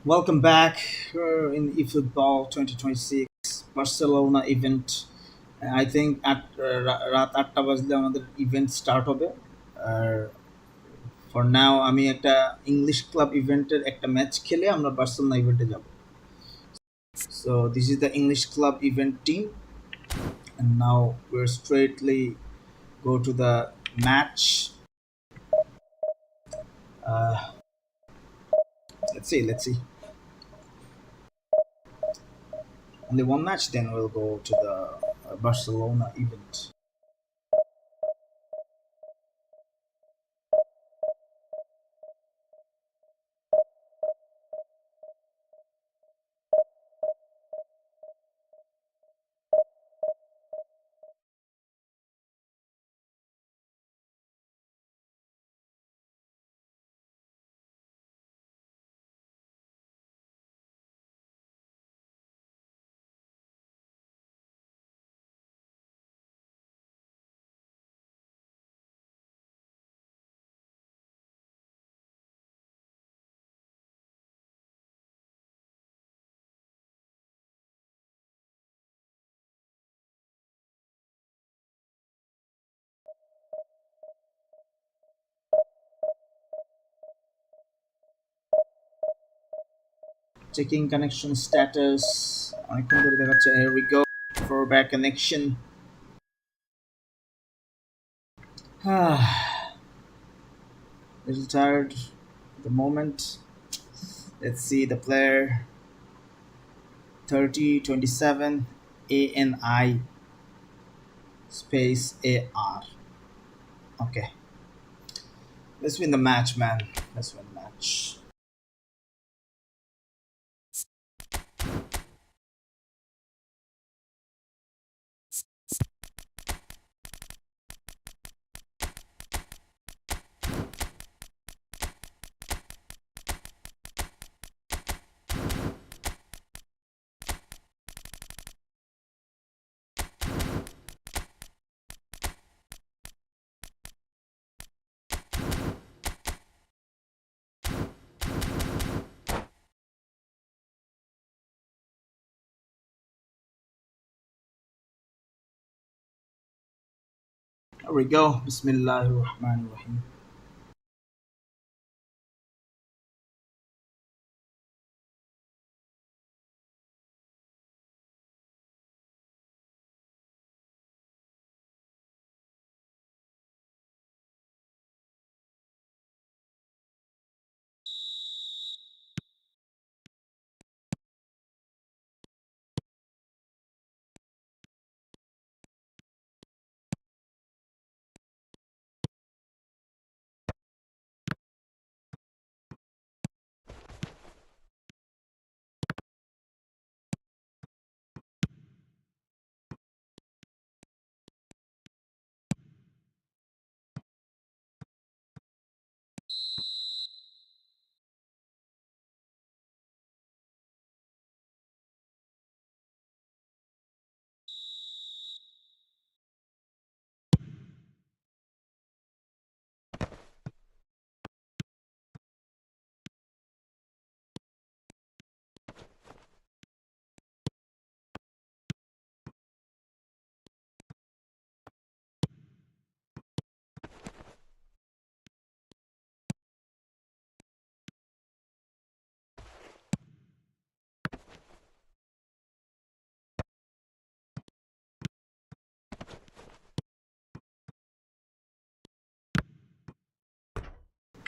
Welcome back in eFootball 2026 Barcelona event. I think at রাত 8টা বাজলে আমাদের ইভেন্ট স্টার্ট হবে। আর ফর নাও আমি একটা ইংলিশ ক্লাব ইভেন্টের একটা ম্যাচ খেলে আমরা বার্সেলোনা ইভেন্টে যাব। So this is the English club event team, and now we're straightly go to the match. Uh, let's see. Only one match, then we'll go to the Barcelona event. Checking connection status. Here we go for back connection. Little tired at the moment. Let's see the player 3027 ANI space AR. Okay, let's win the match, man. Let's win the match. Here we go. Bismillahirrahmanirrahim.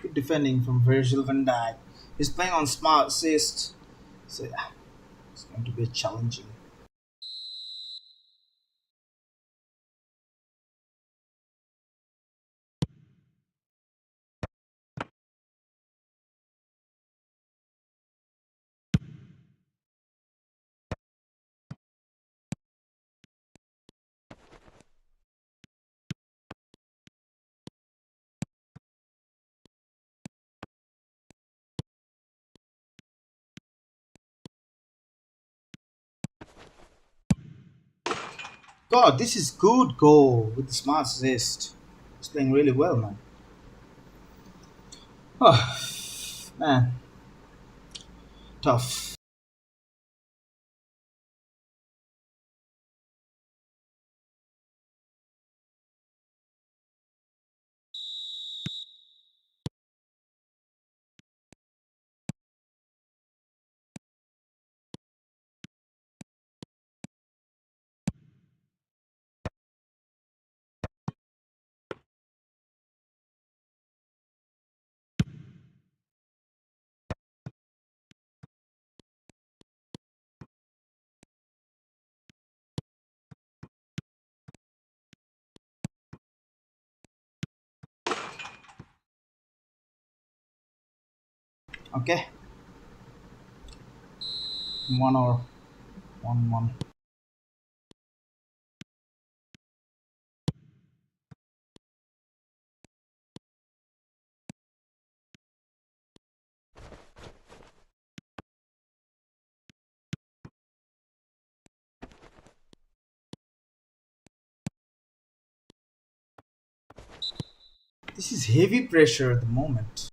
Good defending from Virgil van Dijk. He's playing on smart assist, so yeah, it's going to be challenging. God, this is good goal with the smart assist. He's playing really well, man. Oh, man. tough. Okay, 1 hour, 1 1. This is heavy pressure at the moment.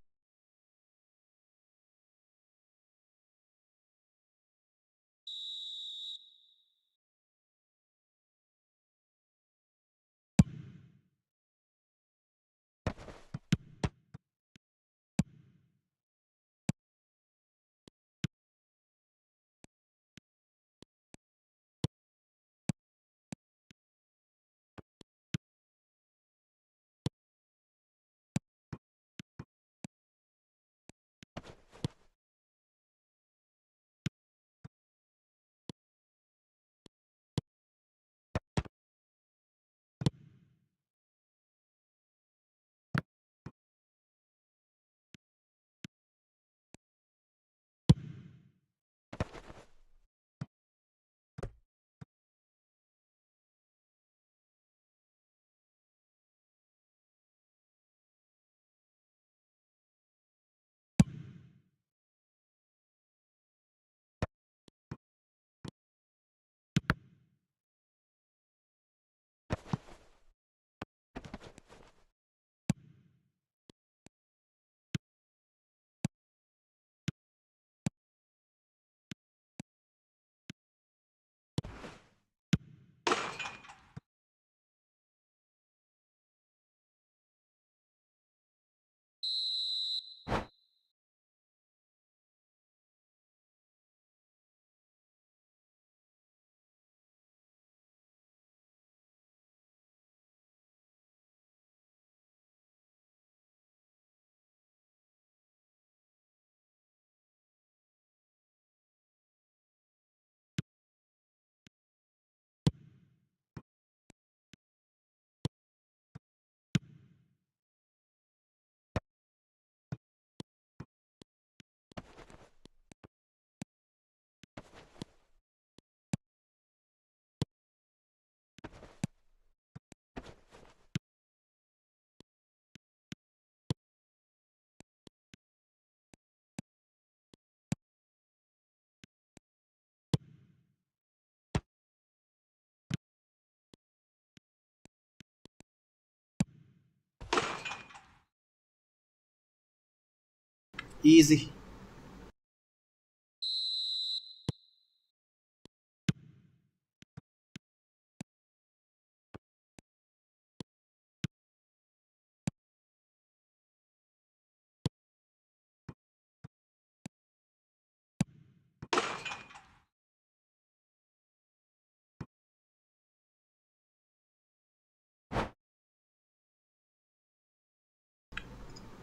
Easy.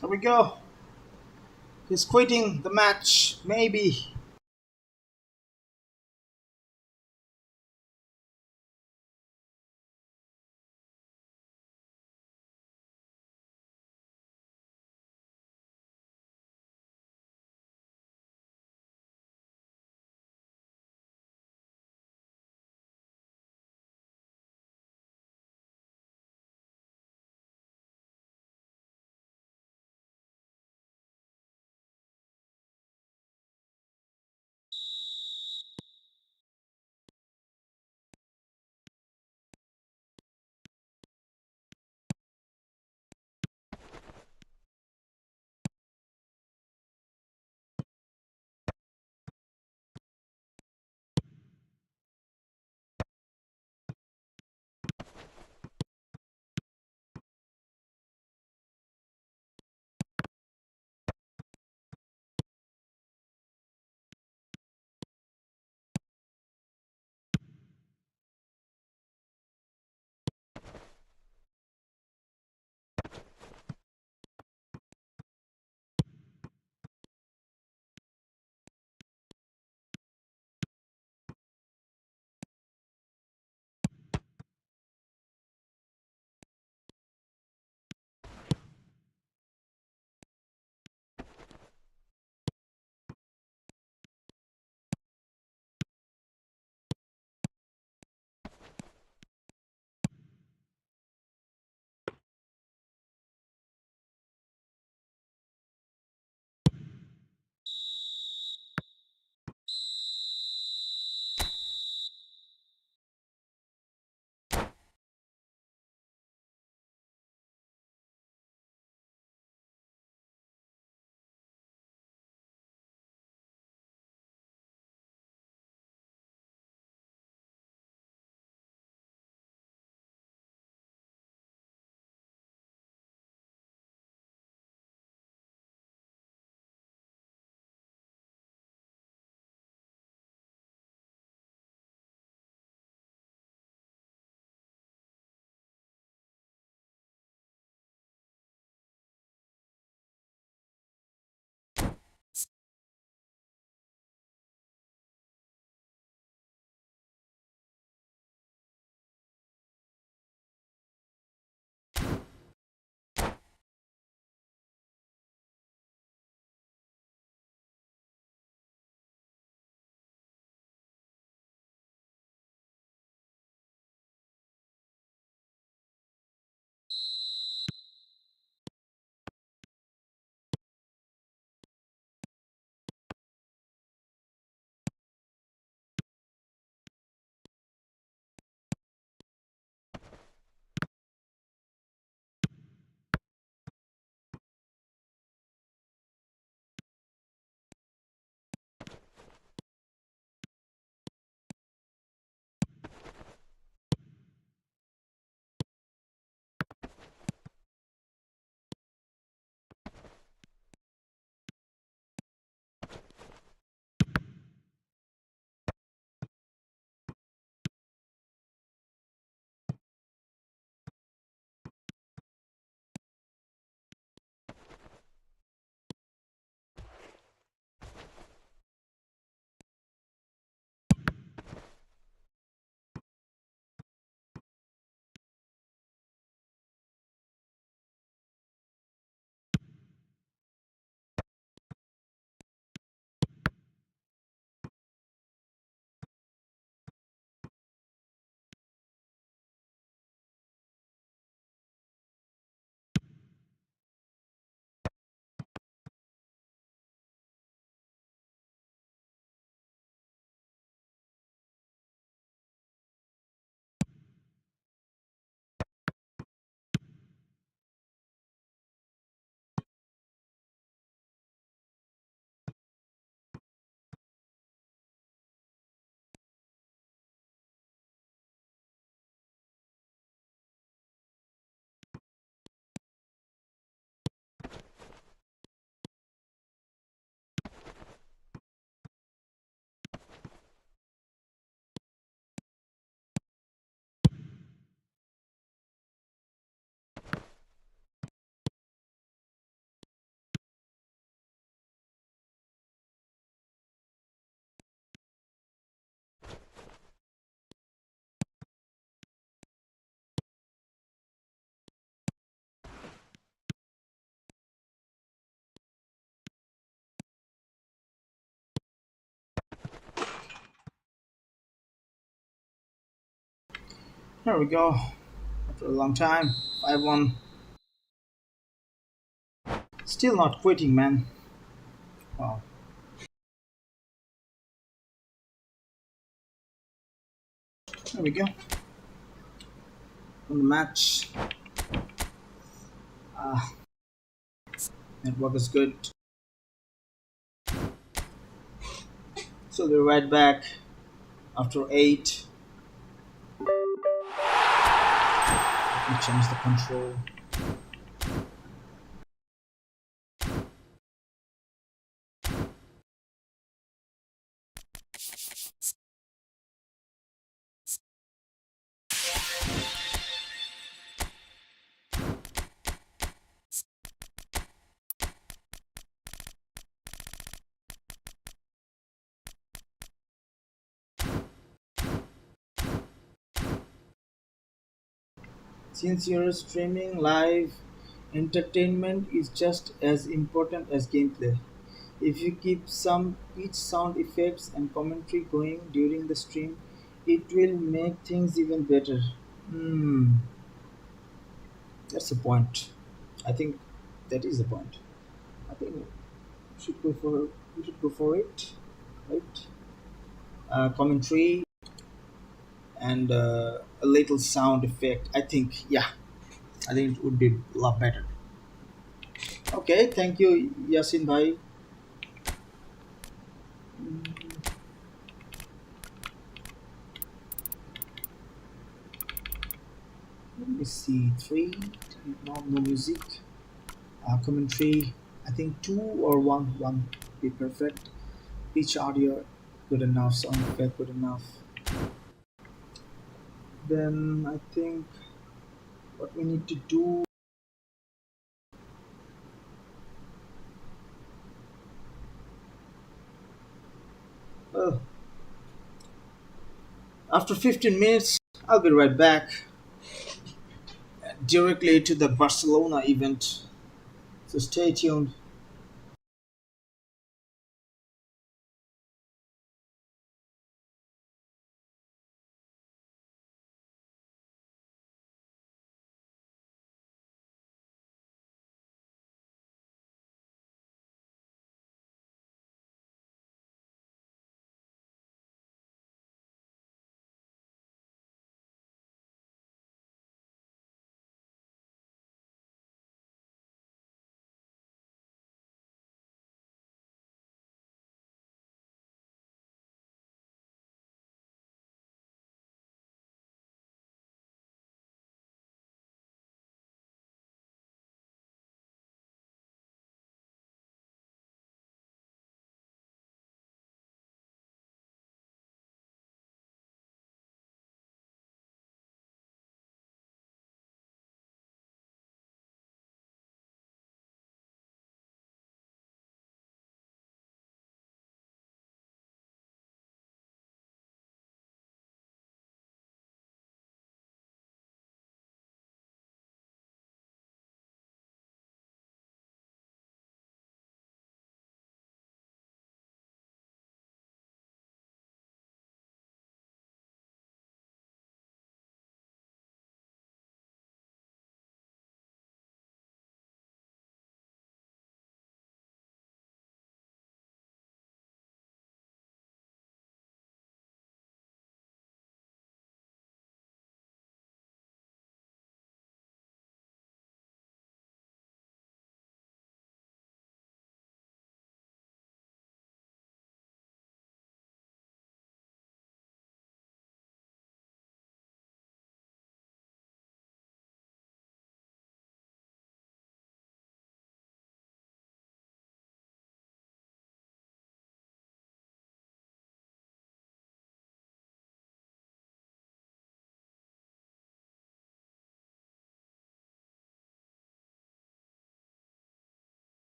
Here we go. He's quitting the match. Maybe. Here we go. After a long time, 5-1. Still not quitting, man. Wow. There we go. On the match. Ah, network is good. So we're right back after 8. Let me change the control. Since you're streaming live, entertainment is just as important as gameplay. If you keep some pitch sound effects and commentary going during the stream, it will make things even better. Hmm, that's the point. I think that is the point. I think we should go for it, right? Commentary and a little sound effect. I think, yeah, I think it would be a lot better. Okay, thank you, Yasin bhai. Let me see, three, no music, commentary. I think two or one be perfect. Pitch audio, good enough. Sound effect, good enough. Then I think what we need to do. Well, after 15 minutes, I'll be right back directly to the Barcelona event. So stay tuned.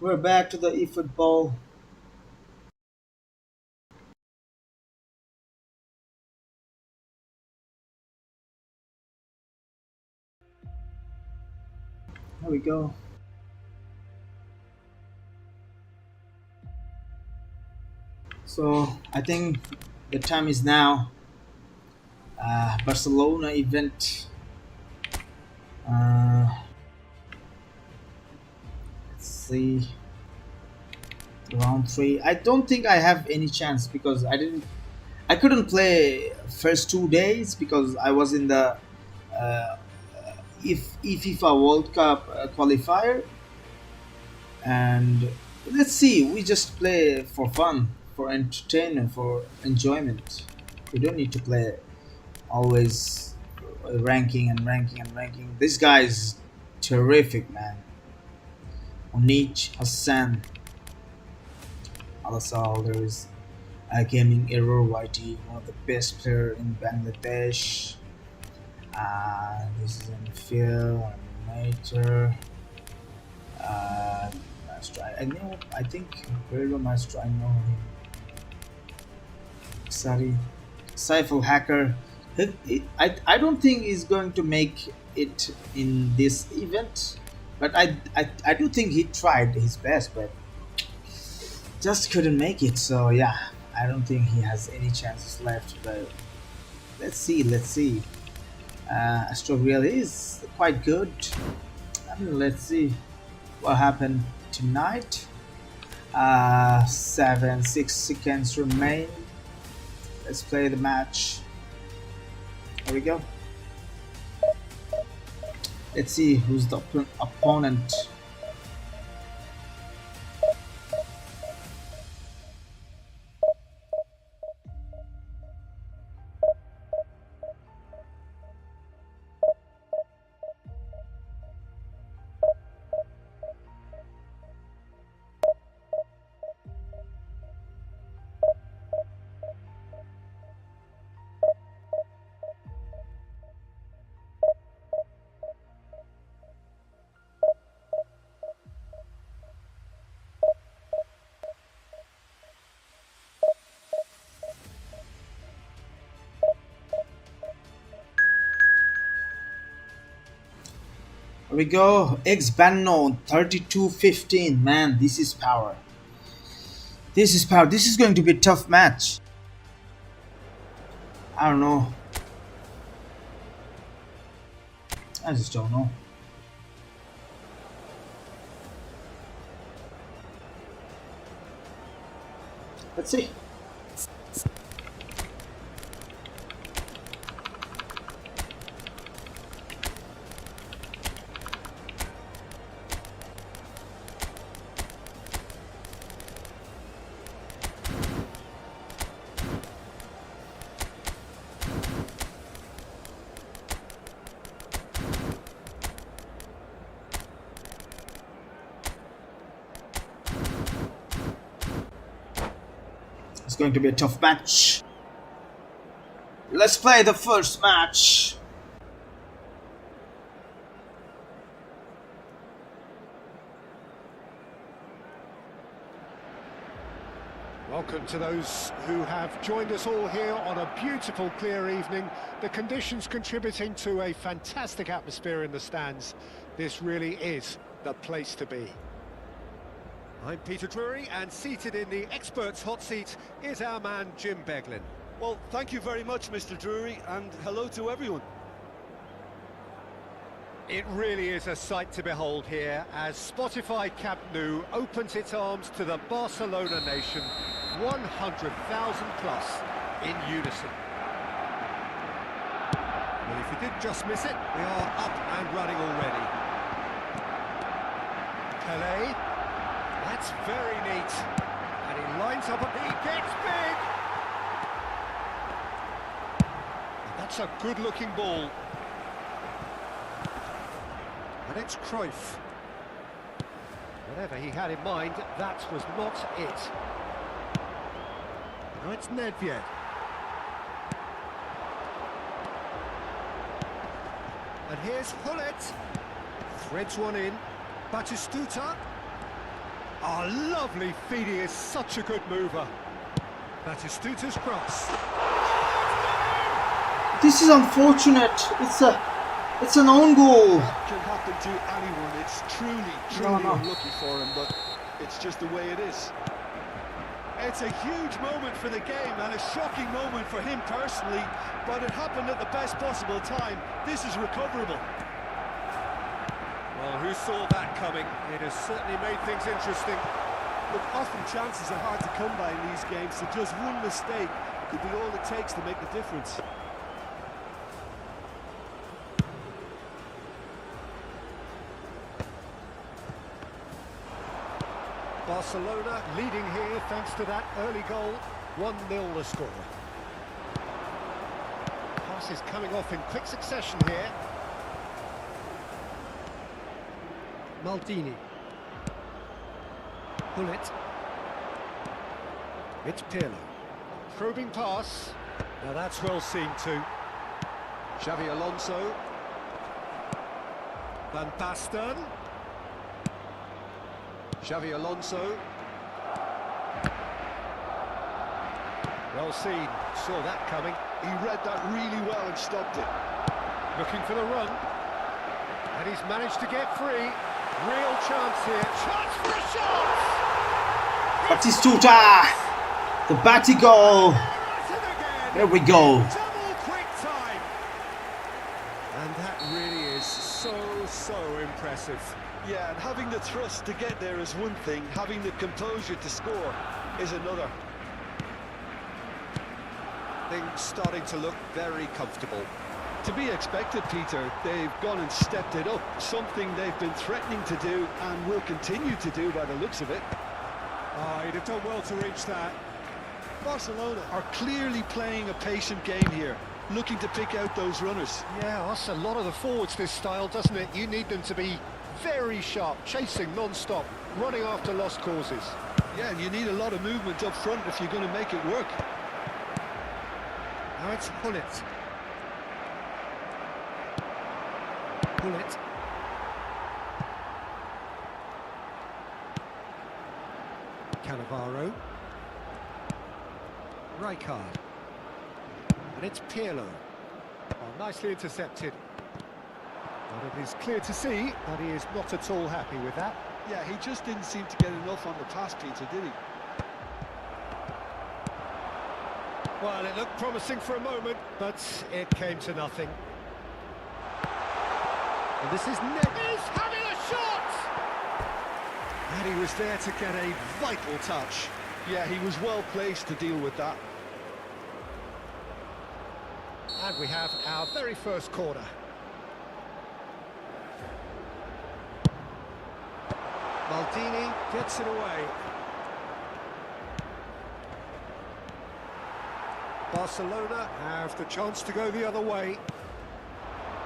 We're back to the eFootball. Here we go. So I think the time is now. Barcelona event. Uh, let's see. Round three. I don't think I have any chance because I didn't. I couldn't play first 2 days because I was in the uh, if FIFA World Cup qualifier, and let's see. We just play for fun, for entertainment, for enjoyment. We don't need to play always ranking and ranking and ranking. This guy is terrific, man. Onich Hassan Alasal. There is a gaming error. YT, one of the best player in Bangladesh. This is in Phil Mater. Maestro. I know. I think very well Maestro. I know him. Sorry, Saiful Hacker. I don't think he's going to make it in this event, but I do think he tried his best, but just couldn't make it. So yeah, I don't think he has any chances left. But let's see, let's see. Astro Real is quite good. I mean, let's see what happened tonight. 6 seconds remain. Let's play the match. Here we go. Let's see who's the opponent. Here we go. X Banno 32-15. Man, this is power. This is power. This is going to be a tough match. I don't know. I just don't know. Let's see. It's going to be a tough match. Let's play the first match. Welcome to those who have joined us all here on a beautiful, clear evening. The conditions contributing to a fantastic atmosphere in the stands. This really is the place to be. I'm Peter Drury, and seated in the experts' hot seat is our man Jim Beglin. Well, thank you very much, Mr. Drury, and hello to everyone. It really is a sight to behold here as Spotify Camp Nou opens its arms to the Barcelona nation, 100,000 plus in unison. Well, if you did just miss it, we are up and running already. Pelé, that's very neat, and he lines up and he gets big! And that's a good-looking ball. And it's Cruyff. Whatever he had in mind, that was not it. Now it's Nedved. And here's Hullet. Threads one in. Batistuta. Oh, lovely feed, he is such a good mover. Batistuta's cross. This is unfortunate. It's an own goal. That can happen to anyone. It's truly unlucky for him, but it's just the way it is. It's a huge moment for the game and a shocking moment for him personally, but it happened at the best possible time. This is recoverable. Well, who saw that coming? It has certainly made things interesting. Look, often chances are hard to come by in these games, so just one mistake could be all it takes to make the difference. Barcelona leading here thanks to that early goal. 1-0 the score. Passes coming off in quick succession here. Maldini. Bullet. It's Pirlo. Probing pass. Now that's well seen too. Xavi Alonso. Van Basten. Xavi Alonso. Well seen. Saw that coming. He read that really well and stopped it. Looking for the run. And he's managed to get free. Real chance here. Chance for a shot! Batistuta! The batty goal! There we go. Double quick time! And that really is so impressive. Yeah, and having the thrust to get there is one thing, having the composure to score is another. Things starting to look very comfortable. To be expected, Peter. They've gone and stepped it up, something they've been threatening to do and will continue to do by the looks of it. Oh, he'd have done well to reach that. Barcelona are clearly playing a patient game here, looking to pick out those runners. Yeah, that's a lot of the forwards, this style, doesn't it? You need them to be very sharp, chasing non-stop, running after lost causes. Yeah, and you need a lot of movement up front if you're going to make it work. Now it's Bullet. Bullet. Cannavaro. Rijkaard. And it's Pirlo. Oh, nicely intercepted. But it is clear to see that he is not at all happy with that. Yeah, he just didn't seem to get enough on the pass, Peter, did he? Well, it looked promising for a moment, but it came to nothing. And this is Neves having a shot! And he was there to get a vital touch. Yeah, he was well placed to deal with that. And we have our very first corner. Maldini gets it away. Barcelona have the chance to go the other way.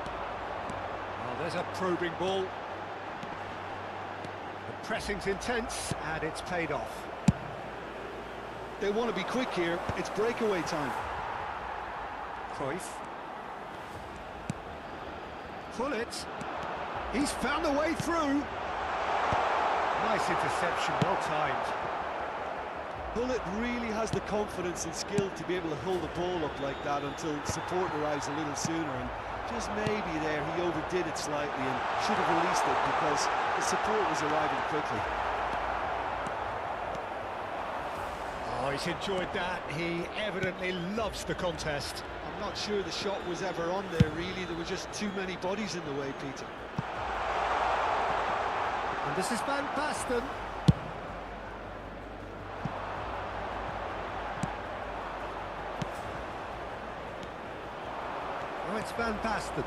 Oh, there's a probing ball. The pressing's intense, and it's paid off. They want to be quick here. It's breakaway time. Cruyff. Bullet. He's found the way through. Nice interception, well timed. Bullet really has the confidence and skill to be able to hold the ball up like that until support arrives a little sooner, and just maybe there he overdid it slightly and should have released it because the support was arriving quickly. Oh, he's enjoyed that. He evidently loves the contest. I'm not sure the shot was ever on there, really. There were just too many bodies in the way, Peter. And this is Van Basten. Oh, it's Van Basten.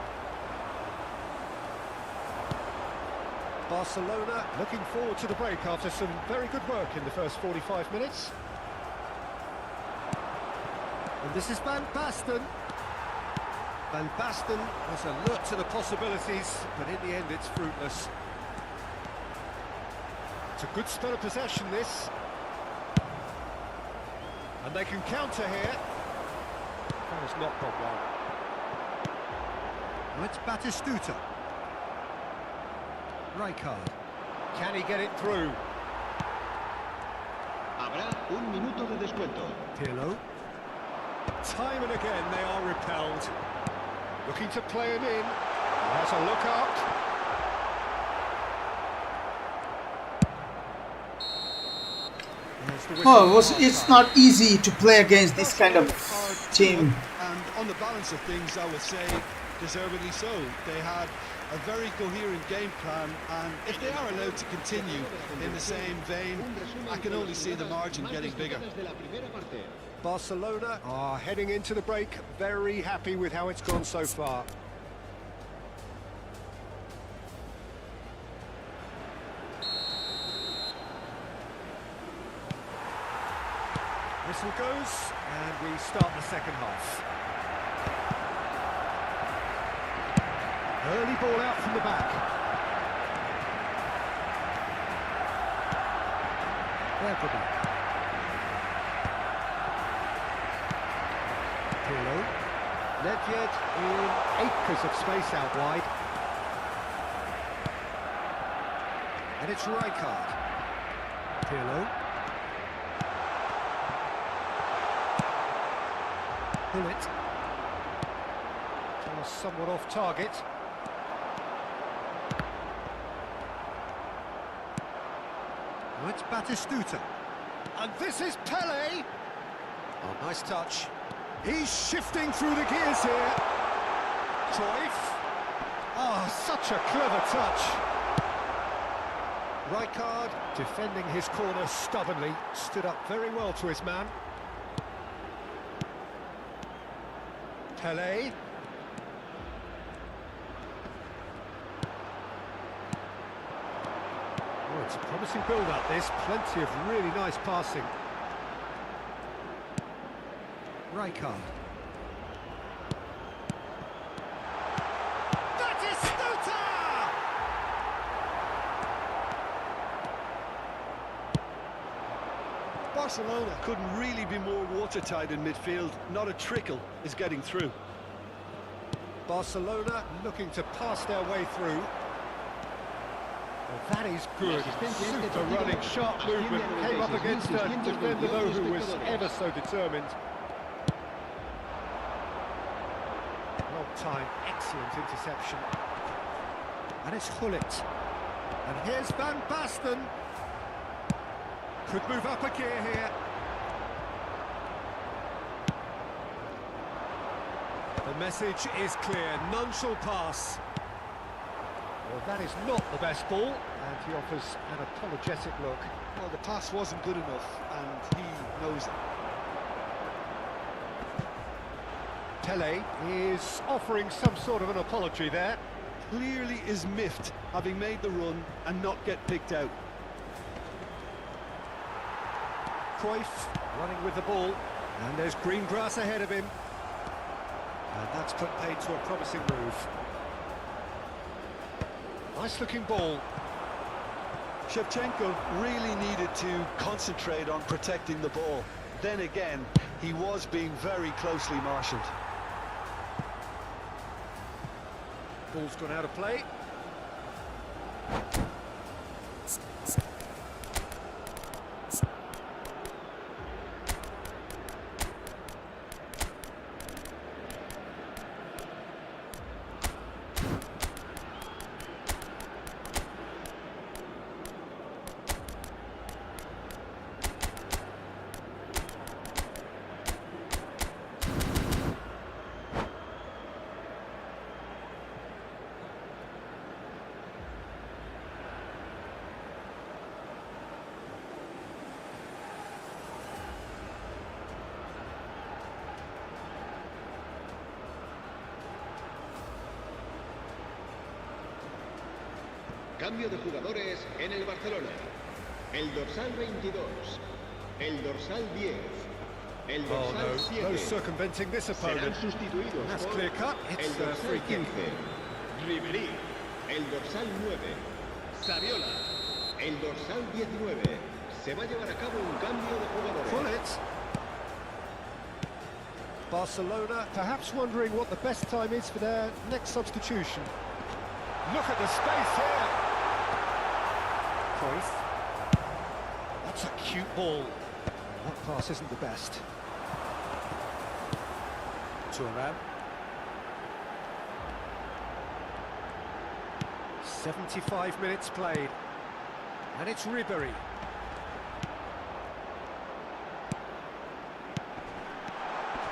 Barcelona looking forward to the break after some very good work in the first 45 minutes. And this is Van Basten. Van Basten was alert to the possibilities, but in the end it's fruitless. It's a good spell of possession, this. And they can counter here. That has not gone well. Well, it's Batistuta. Rijkaard. Can he get it through? Habrá un minuto de descuento. Pirlo. Time and again they are repelled. Looking to play him in. He has a look up. There's the whistle Oh, for it's half-time. not easy to play against this kind of Hard team. And on the balance of things, I would say deservedly so. They had a very coherent game plan, and if they are allowed to continue in the same vein, I can only see the margin getting bigger. Barcelona are heading into the break, very happy with how it's gone so far. Whistle goes, and we start the second half. Early ball out from the back. ARGB. Pirlo. Nedved in acres of space out wide. And it's Rijkaard. Pirlo. Bullet. Somewhat off target. Now it's Batistuta. And this is Pele. Oh, nice touch. He's shifting through the gears here. Cruyff. Oh, such a clever touch. Rijkaard defending his corner stubbornly. Stood up very well to his man. Pele. Oh, it's a promising build-up, this. Plenty of really nice passing. Rijkaard. Batistuta! Barcelona couldn't really be more watertight in midfield. Not a trickle is getting through. Barcelona looking to pass their way through. Well, that is good. Super running, sharp movement. Came up against a defender, though, who was ever so determined. Well timed, excellent interception. And it's Gullit. And here's Van Basten. Could move up a gear here. The message is clear, none shall pass. Well, that is not the best ball, and he offers an apologetic look. Well, the pass wasn't good enough, and he knows it. Pele is offering some sort of an apology there. Clearly is miffed, having made the run and not get picked out. Cruyff running with the ball, and there's green grass ahead of him. And that's put paid to a promising move. Nice looking ball. Shevchenko really needed to concentrate on protecting the ball. Then again, he was being very closely marshalled. Ball's gone out of play. Cambio de jugadores en el Barcelona. El dorsal 22, el dorsal 10, el Oh dorsal no, 7 no circumventing this serán opponent. sustituidos That's por clear cut, el it's a dorsal free kick. 15, Ribery, el dorsal 9, Saviola, el dorsal 19. Se va a llevar a cabo un cambio de jugadores. Gullit. Barcelona perhaps wondering what the best time is for their next substitution. Look at the space here. Cruyff. That's a cute ball. That pass isn't the best. Turan. 75 minutes played. And it's Ribéry.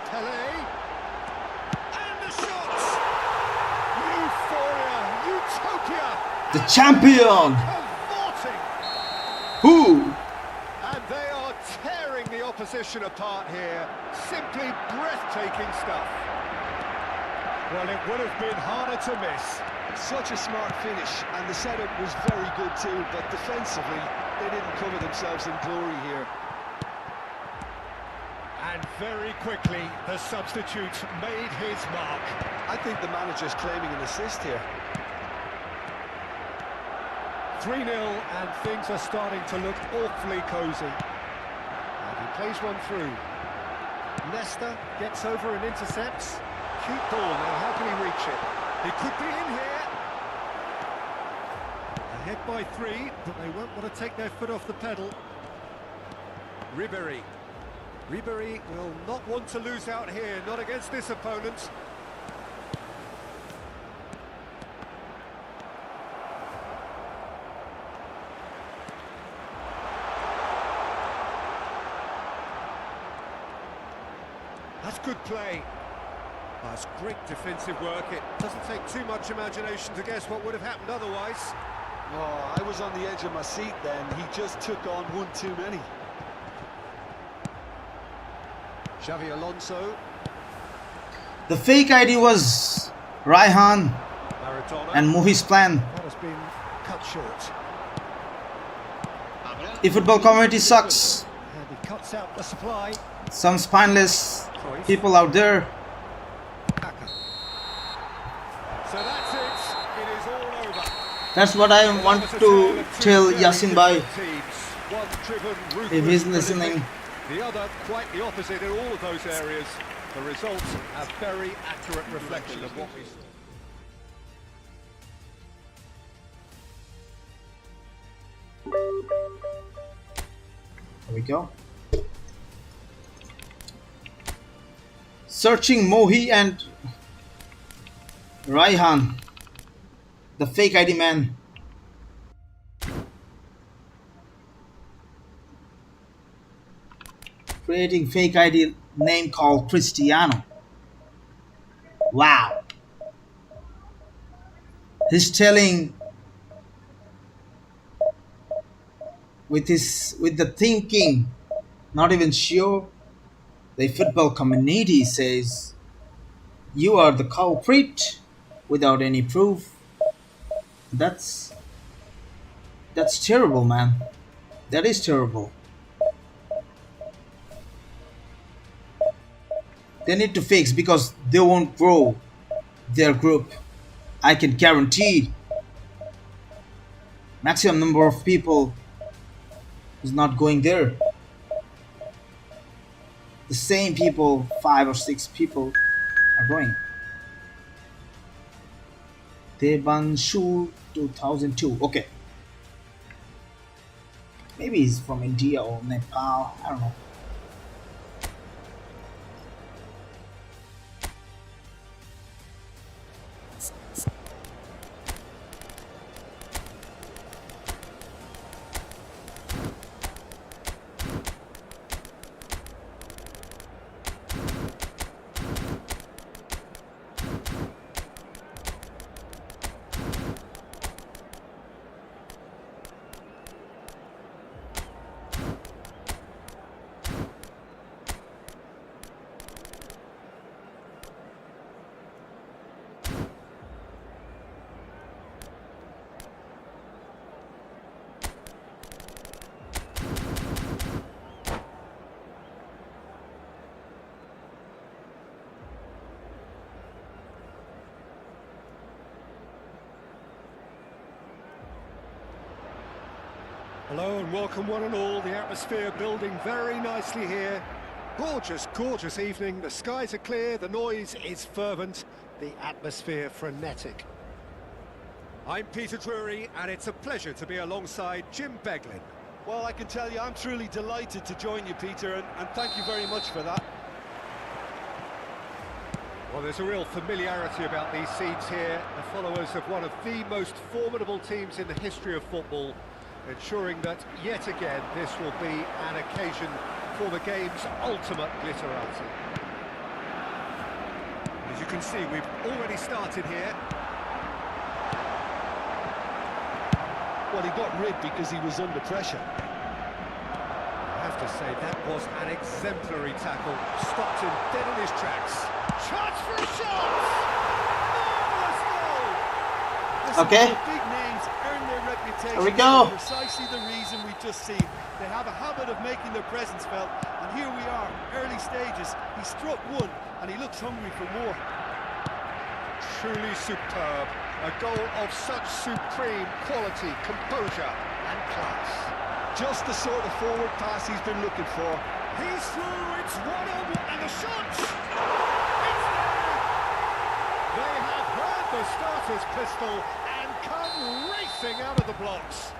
Pelé. And the shots! Euphoria! Utopia! The champion! Cavorting! Who? And they are tearing the opposition apart here. Simply breathtaking stuff. Well, it would have been harder to miss. Such a smart finish, and the setup was very good too, but defensively, they didn't cover themselves in glory here. And very quickly, the substitute made his mark. I think the manager's claiming an assist here. 3-0, and things are starting to look awfully cosy. And he plays one through. Nesta gets over and intercepts. Cute ball, now how can he reach it? He could be in here. Ahead by 3, but they won't want to take their foot off the pedal. Ribéry. Ribéry will not want to lose out here, not against this opponent. That's good play. That's great defensive work. It doesn't take too much imagination to guess what would have happened otherwise. Oh, I was on the edge of my seat then. He just took on one too many. Xavi Alonso. The fake ID was Raihan Maradona. and Mohi's plan. That has been cut short. eFootball community sucks. And he cuts out the supply. Some spineless people out there. So that's it. It is all over. That's what I want to tell Yasin Bhai One driven, if he's ruthless, listening. the other quite the opposite in all of those areas. The results a very accurate reflection of what we saw. There we go. Searching Mohi and Raihan, the fake ID man. Creating fake ID name called Cristiano. Wow. He's telling with the thinking, not even sure. The football community says you are the culprit without any proof. That's terrible, man. That is terrible. They need to fix because they won't grow their group. I can guarantee maximum number of people is not going there. The same people, 5 or 6 people are going. Devanshu 2002. Okay. Maybe he's from India or Nepal. I don't know. Hello and welcome one and all. The atmosphere building very nicely here. Gorgeous, gorgeous evening. The skies are clear, the noise is fervent, the atmosphere frenetic. I'm Peter Drury and it's a pleasure to be alongside Jim Beglin. Well, I can tell you, I'm truly delighted to join you, Peter, and thank you very much for that. Well, there's a real familiarity about these scenes here. The followers of one of the most formidable teams in the history of football, ensuring that, yet again, this will be an occasion for the game's ultimate glitterati. As you can see, we've already started here. Well, he got rid because he was under pressure. I have to say, that was an exemplary tackle. Stopped him dead in his tracks. Chance for a shot! Marvellous goal! Listen, Okay. the big names earn their reputation. Here we go. For precisely the reason we've just seen. They have a habit of making their presence felt, and here we are, early stages. He struck one, and he looks hungry for more. Truly superb. A goal of such supreme quality, composure and class. Just the sort of forward pass he's been looking for. He's through, it's 1-0, and the shot! It's there! They have heard the starter's pistol and come racing out of the blocks.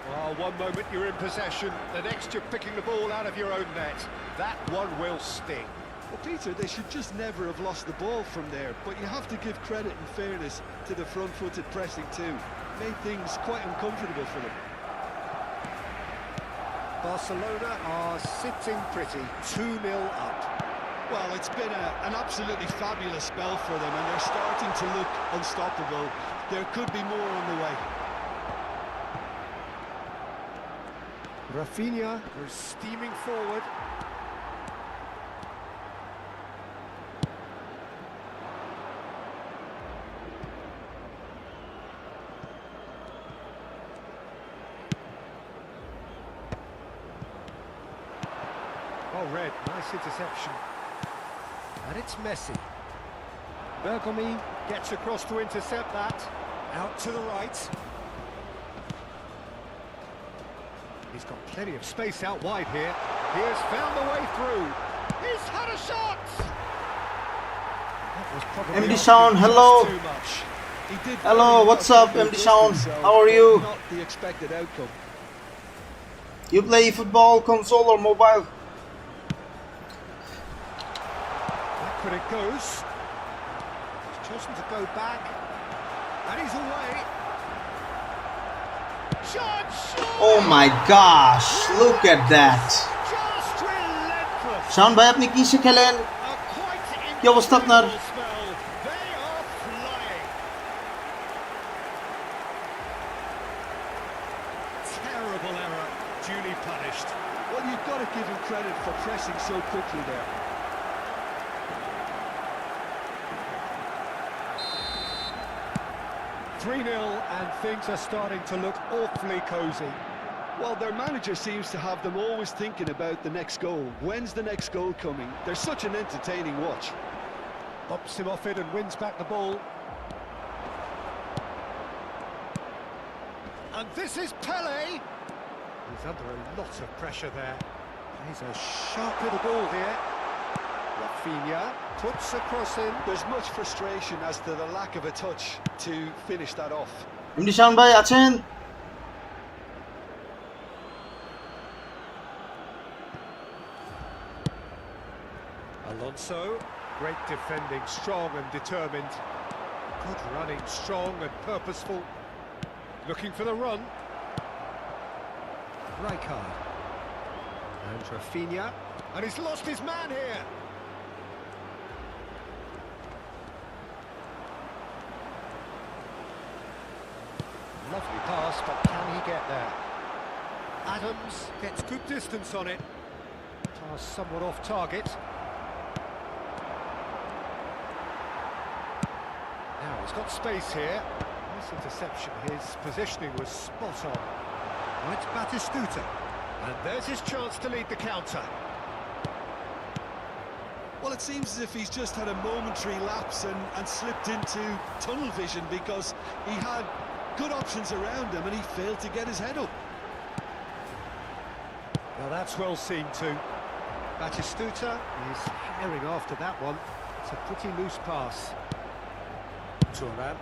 Well, one moment you're in possession, the next you're picking the ball out of your own net. That one will sting. Well, Peter, they should just never have lost the ball from there, but you have to give credit and fairness to the front-footed pressing too. Made things quite uncomfortable for them. Barcelona are sitting pretty, 2-0 up. Well, it's been an absolutely fabulous spell for them, and they're starting to look unstoppable. There could be more on the way. Rafinha goes steaming forward. Oh, red, nice interception. And it's Messi. Bergomi gets across to intercept that. Out to the right. He's got plenty of space out wide here. He has found the way through. He's had a shot! That was probably MD Shaun, hello. Too much. He did Hello, very what's well up, to MD the Shaun? distance, so How are you? Not the expected outcome. You play football, console or mobile? Back when it goes. He's chosen to go back. And he's away. Shot! Oh my gosh, look at that. Just relentless. Shaon ভাই আপনি কিসে খেলেন? A quite কি অবস্থা আপনার? incredible spell. They are flying. Terrible error, duly punished. Well, you've got to give him credit for pressing so quickly there. And things are starting to look awfully cosy. Well, their manager seems to have them always thinking about the next goal. When's the next goal coming? They're such an entertaining watch. Bops him off it and wins back the ball. And this is Pele. He's under a lot of pressure there. He's a sharp little ball here. Rafinha puts a cross in. There's much frustration as to the lack of a touch to finish that off. MD Shaon ভাই আছেন? Alonso, great defending, strong and determined. Good running, strong and purposeful. Looking for the run. Rijkaard. And Rafinha. And he's lost his man here. Lovely pass, but can he get there? Adams gets good distance on it. Pass somewhat off target. Now he's got space here. Nice interception. His positioning was spot on. Right, Batistuta. And there's his chance to lead the counter. Well, it seems as if he's just had a momentary lapse and slipped into tunnel vision, because he had good options around him and he failed to get his head up. Well, that's well seen too. Batistuta is herring after that one. It's a pretty loose pass. Turan.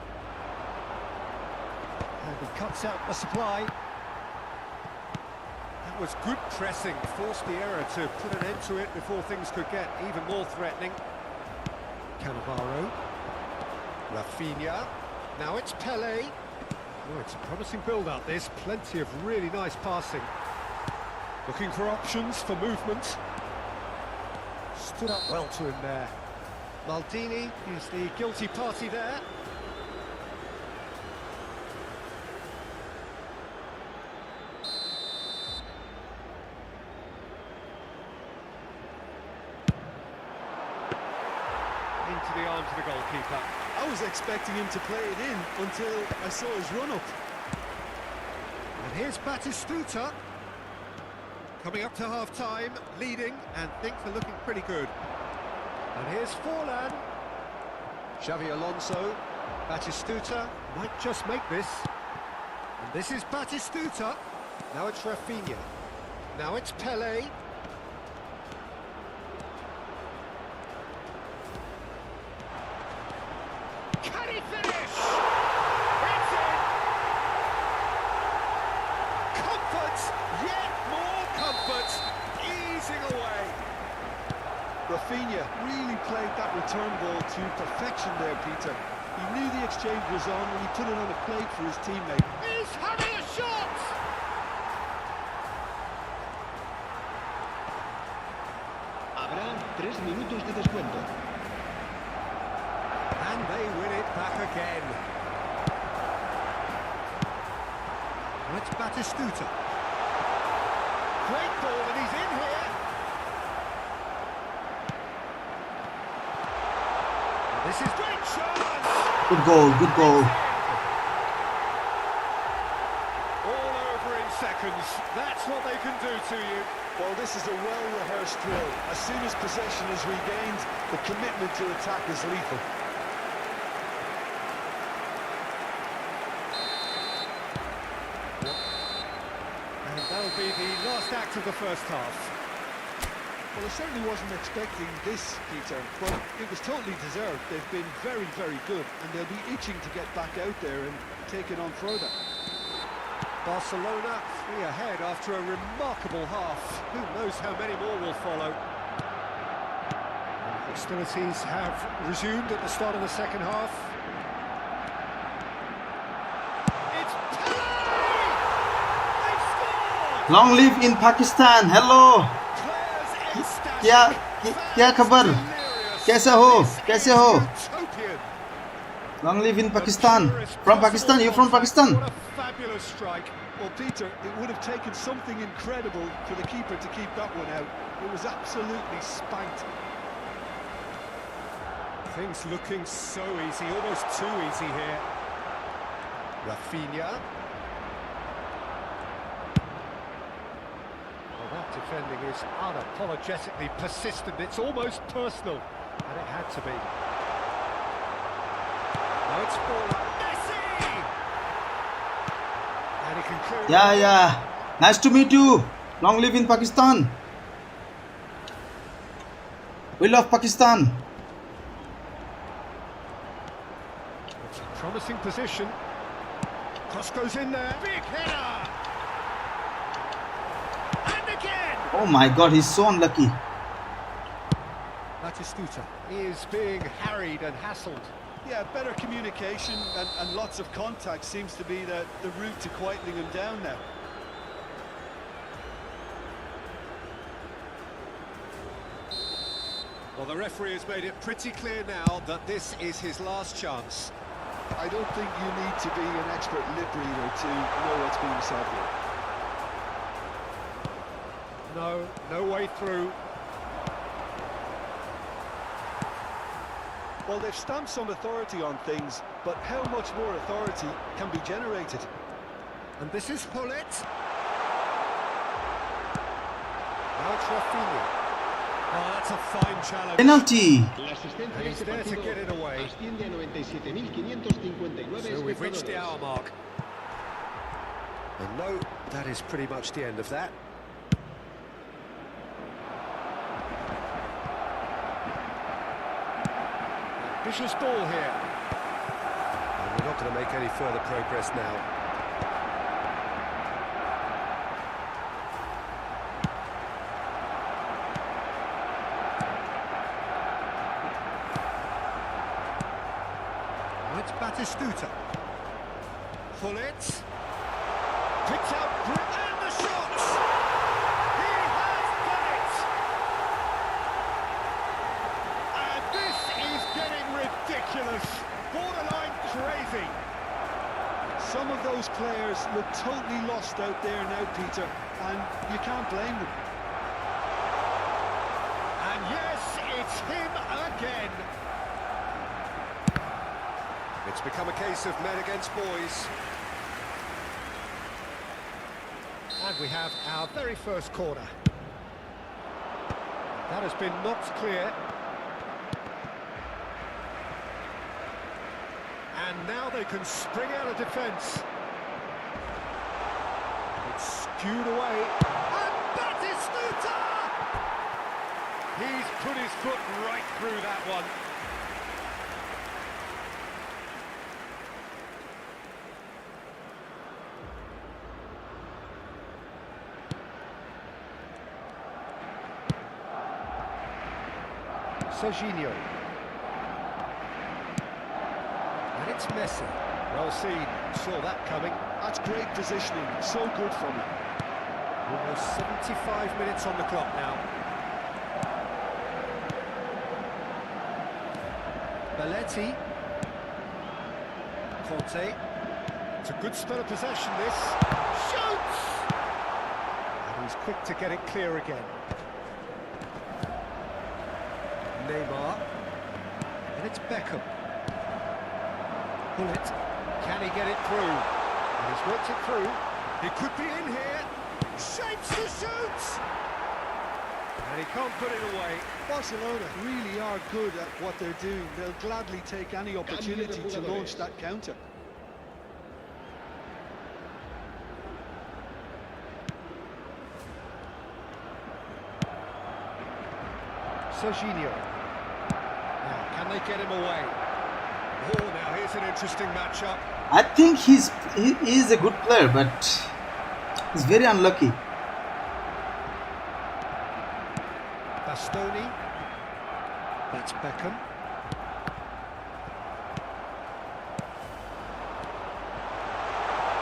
And he cuts out the supply. was good pressing, forced the error to put an end to it before things could get even more threatening. Cannavaro, Rafinha, now it's Pele. Oh, it's a promising build-up this, plenty of really nice passing. Looking for options for movement. Stood up well to him there. Maldini is the guilty party there. Into the arms of the goalkeeper. I was expecting him to play it in until I saw his run-up. And here's Batistuta. Coming up to half-time, leading, and things are looking pretty good. And here's Forlan. Xavi Alonso. Batistuta might just make this. And this is Batistuta. Now it's Rafinha. Now it's Pele. Can he finish? It's in! Comfort! Yet more comfort! Easing away. Rafinha really played that return ball to perfection there, Peter. He knew the exchange was on when he put it on a plate for his teammate. He's having a shot! Habrá 3 minutos de descuento. And they win it back again. It's Batistuta. Great ball, and he's in here. And this is great chance. Good goal, good goal. All over in seconds. That's what they can do to you. Well, this is a well-rehearsed drill. As soon as possession is regained, the commitment to attack is lethal. And that'll be the last act of the first half. Well, I certainly wasn't expecting this, Peter, but it was totally deserved. They've been very, very good, and they'll be itching to get back out there and take it on further. Barcelona 3 ahead after a remarkable half. Who knows how many more will follow. Hostilities have resumed at the start of the second half. It's Pele! They've scored! Long live in Pakistan. Hello. Players ecstatic. क्या खबर? कैसे हो? कैसे हो? Utopian. Long live in Pakistan. From Pakistan? You from Pakistan? What a fabulous strike. Well, Peter, it would have taken something incredible for the keeper to keep that one out. It was absolutely spanked. Things looking so easy, almost too easy here. Rafinha. Well, that defending is unapologetically persistent. It's almost personal, and it had to be. Now it's for Messi! And he can clear it. Yeah. Nice to meet you. Long live in Pakistan. We love Pakistan. It's a promising position. Cross goes in there. Big header! And again! Oh my God, he's so unlucky. Batistuta is being harried and hassled. Yeah, better communication and lots of contact seems to be the route to quietening him down now. Well, the referee has made it pretty clear now that this is his last chance. I don't think you need to be an expert lip reader to know what's being said here. No way through. Well, they've stamped some authority on things, but how much more authority can be generated? And this is Pullet. Now it's Rafinha. Oh, that's a fine challenge. Penalty. La asistencia And de he's este there to partido get it away. asciende a 97.559 So we've reached the espectadores. hour mark. And no, that is pretty much the end of that. Vicious ball here. And we're not going to make any further progress now. it's Batistuta. Pullet. Picks out and the shots! He has done it! And this is getting ridiculous. Borderline crazy. Some of those players look totally lost out there now, Peter, and you can't blame them. And yes, it's him again. It's become a case of men against boys. And we have our very first corner. That has been knocked clear. And now they can spring out of defence. It's skewed away. And Batistuta! He's put his foot right through that one. Serginho. And it's Messi. Well seen, saw that coming. That's great positioning, so good from him. Almost 75 minutes on the clock now. Belletti. Conte. It's a good spell of possession, this. Shoots! And he's quick to get it clear again. Neymar. And it's Beckham. Pullet. Can he get it through? And he's worked it through. He could be in here. Shapes the shoots! And he can't put it away. Barcelona really are good at what they're doing. They'll gladly take any opportunity to launch that counter. Serginho. Now, can they get him away? Oh, now here's an interesting matchup. I think he is a good player, but he's very unlucky. Bastoni. That's Beckham.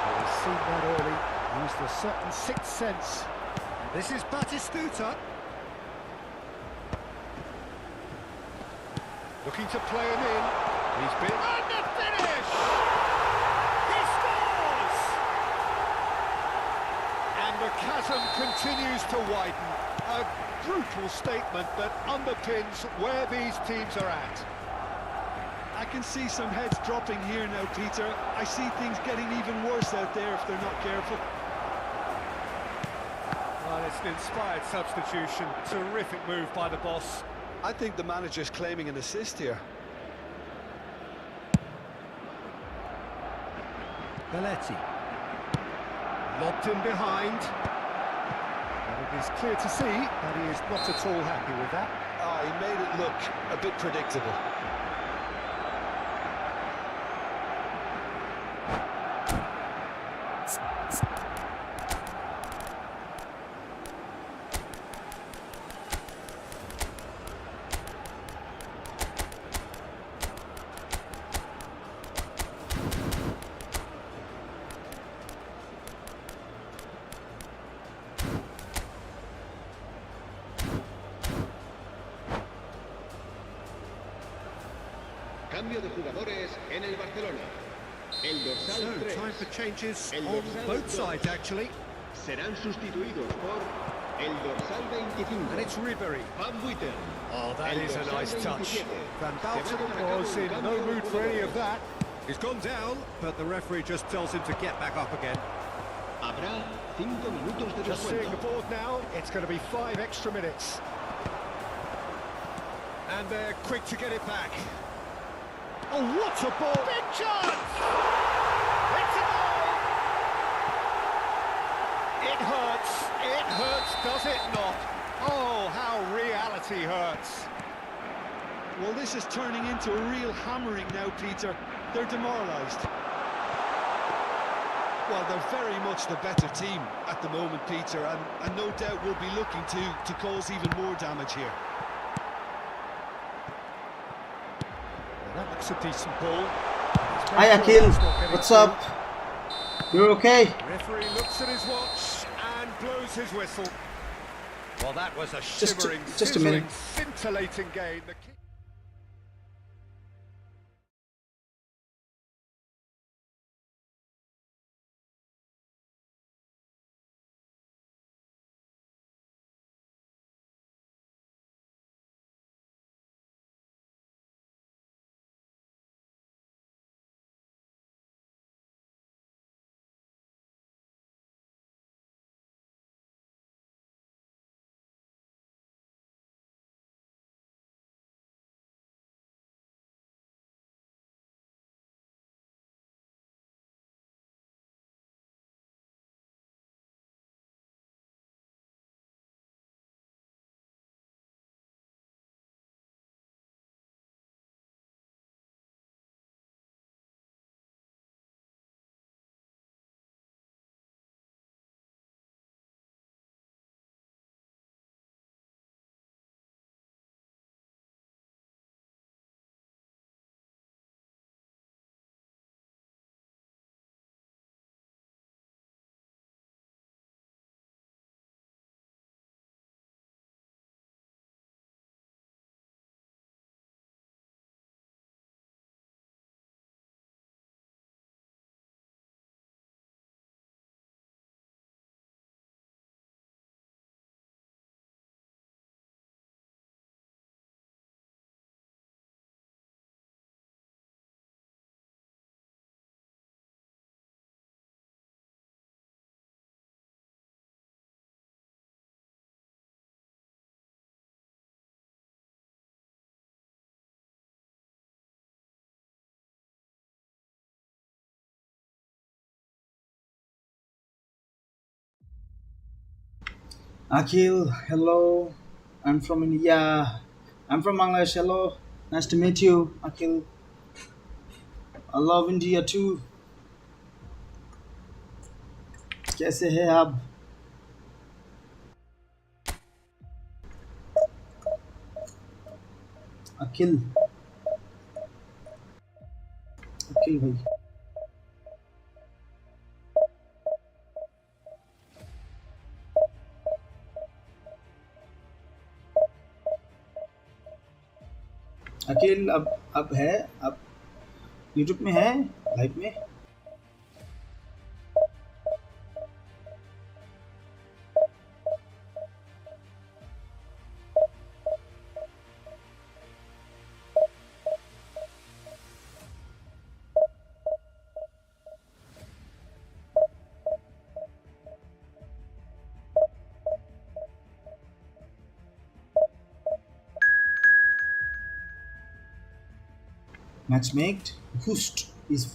Well, he's seen that early. Used a certain sixth sense. This is Batistuta. Looking to play him in. He's been... And the finish! He scores! And the chasm continues to widen. A brutal statement that underpins where these teams are at. I can see some heads dropping here now, Peter. I see things getting even worse out there if they're not careful. Well, it's an inspired substitution. Terrific move by the boss. I think the manager's claiming an assist here. Belletti. Lobbed in behind. And it is clear to see that he is not at all happy with that. Ah, he made it look a bit predictable. Cambio de jugadores en el Barcelona. El dorsal 3. Time for changes El on dorsal both 2. sides, actually. Serán sustituidos por el dorsal 25. And it's Ribery. Van Buiten. Oh, that El is a dorsal nice touch. 27. Van Se va a Basten llevar a cabo was un in cambio no de mood for any of jugadores. that. He's gone down, but the referee just tells him to get back up again. Habrá 5 minutos de Just seeing the descuento. board now, it's going to be 5 extra minutes. And they're quick to get it back. Oh, what a ball! Big chance! It's a goal! It hurts, does it not? Oh, how reality hurts. Well, this is turning into a real hammering now, Peter. They're demoralised. Well, they're very much the better team at the moment, Peter, and no doubt will be looking to cause even more damage here. Well, that looks a decent ball. Hi Akhil, what's up? You're okay? Referee looks at his watch and blows his whistle. Well, that was a Just shivering, a sizzling, minute. scintillating game. The kick. Akhil, hello. I'm from India. I'm from Bangladesh. Hello. Nice to meet you, Akhil. I love India too. कैसे हैं आप? अखिल, अखिल भाई. अखिल अब है, अब YouTube में है, live में. Matchmade Boost is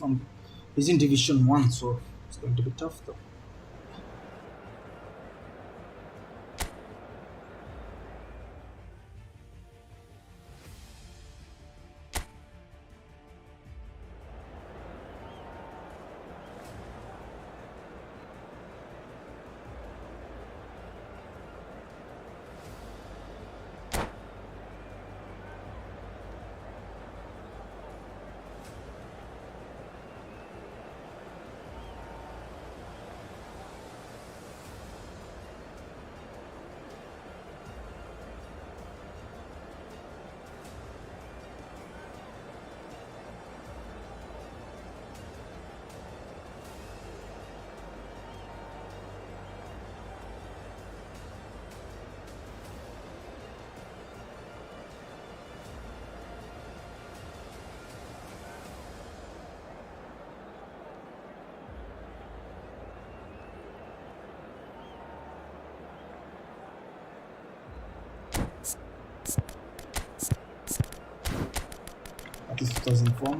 in Division 1, so it's going to be tough though. At least 2004.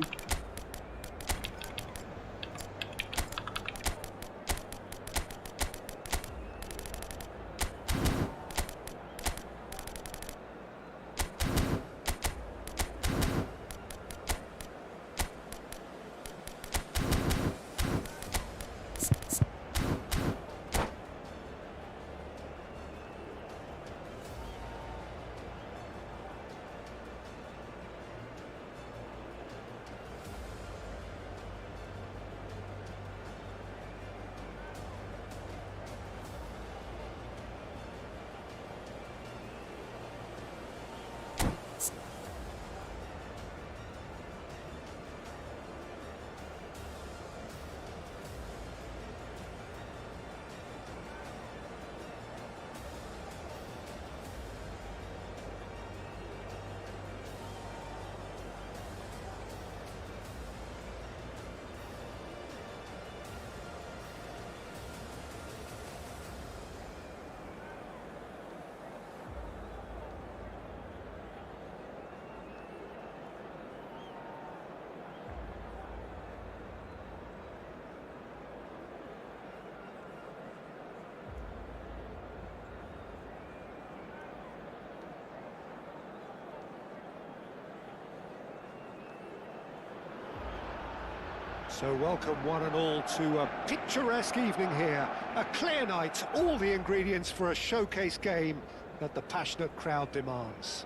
So welcome one and all to a picturesque evening here. A clear night, all the ingredients for a showcase game that the passionate crowd demands.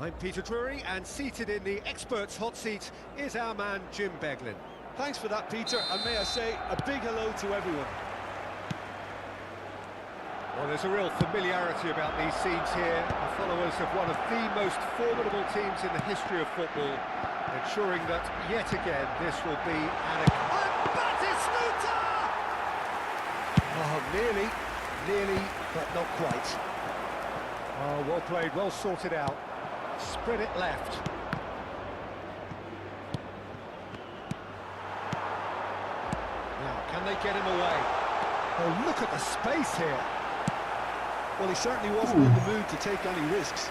I'm Peter Drury, and seated in the experts' hot seat is our man Jim Beglin. Thanks for that, Peter, and may I say a big hello to everyone. Well, there's a real familiarity about these scenes here. The followers of one of the most formidable teams in the history of football, ensuring that, yet again, this will be an... Oh, nearly, but not quite. Oh, well played, well sorted out. Spread it left. Now, can they get him away? Oh, look at the space here. Well, he certainly wasn't in the mood to take any risks.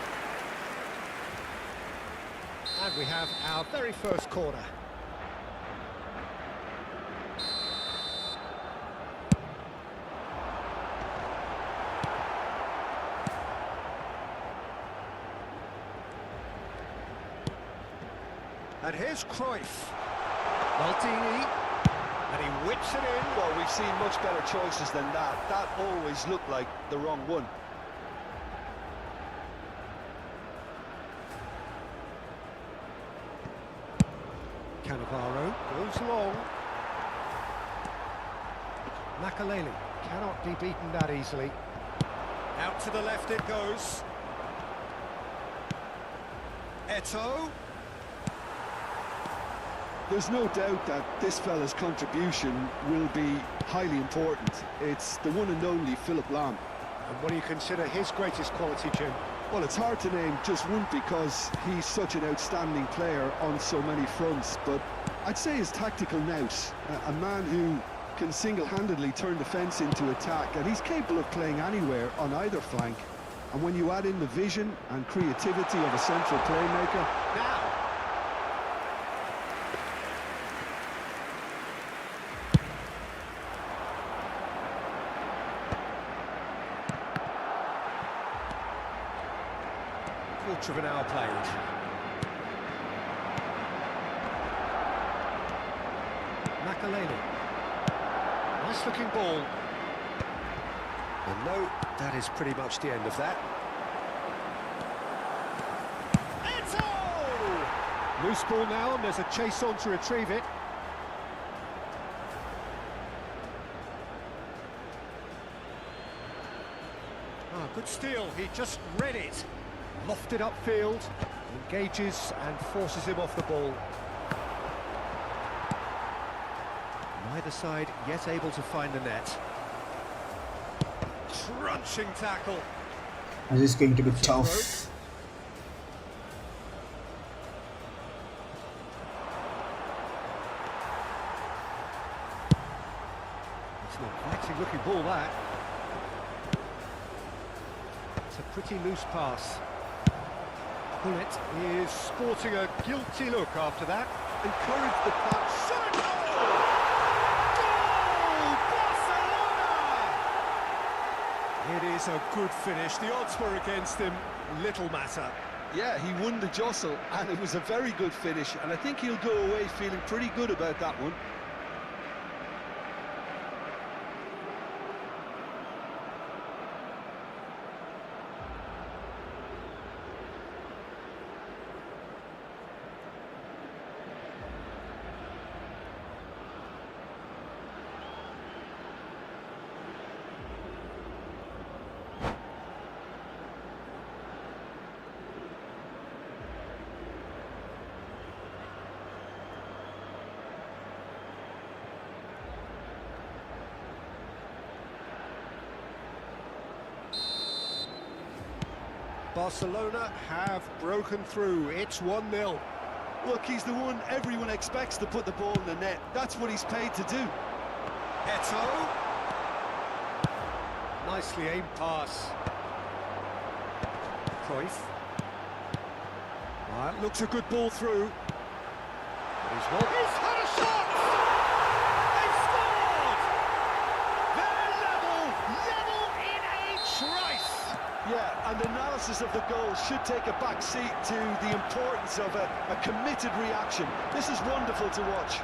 And we have our very first corner. And here's Cruyff. Maldini. And he whips it in. Well, we've seen much better choices than that. That always looked like the wrong one. Cannavaro goes long. Makaleli cannot be beaten that easily. Out to the left it goes. Eto'o. There's no doubt that this fella's contribution will be highly important. It's the one and only Philipp Lahm. And what do you consider his greatest quality, Jim? Well, it's hard to name just one because he's such an outstanding player on so many fronts, but I'd say his tactical nous, a man who can single-handedly turn defence into attack, and he's capable of playing anywhere on either flank. And when you add in the vision and creativity of a central playmaker... Now! Quarter of an hour played. Makaleli. Nice looking ball. And no, that is pretty much the end of that. Eto'o! Loose ball now, and there's a chase on to retrieve it. Ah, good steal, he just read it. Lofted upfield, engages and forces him off the ball. Neither side yet able to find the net. Crunching tackle. This is going to be tough. It's an inviting looking ball, that. It's a pretty loose pass. Bullet is sporting a guilty look after that. Encourage the pass. Shot! Goal! Barcelona! It is a good finish. The odds were against him. Little matter. Yeah, he won the jostle, and it was a very good finish, and I think he'll go away feeling pretty good about that one. Barcelona have broken through. It's 1-0. Look, he's the one everyone expects to put the ball in the net. That's what he's paid to do. Eto'o. Nicely aimed pass. Cruyff. That looks a good ball through. He's had a shot! They've scored! They're level in a trice! Yeah, and analysis of the goal should take a back seat to the importance of a committed reaction. This is wonderful to watch.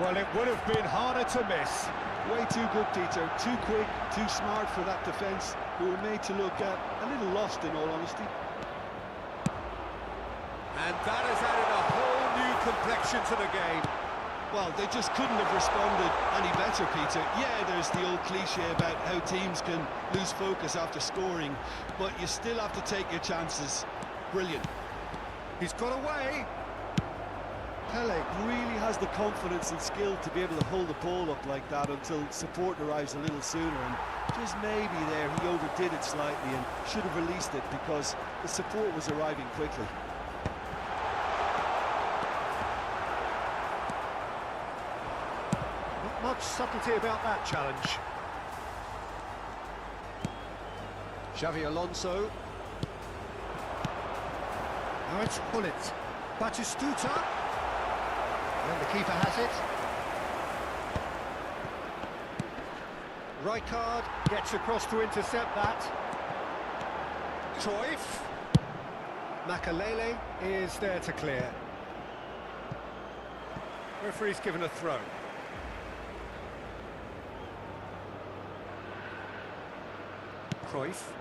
Well, it would have been harder to miss. Way too good, Peter. Too quick, too smart for that defence, who were made to look a little lost, in all honesty. And that has added a whole new complexion to the game. Well, they just couldn't have responded any better, Peter. Yeah, there's the old cliche about how teams can lose focus after scoring, but you still have to take your chances. Brilliant. He's got away. Pele really has the confidence and skill to be able to hold the ball up like that until support arrives a little sooner, and just maybe there he overdid it slightly and should have released it because the support was arriving quickly. Not much subtlety about that challenge. Xavi Alonso. Now it's Hullet. Batistuta. And the keeper has it. Rijkaard gets across to intercept that. Cruyff. Makalele is there to clear. Referee's given a throw. Cruyff.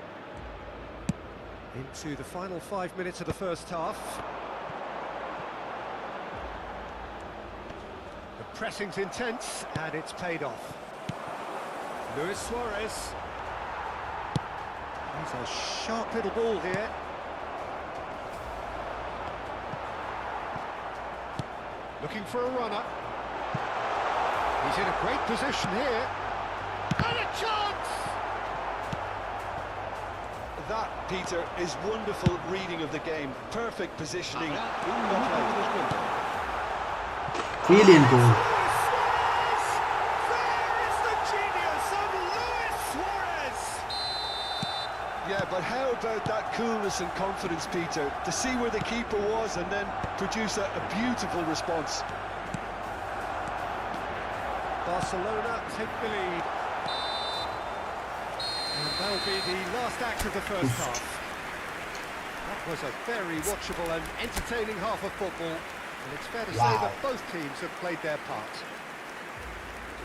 Into the final 5 minutes of the first half. The pressing's intense, and it's paid off. Luis Suarez. He's a sharp little ball here. Looking for a runner. He's in a great position here. And a chance! That, Peter, is wonderful reading of the game. Perfect positioning. Brilliant goal. Suarez! There is the genius of Luis Suarez! Yeah, but how about that coolness and confidence, Peter, to see where the keeper was and then produce a beautiful response. Barcelona take the lead. And that'll be the last act of the first half. That was a very watchable and entertaining half of football, and it's fair to say that both teams have played their part.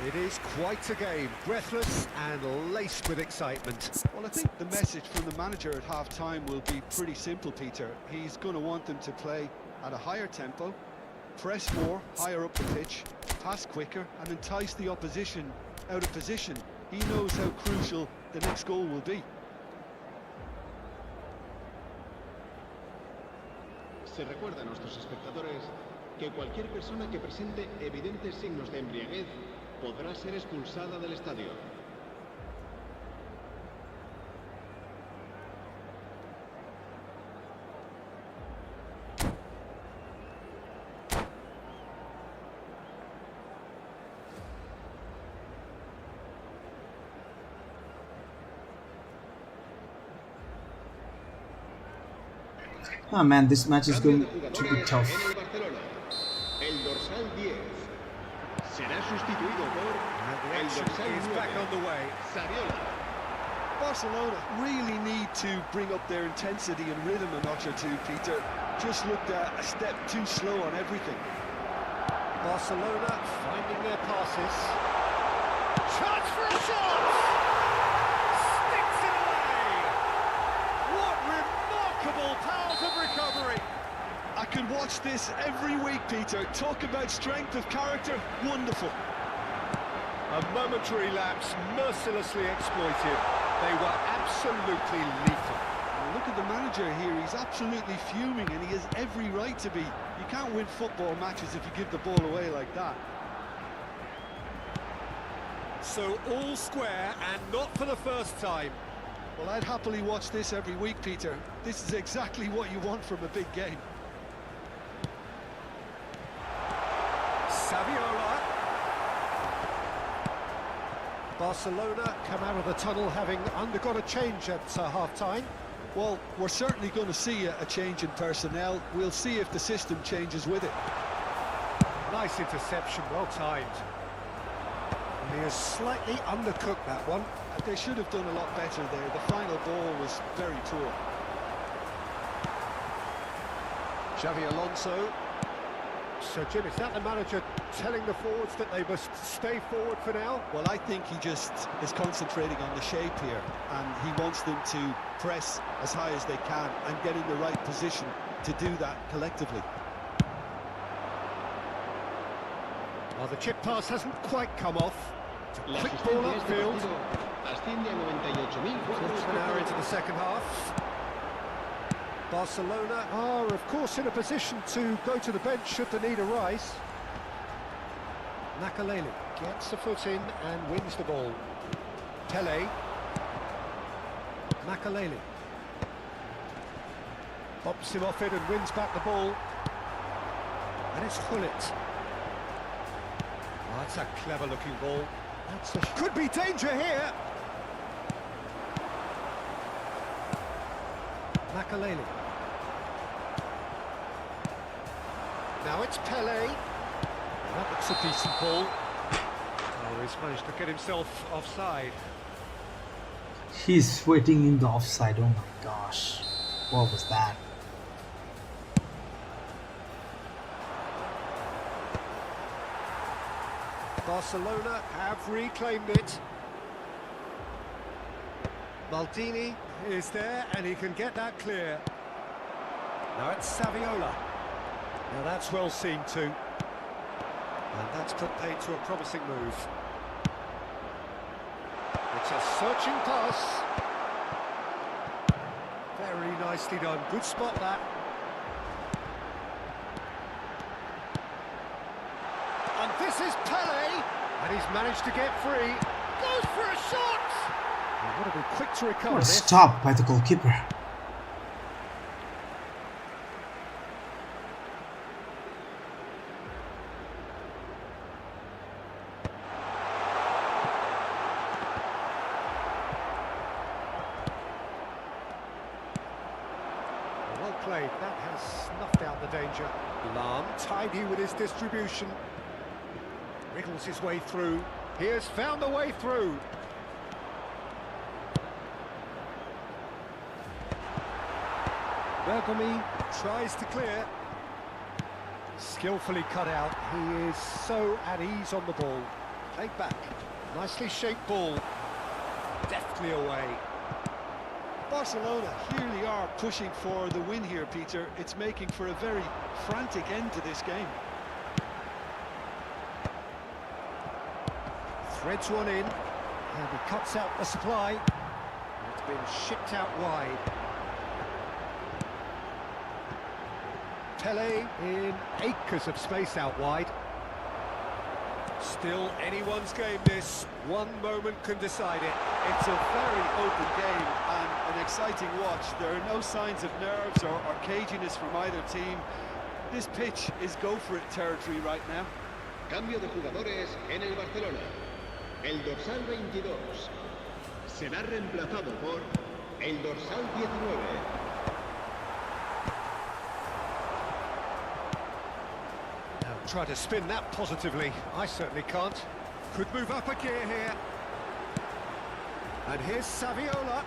It is quite a game, breathless and laced with excitement. Well, I think the message from the manager at half-time will be pretty simple, Peter. He's going to want them to play at a higher tempo, press more, higher up the pitch, pass quicker, and entice the opposition out of position. He knows how crucial the next goal will be. Se recuerda a nuestros espectadores que cualquier persona que presente evidentes signos de embriaguez podrá ser expulsada del estadio. Oh man, this match is going to be tough. En el Barcelona, el dorsal 10 será sustituido por el dorsal 9, back on the way. Sariola. Barcelona really need to bring up their intensity and rhythm a notch or two, Peter. Just looked a step too slow on everything. Barcelona finding their passes. Chance for a shot! Sticks it away! What remarkable powers of recovery! I could watch this every week, Peter. Talk about strength of character. Wonderful. A momentary lapse mercilessly exploited. They were absolutely lethal. Look at the manager here. He's absolutely fuming, and he has every right to be. You can't win football matches if you give the ball away like that. So all square, and not for the first time. Well, I'd happily watch this every week, Peter. This is exactly what you want from a big game. Saviola. Barcelona come out of the tunnel having undergone a change at half-time. Well, we're certainly going to see a change in personnel. We'll see if the system changes with it. Nice interception, well timed. And he has slightly undercooked that one. They should have done a lot better there. The final ball was very poor. Xavi Alonso. So, Jim, is that the manager telling the forwards that they must stay forward for now? Well, I think he just is concentrating on the shape here, and he wants them to press as high as they can and get in the right position to do that collectively. Well, the chip pass hasn't quite come off. It's a La quick ball asistencia de este upfield. partido asciende a 98.000. Quarter of an hour into the second half. Barcelona are, of course, in a position to go to the bench should the need arise. Makaleli gets the foot in and wins the ball. Pele. Makaleli. Pops him off it and wins back the ball. And it's Hullet. Oh, that's a clever-looking ball. Could be danger here. Makaleli. Now it's Pele. That looks a decent ball. Oh, he's managed to get himself offside. He's sweating in the offside. Oh my gosh. What was that? Barcelona have reclaimed it. Maldini is there and he can get that clear. Now it's Saviola. Now that's well seen too. And that's put paid to a promising move. It's a searching pass. Very nicely done. Good spot that. And this is Pele. And he's managed to get free. Goes for a shot. He's got to be quick to recover What a this. stop by the goalkeeper. Well played, that has snuffed out the danger. Lam, tidy with his distribution. Wriggles his way through. He has found the way through. Bergomi tries to clear. Skillfully cut out. He is so at ease on the ball. Played back. Nicely shaped ball. Deftly away. Barcelona really are pushing for the win here, Peter. It's making for a very frantic end to this game. Threads one in, and he cuts out the supply. It's been shipped out wide. Pele in acres of space out wide. Still anyone's game this. One moment can decide it. It's a very open game and an exciting watch. There are no signs of nerves or caginess from either team. This pitch is go-for-it territory right now. Cambio de jugadores en el Barcelona. El dorsal 22 será reemplazado por el dorsal 19. Now try to spin that positively. I certainly can't. Could move up a gear here. And here's Saviola.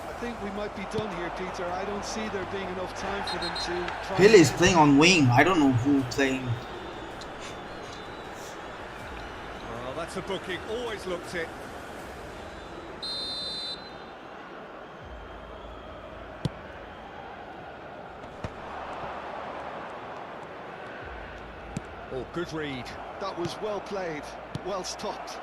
I think we might be done here, Peter. I don't see there being enough time for them to try. Pele is playing on wing. I don't know who playing. Well, that's a booking. Always looked it. Oh, good read. That was well played, well stopped.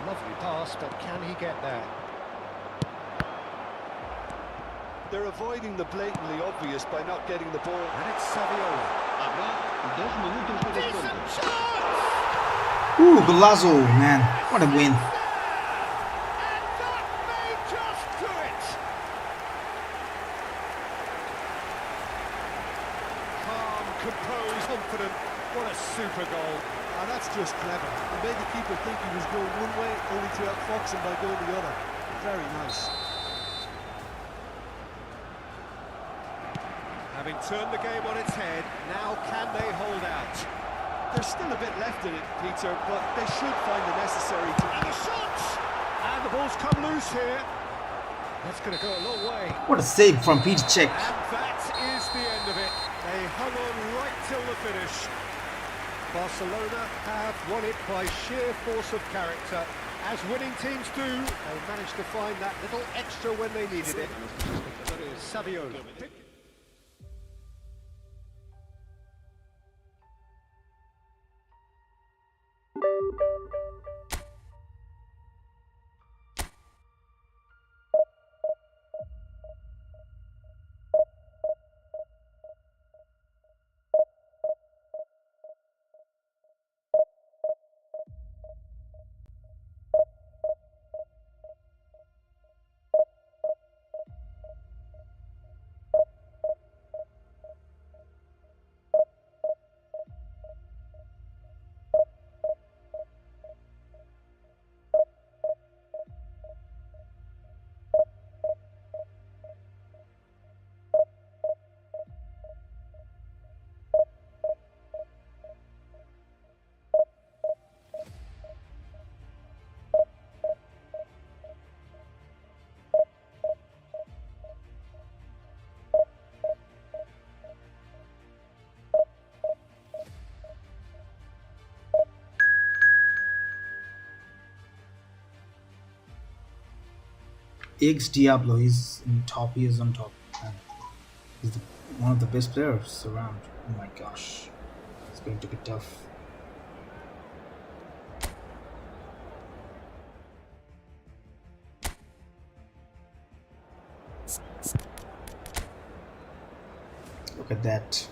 Lovely pass, but can he get there? They're avoiding the blatantly obvious by not getting the ball. And it's Saviola. Habrá 2 minutos de Decent descuento. chance! Ooh, Golazo, man. What a win. And that may just do it! Calm, composed, confident. What a super goal. And that's just clever. It made the keeper think he was going one way, only to outfox him by going the other. Very nice. Having turned the game on its head, now can they hold out? There's still a bit left in it, Peter, but they should find the necessary to... And a shot! And the ball's come loose here. That's going to go a long way. What a save from Peter Cech. And that Barcelona have won it by sheer force of character. As winning teams do, they managed to find that little extra when they needed it. Saviola. X Diablo is in top. He is on top. He's one of the best players around. Oh my gosh, it's going to be tough. Look at that.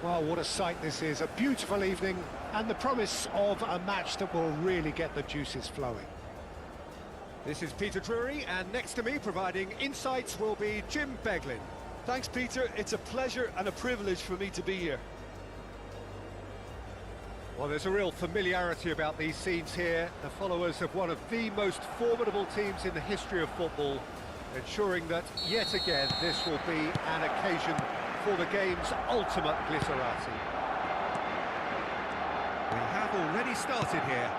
Well, what a sight this is. A beautiful evening and the promise of a match that will really get the juices flowing. This is Peter Drury, and next to me providing insights will be Jim Beglin. Thanks, Peter. It's a pleasure and a privilege for me to be here. Well, there's a real familiarity about these scenes here. The followers of one of the most formidable teams in the history of football, ensuring that, yet again, this will be an occasion for the game's ultimate glitterati. We have already started here.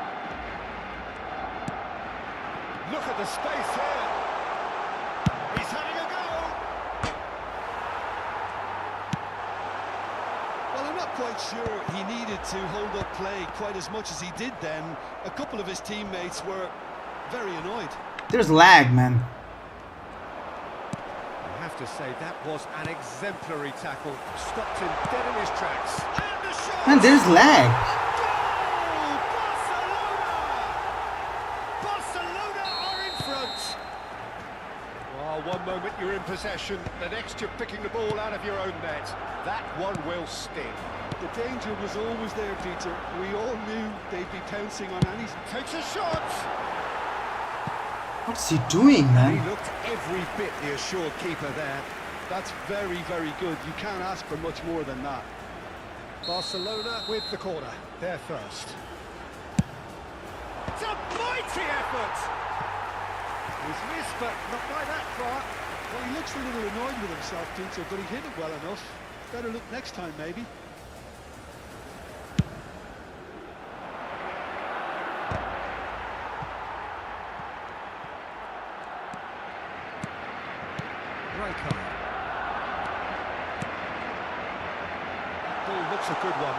Look at the space here. He's having a go. Well, I'm not quite sure he needed to hold up play quite as much as he did then. A couple of his teammates were very annoyed. There's lag, man. I have to say that was an exemplary tackle. Stopped him dead in his tracks. And the shot! And there's lag. Goal! Barcelona! Barcelona are in front. Well, one moment you're in possession, the next you're picking the ball out of your own net. That one will sting. The danger was always there, Peter. We all knew they'd be pouncing on any... Takes a shot! What's he doing, man? He looked every bit the assured keeper there. That's very, very good. You can't ask for much more than that. Barcelona with the corner. They're first. It's a mighty effort! He's missed, but not by that far. Well, he looks a little annoyed with himself, Peter, but he hit it well enough. Better look next time, maybe. Ball looks a good one.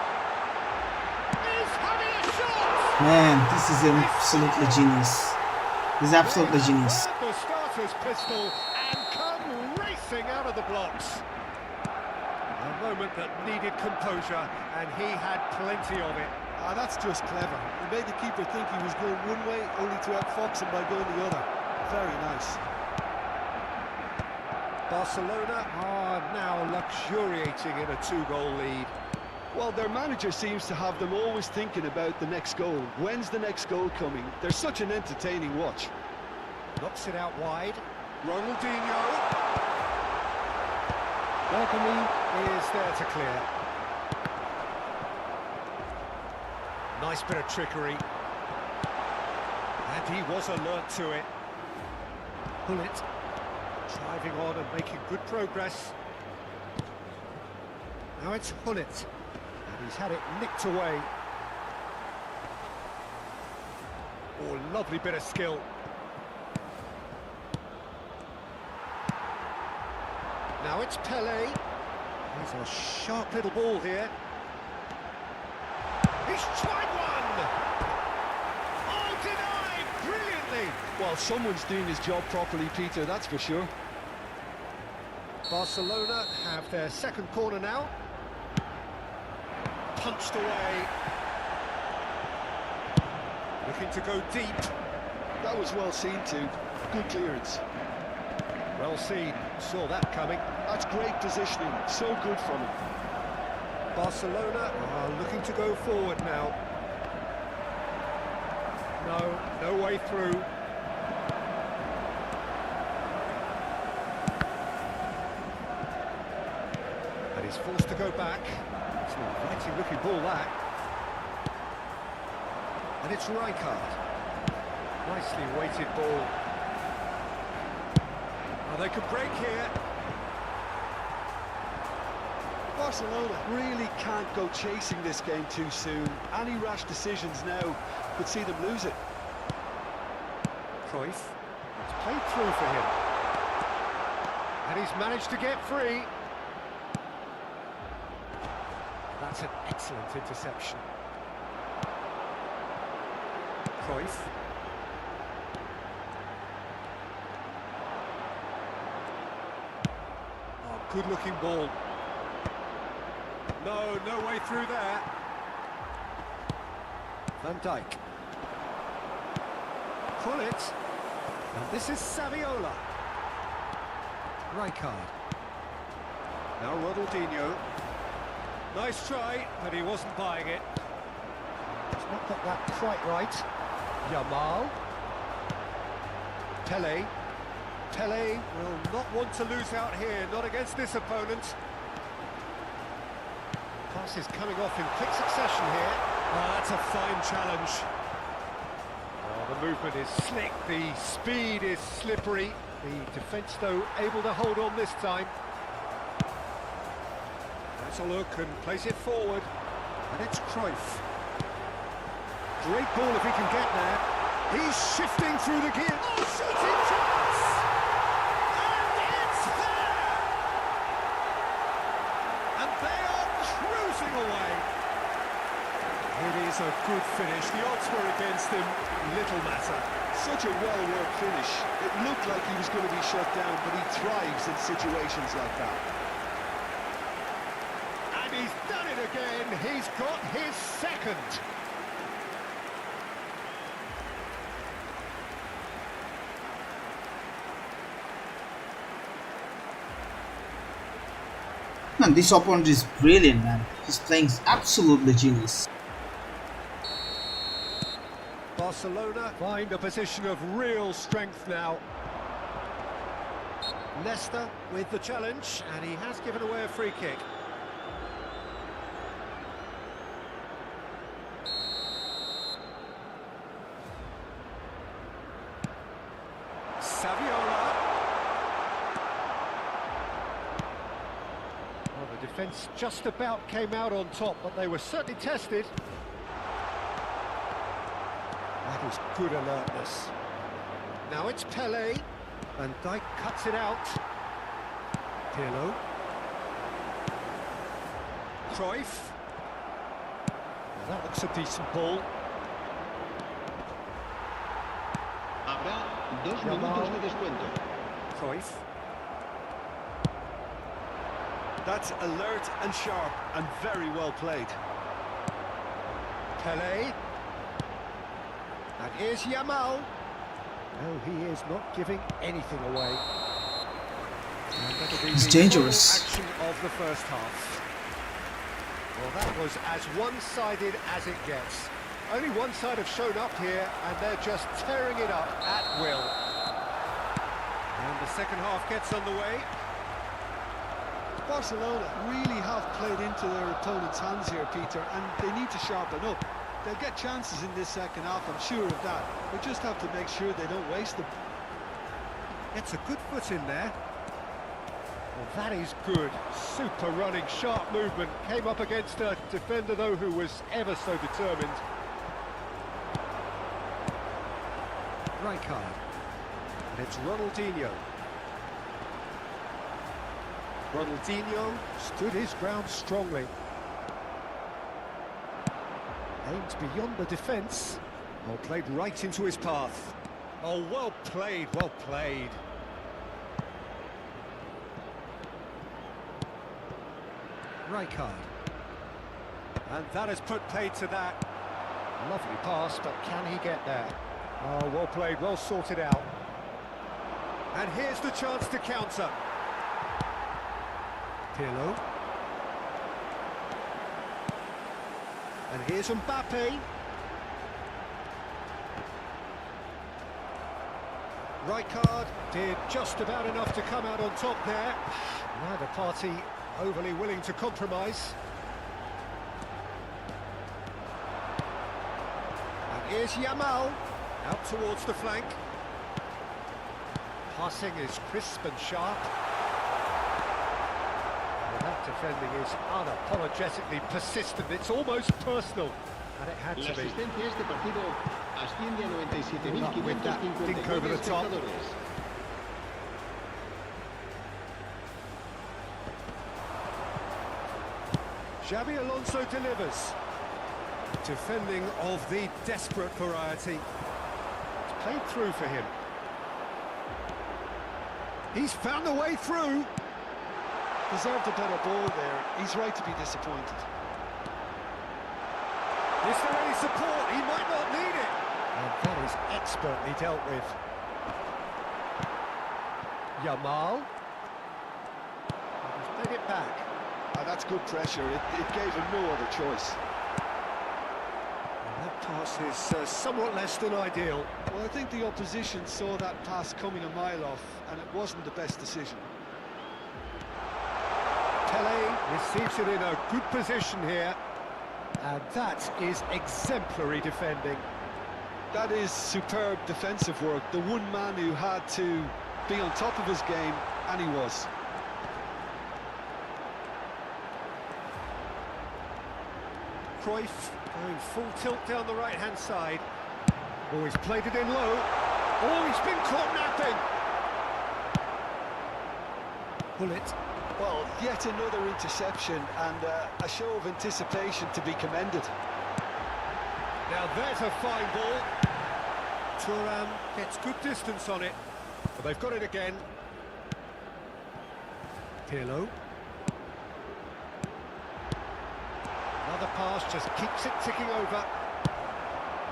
He's having a shot! Man, this is absolutely genius. This is absolutely genius. The starter's pistol and come racing out of the blocks. A moment that needed composure, and he had plenty of it. Ah, that's just clever. He made the keeper think he was going one way, only to outfox him by going the other. Very nice. Barcelona are now luxuriating in a two-goal lead. Well, their manager seems to have them always thinking about the next goal. When's the next goal coming? They're such an entertaining watch. Knocks it out wide. Ronaldinho. Bergamy is there to clear. Nice bit of trickery. And he was alert to it. Bullet driving on and making good progress. Now it's Hullet, and he's had it nicked away. Oh, lovely bit of skill. Now it's Pele. He's a sharp little ball here. He's tried one! Oh, denied! Brilliantly! Well, someone's doing his job properly, Peter, that's for sure. Barcelona have their second corner now. Punched away. Looking to go deep. That was well seen too. Good clearance. Well seen. Saw that coming. That's great positioning. So good from him. Barcelona are looking to go forward now. No way through. And he's forced to go back. It's an inviting looking ball, that. And it's Rijkaard. Nicely weighted ball. Oh, they could break here. Barcelona really can't go chasing this game too soon. Any rash decisions now could see them lose it. Cruyff. It's played through for him. And he's managed to get free. That's an excellent interception. Cruyff. Oh, good-looking ball. No way through there. Van Dijk. Hullet. And this is Saviola. Rijkaard. Now Ronaldinho. Nice try, but he wasn't buying it. He's not got that quite right. Yamal. Pele. Pele will not want to lose out here, not against this opponent. Pass is coming off in quick succession here. Oh, that's a fine challenge. Oh, the movement is slick, the speed is slippery. The defence, though, able to hold on this time. That's a look and plays it forward. And it's Cruyff. Great ball if he can get there. He's shifting through the gear. Oh, shooting chance! And it's there! And they are cruising away. It is a good finish. The odds were against him. Little matter. Such a well-worked finish. It looked like he was going to be shut down, but he thrives in situations like that. And he's done it again. He's got his second. Man, this opponent is brilliant, man. He's playing absolutely genius. Barcelona find a position of real strength now. Leicester with the challenge, and he has given away a free kick. Saviola. Well, the defence just about came out on top, but they were certainly tested. That is good alertness. Now it's Pele. Van Dijk cuts it out. Pirlo. Cruyff. Well, that looks a decent ball. Habrá 2 minutos de descuento. Cruyff. That's alert and sharp and very well played. Pele. And here's Yamal. No, he is not giving anything away. He's dangerous. Action of the first half. Well, that was as one-sided as it gets. Only one side have shown up here, and they're just tearing it up at will. And the second half gets underway. Barcelona really have played into their opponent's hands here, Peter, and they need to sharpen up. They'll get chances in this second half, I'm sure of that. They just have to make sure they don't waste them. Gets a good foot in there. Well, that is good. Super running, sharp movement. Came up against a defender, though, who was ever so determined. Rijkaard. And it's Ronaldinho. Ronaldinho stood his ground strongly. Aimed beyond the defence. Oh, played right into his path. Oh, well played, well played. Rijkaard. And that has put paid to that. Lovely pass, but can he get there? Oh, well played, well sorted out. And here's the chance to counter. Pirlo. And here's Mbappe. Rijkaard did just about enough to come out on top there. Neither party overly willing to compromise. And here's Yamal, out towards the flank. Passing is crisp and sharp. And that defending is unapologetically persistent. It's almost personal. And it had La to be. asistencia a este partido asciende a Not with that dink over 97.559 the top. espectadores. Xabi Alonso delivers. Defending of the desperate variety. It's played through for him. He's found a way through. Deserved a better ball there. He's right to be disappointed. Is there any support? He might not need it. And that is expertly dealt with. Yamal. He's played it back. That's good pressure. It gave him no other choice. And that pass is somewhat less than ideal. Well, I think the opposition saw that pass coming a mile off, and it wasn't the best decision. Pele receives it in a good position here. And that is exemplary defending. That is superb defensive work. The one man who had to be on top of his game, and he was. Cruyff going full tilt down the right-hand side. Oh, he's played it in low. Oh, he's been caught napping. Bullet. Well, yet another interception and a show of anticipation to be commended. Now there's a fine ball. Thuram gets good distance on it. But they've got it again. Pirlo. Another pass just keeps it ticking over.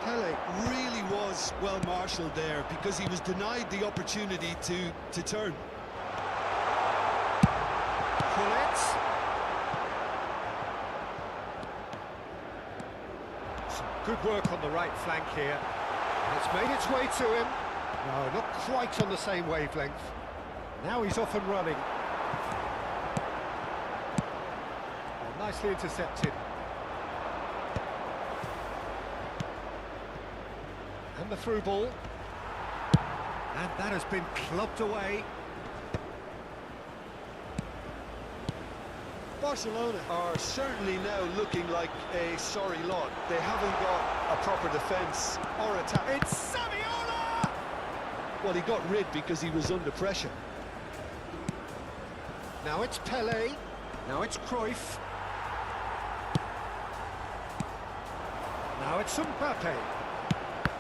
Pele really was well marshalled there because he was denied the opportunity to turn. Bullet. Some good work on the right flank here. And it's made its way to him. No, not quite on the same wavelength. Now he's off and running. Oh, nicely intercepted. And the through ball. And that has been clubbed away. Barcelona are certainly now looking like a sorry lot. They haven't got a proper defence or attack. It's Saviola! Well, he got rid because he was under pressure. Now it's Pele. Now it's Cruyff. Now it's Mbappe.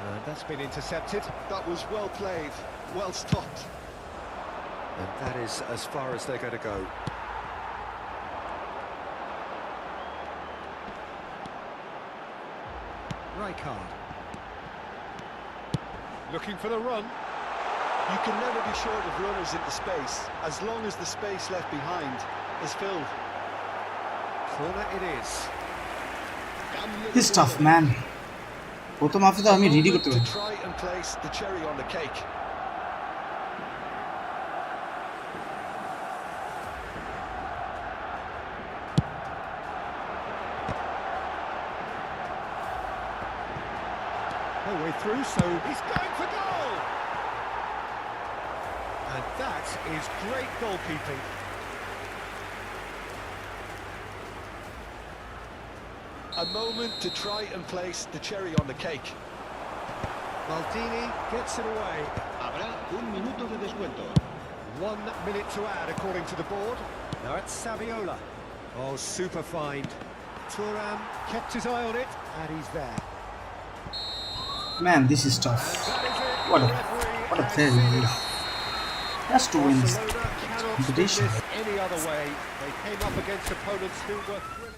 And that's been intercepted. That was well played, well stopped. And that is as far as they're going to go. Rijkaard. Looking for the run. You can never be short of runners into space, as long as the space left behind is filled. Corner it is. He's tough, man. প্রথম হাফে তো আমি ready করতে To পারি। try and place the cherry on the cake. through, so he's going for goal! And that is great goalkeeping. A moment to try and place the cherry on the cake. Maldini gets it away. Habrá un minuto de descuento. 1 minute to add, according to the board. Now it's Saviola. Oh, super find. Thuram kept his eye on it, and he's there. Man, this is tough. That is it. What a The referee player has seen he is. enough. He has to win this Barcelona cannot spin competition. this any other way. They came up against opponents who were thrilling.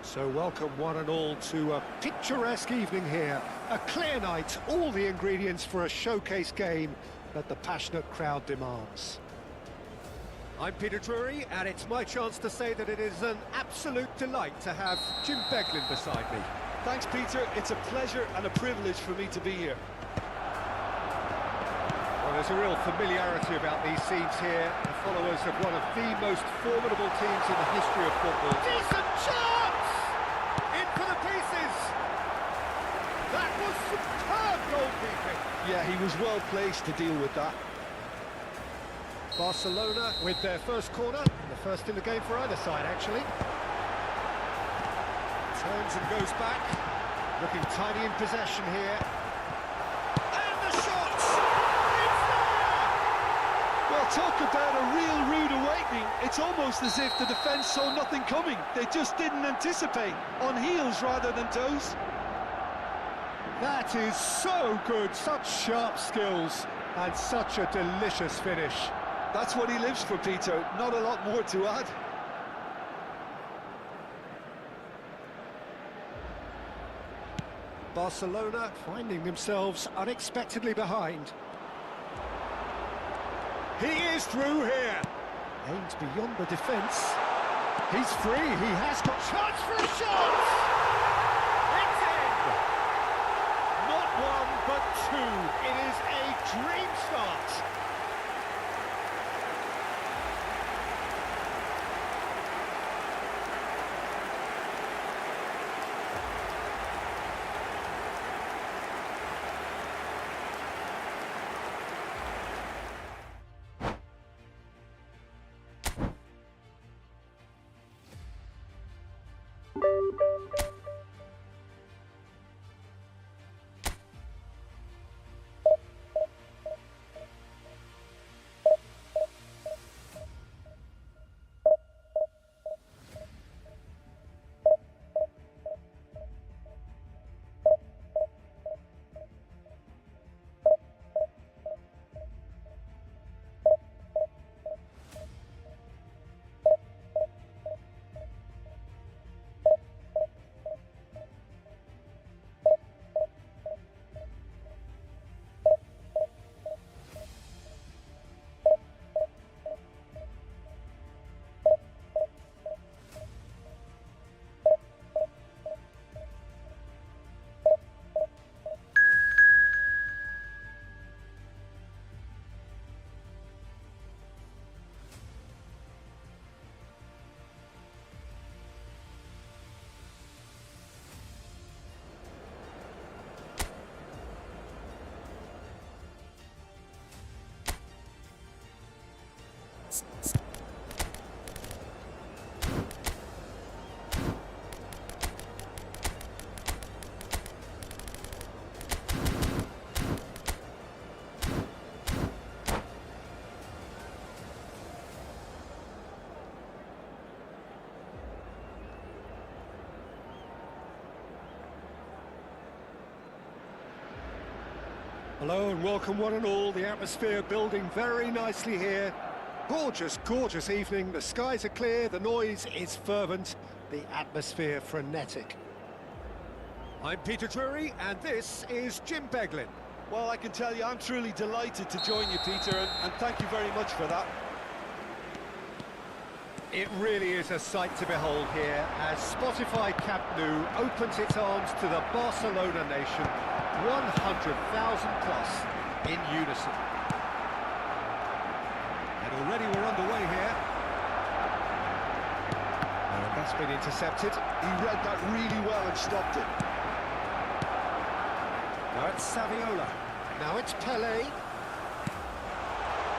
So welcome one and all to a picturesque evening here. A clear night, all the ingredients for a showcase game that the passionate crowd demands. I'm Peter Drury, and it's my chance to say that it is an absolute delight to have Jim Beglin beside me. Thanks, Peter. It's a pleasure and a privilege for me to be here. Well, there's a real familiarity about these scenes here. The followers of one of the most formidable teams in the history of football. Decent chance! In for the pieces! That was superb goalkeeping! Yeah, he was well placed to deal with that. Barcelona with their first corner, the first in the game for either side, actually. Turns and goes back, looking tidy in possession here. And the shot! It's there! Well, talk about a real rude awakening. It's almost as if the defence saw nothing coming. They just didn't anticipate, on heels rather than toes. That is so good, such sharp skills, and such a delicious finish. That's what he lives for, Peter. Not a lot more to add. Barcelona finding themselves unexpectedly behind. He is through here. Aims beyond the defence. He's free, he has got chance for a shot! It's in! Not one, but two. It is a dream start. Hello and welcome one and all. The atmosphere building very nicely here. Gorgeous, gorgeous evening. The skies are clear, the noise is fervent, the atmosphere frenetic. I'm Peter Drury and this is Jim Beglin. Well, I can tell you, I'm truly delighted to join you, Peter, and thank you very much for that. It really is a sight to behold here as Spotify Camp Nou opens its arms to the Barcelona nation, 100,000 plus in unison. And already we're underway here. And that's been intercepted. He read that really well and stopped it. Now it's Saviola. Now it's Pelé.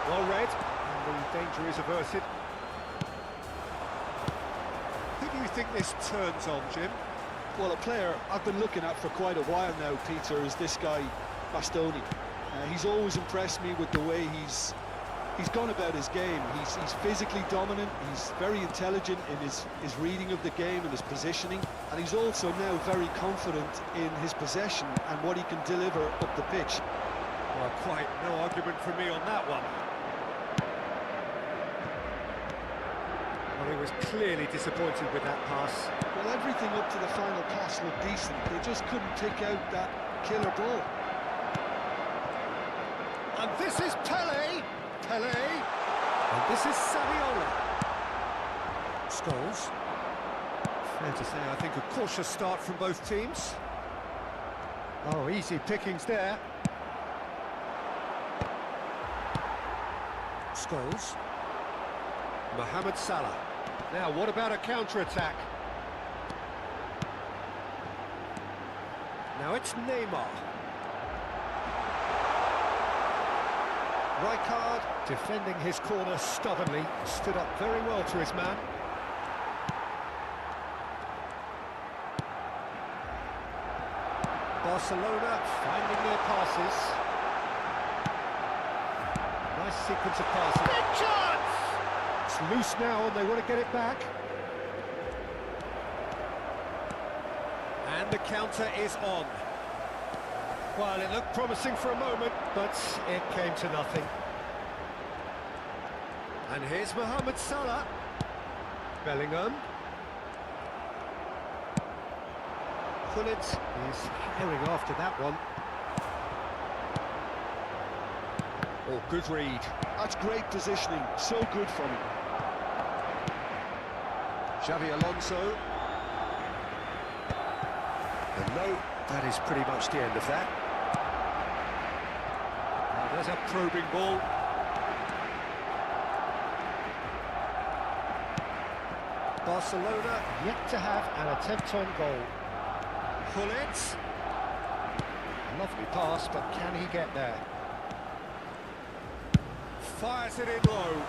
Well read, and the danger is averted. Who do you think this turns on, Jim? Well, a player I've been looking at for quite a while now, Peter, is this guy, Bastoni. He's always impressed me with the way he's gone about his game. He's physically dominant, he's very intelligent in his reading of the game and his positioning, and he's also now very confident in his possession and what he can deliver up the pitch. Well, quite no argument from me on that one. Well, he was clearly disappointed with that pass. Well, everything up to the final pass looked decent. They just couldn't take out that killer ball. And this is Pelé. And this is Saviola. Scholes. Fair to say, I think a cautious start from both teams. Oh, easy pickings there. Scholes. Mohamed Salah. Now, what about a counter-attack? Now it's Neymar. Rijkaard, defending his corner stubbornly, stood up very well to his man. Barcelona finding their passes. Nice sequence of passes. Big chance! It's loose now and they want to get it back. And the counter is on. Well, it looked promising for a moment, but it came to nothing. And here's Mohamed Salah. Bellingham. Pullet is herring after that one. Oh, good read. That's great positioning, so good from him. Xavi Alonso. And no, that is pretty much the end of that. Now there's a probing ball. Barcelona yet to have an attempt on goal. Pullet. Lovely pass, but can he get there? Fires it in low.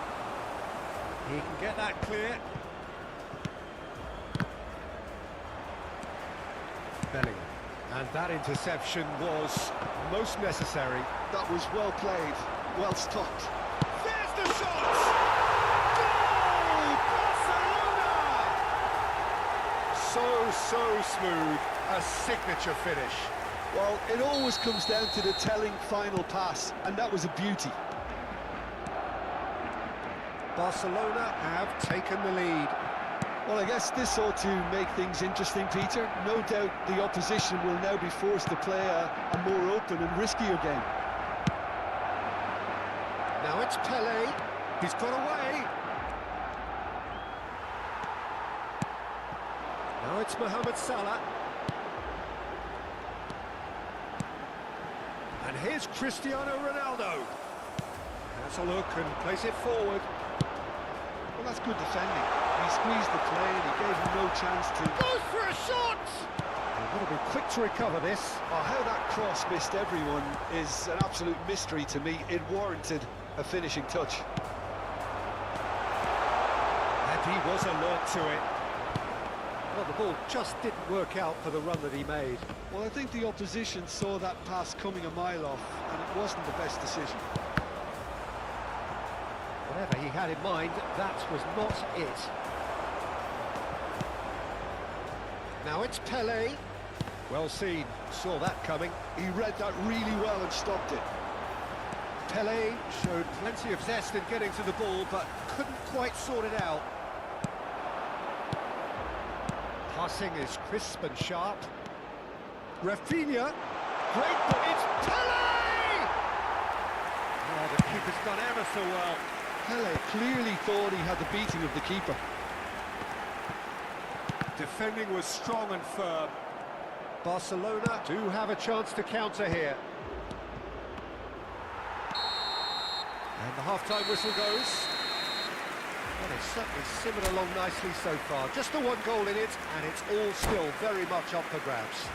He can get that clear. Bellingham. And that interception was most necessary. That was well played, well stopped. There's the shot! Goal! Barcelona! So smooth. A signature finish. Well, it always comes down to the telling final pass, and that was a beauty. Barcelona have taken the lead. Well, I guess this ought to make things interesting, Peter. No doubt the opposition will now be forced to play a more open and riskier game. Now it's Pelé. He's got away. Now it's Mohamed Salah. And here's Cristiano Ronaldo. Has a look and plays it forward. Well, that's good defending. He squeezed the play and he gave him no chance to... Goes for a shot! They've got to be quick to recover this. Oh, how that cross missed everyone is an absolute mystery to me. It warranted a finishing touch. And he was alert to it. Well, the ball just didn't work out for the run that he made. Well, I think the opposition saw that pass coming a mile off, and it wasn't the best decision. Whatever he had in mind, that was not it. Now it's Pelé. Well seen, saw that coming. He read that really well and stopped it. Pelé showed plenty of zest in getting to the ball, but couldn't quite sort it out. Passing is crisp and sharp. Rafinha, great, but it's Pelé! Oh, the keeper's done ever so well. Pelé clearly thought he had the beating of the keeper. Defending was strong and firm. Barcelona do have a chance to counter here. And the half-time whistle goes. Well, it's certainly simmered along nicely so far. Just the one goal in it, and it's all still very much up for grabs.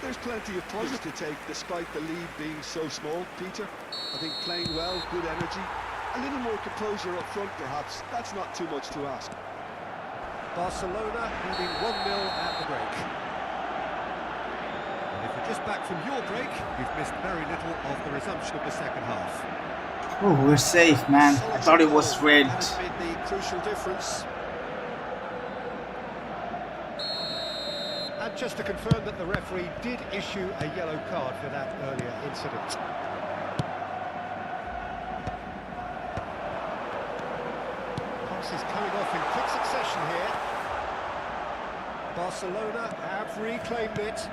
There's plenty of points to take despite the lead being so small, Peter. I think playing well, good energy. A little more composure up front, perhaps. That's not too much to ask. Barcelona leading 1-0 at the break. And if you're just back from your break, you've missed very little of the resumption of the second half. Oh, we're safe, man. I thought it was red. Has made the crucial difference. And just to confirm that the referee did issue a yellow card for that earlier incident. Is coming off in quick succession here. Barcelona have reclaimed it.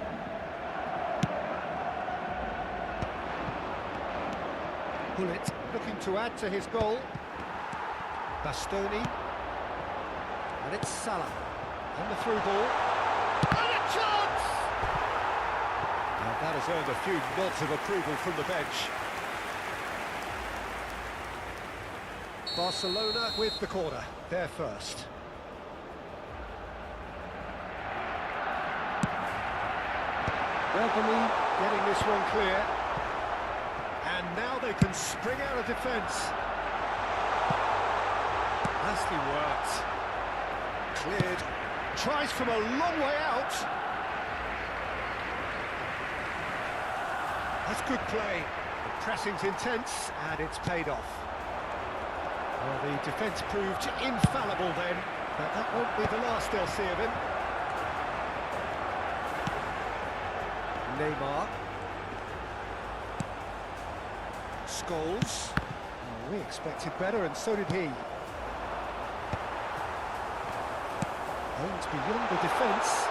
Pullet looking to add to his goal. Bastoni. And it's Salah. And the through ball. And a chance! And that has earned a few nods of approval from the bench. Barcelona with the corner, they're first. Welcome getting this one clear. And now they can spring out of defence. Nicely worked. Cleared. Tries from a long way out. That's good play. The pressing's intense and it's paid off. Well, the defence proved infallible then, but that won't be the last they'll see of him. Neymar. Scholes. Oh, we expected better, and so did he. Aimed beyond the defence.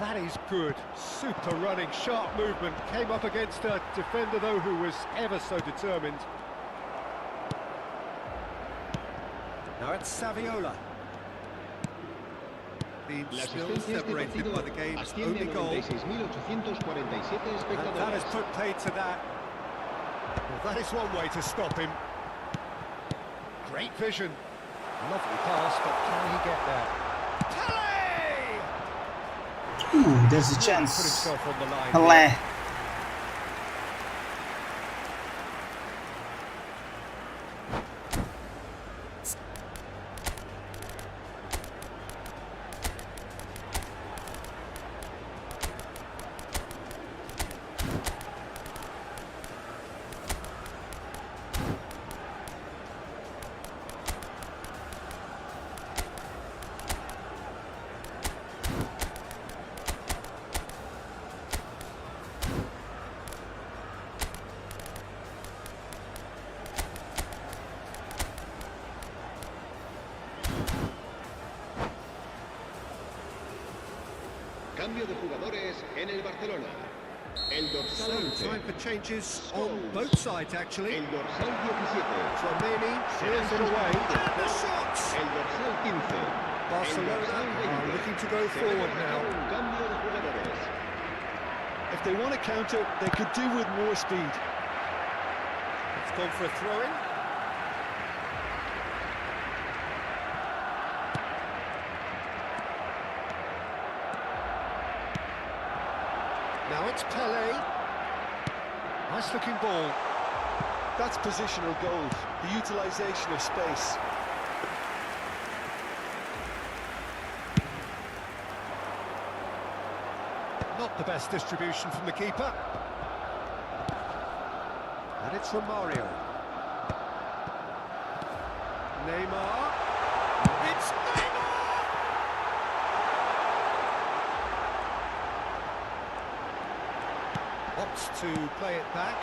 That is good. Super running, sharp movement. Came up against a defender, though, who was ever so determined. Now it's Saviola. Being Las still asistencias de separated partido by the game's asciende only a goal. 96.847 And that espectadores. has put paid to that. Well, that is one way to stop him. Great vision. Lovely pass, but can he get there? Pele! Ooh, there's a Put chance. himself on the line. Pele. here. Cambio de jugadores en el Barcelona. El dorsal So, 11. time for changes on both sides, actually. El dorsal 17. Tchouaméni clears it away. And the shot! El dorsal 15. Barcelona El dorsal are 20. looking to go Se va a forward llevar a cabo now. un cambio de jugadores. If they want to counter, they could do with more speed. It's gone for a throw-in. Now it's Pele. Nice looking ball. That's positional goal, the utilisation of space. Not the best distribution from the keeper. And it's Romario. Neymar. It's Neymar! Opts to play it back.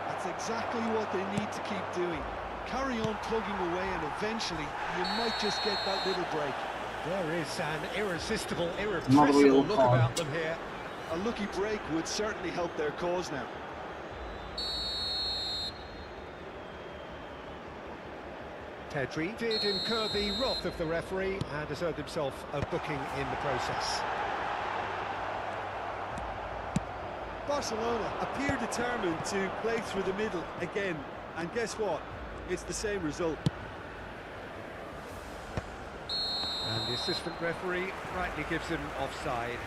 That's exactly what they need to keep doing. Carry on plugging away and eventually you might just get that little break. There is an irresistible, Not a irrepressible real look card. about them here. A lucky break would certainly help their cause now. Pedri did incur the wrath of the referee and has earned himself a booking in the process. Barcelona appear determined to play through the middle again, and guess what? It's the same result. And the assistant referee rightly gives him offside.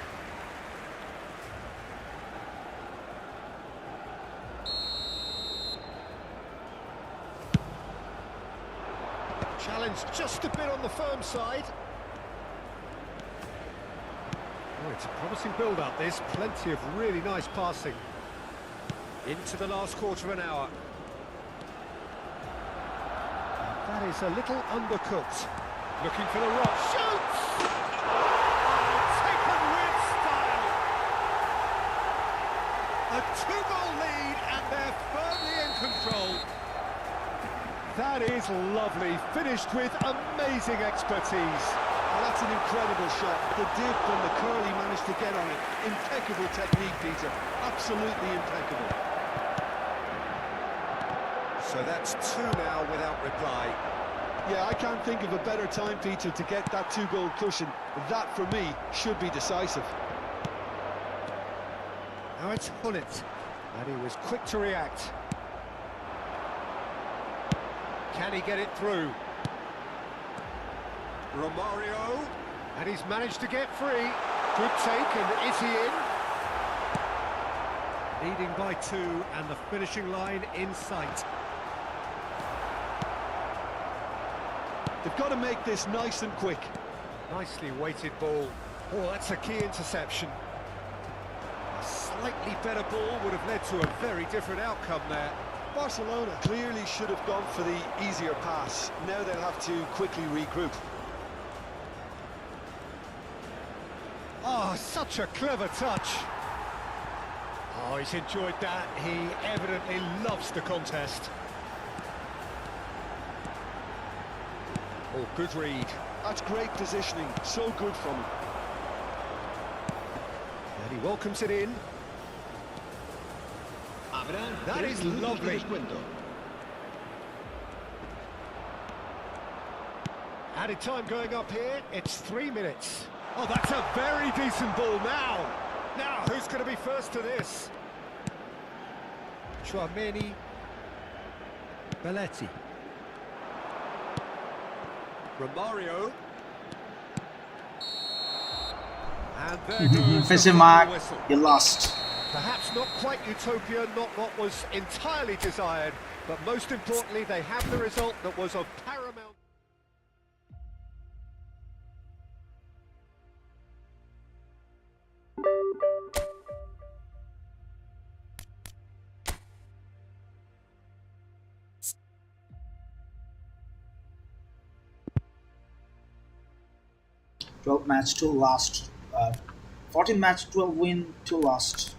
Challenge just a bit on the firm side. Oh, it's a promising build-up, this. Plenty of really nice passing. Into the last quarter of an hour. That is a little undercooked. Looking for the rock. Shoots! Taken with style. A two-goal lead, and they're firmly in control. That is lovely, finished with amazing expertise. Oh, that's an incredible shot. The dip and the curl he managed to get on it. Impeccable technique, Peter. Absolutely impeccable. So that's two now without reply. Yeah, I can't think of a better time, Peter, to get that two-goal cushion. That, for me, should be decisive. Now it's Gullit, and he was quick to react. Can he get it through? Romario, and he's managed to get free. Good take, and is he in? Leading by two, and the finishing line in sight. They've got to make this nice and quick. Nicely weighted ball. Oh, that's a key interception. A slightly better ball would have led to a very different outcome there. Barcelona clearly should have gone for the easier pass. Now they'll have to quickly regroup. Oh, such a clever touch. Oh, he's enjoyed that. He evidently loves the contest. Oh, good read. That's great positioning, so good from him. And he welcomes it in. Habrá That 3 is minutos de lovely. descuento. Added time going up here, it's 3 minutes. Oh, that's a very decent ball now. Now, who's going to be first to this? Chouameni. Belletti. Romario. And there goes Finish the him, final Mark. whistle. You lost. Perhaps not quite utopia, not what was entirely desired, but most importantly, they have the result that was of paramount. 12 match, 2 lost. 14 match, 12 win, 2 lost.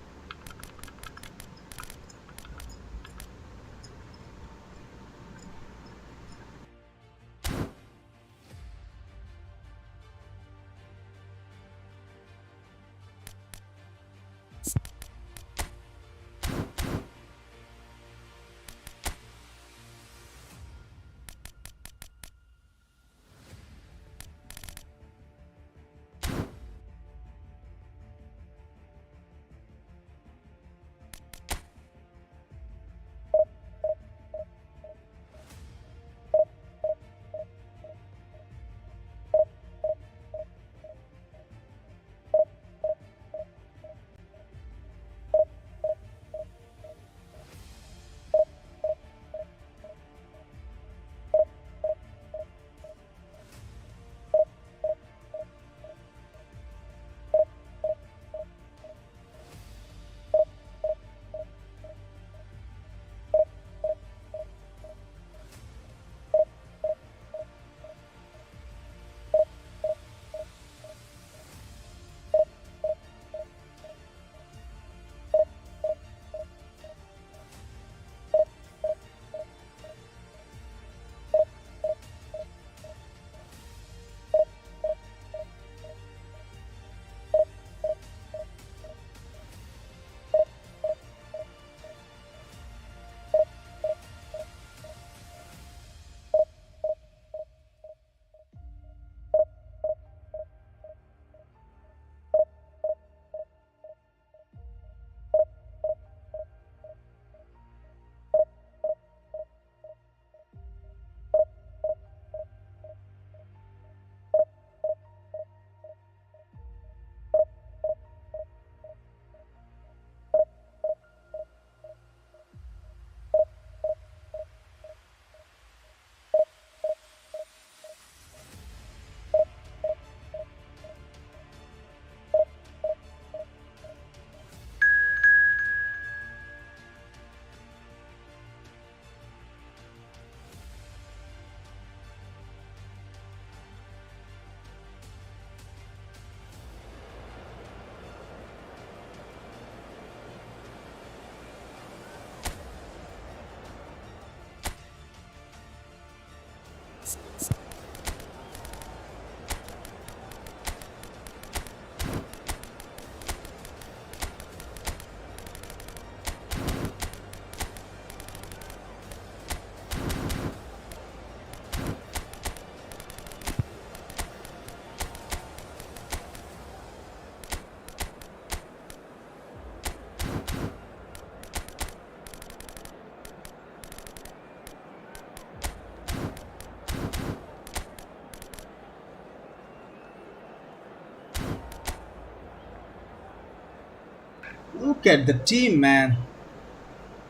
Look at the team, man.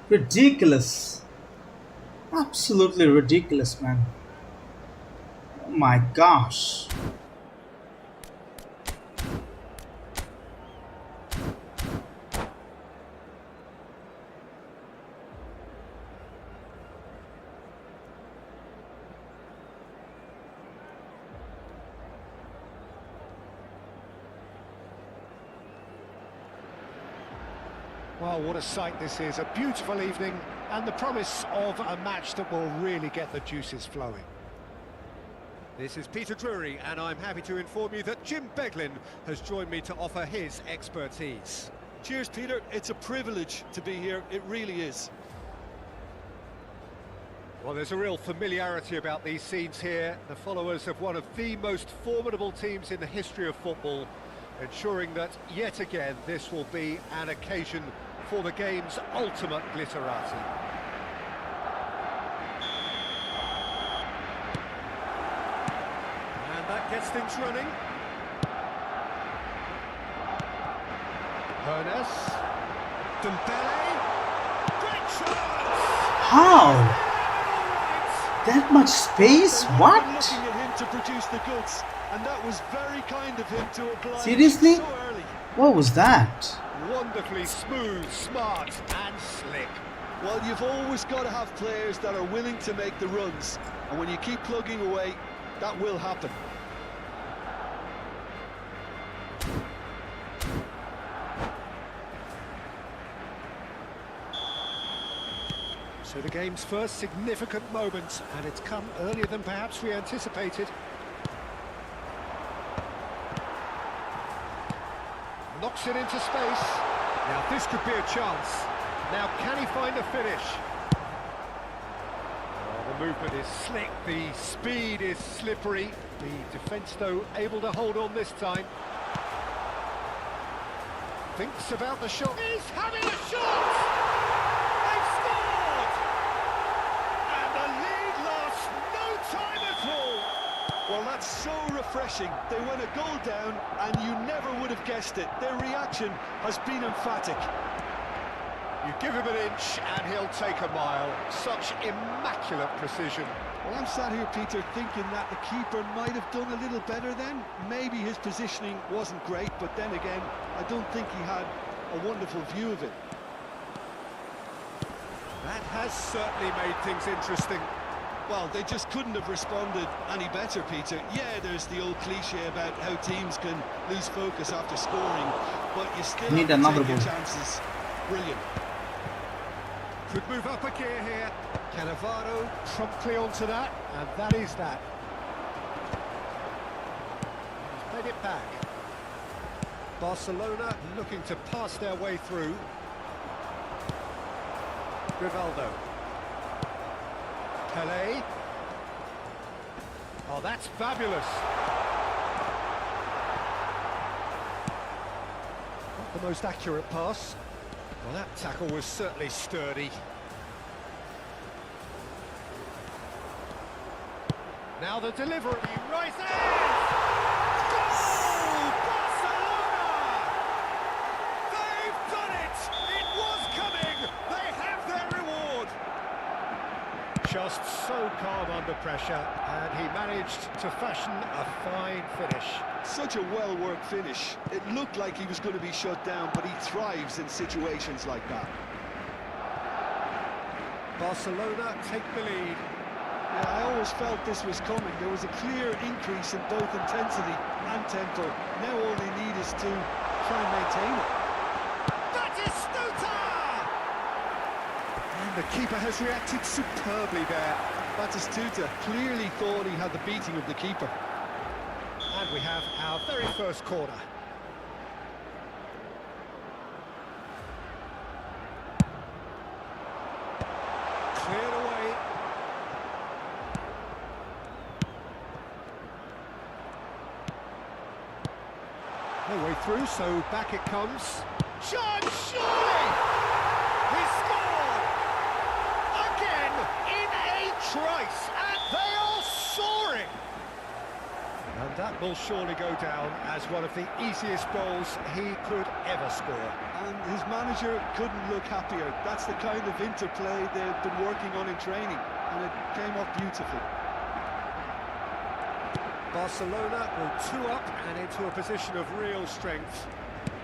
Ridiculous. Absolutely ridiculous, man. Oh my gosh. Well, what a sight this is. A beautiful evening and the promise of a match that will really get the juices flowing. This is Peter Drury, and I'm happy to inform you that Jim Beglin has joined me to offer his expertise. Cheers, Peter. It's a privilege to be here. It really is. Well, there's a real familiarity about these scenes here. The followers of one of the most formidable teams in the history of football, ensuring that, yet again, this will be an occasion for the game's ultimate glitterati. And that gets things running. Hernes. Dembele. Great chance! How? That much space? What? Looking at him to produce the goods, and that was very kind of him to oblige Seriously? so early. What was that? Wonderfully smooth, smart and slick. Well, you've always got to have players that are willing to make the runs, and when you keep plugging away, that will happen. So the game's first significant moment, and it's come earlier than perhaps we anticipated. Knocks it into space. Now this could be a chance. Now can he find a finish? Oh, the movement is slick, the speed is slippery. The defence, though, able to hold on this time. Thinks about the shot. He's having a shot! They've scored! And the lead lost no time at all. Well, that's so refreshing. They went a goal down, and you never would have guessed it. Their reaction has been emphatic. You give him an inch, and he'll take a mile. Such immaculate precision. Well, I'm sat here, Peter, thinking that the keeper might have done a little better then. Maybe his positioning wasn't great, but then again, I don't think he had a wonderful view of it. That has certainly made things interesting. Well, they just couldn't have responded any better, Peter. Yeah, there's the old cliche about how teams can lose focus after scoring, but you still Need have to another take your goal. chances. Brilliant. Could move up a gear here. Cannavaro promptly onto that, and that is that. He's played it back. Barcelona looking to pass their way through. Rivaldo. Pelé. Oh, that's fabulous. Not the most accurate pass. Well, that tackle was certainly sturdy. Now the delivery, Ryzen! Goal! Barcelona! They've done it! It was coming! They have their reward! Just so calm under pressure, and he managed to fashion a fine finish. Such a well-worked finish. It looked like he was going to be shut down, but he thrives in situations like that. Barcelona take the lead. Yeah, I always felt this was coming. There was a clear increase in both intensity and tempo. Now all they need is to try and maintain it. Batistuta! And the keeper has reacted superbly there. Batistuta clearly thought he had the beating of the keeper. And we have our very first corner. Cleared away. No way through, so back it comes. Chance, surely! He scored! Again, in a trice, and they are soaring! And that will surely go down as one of the easiest goals he could ever score. And his manager couldn't look happier. That's the kind of interplay they've been working on in training, and it came off beautifully. Barcelona will two up and into a position of real strength.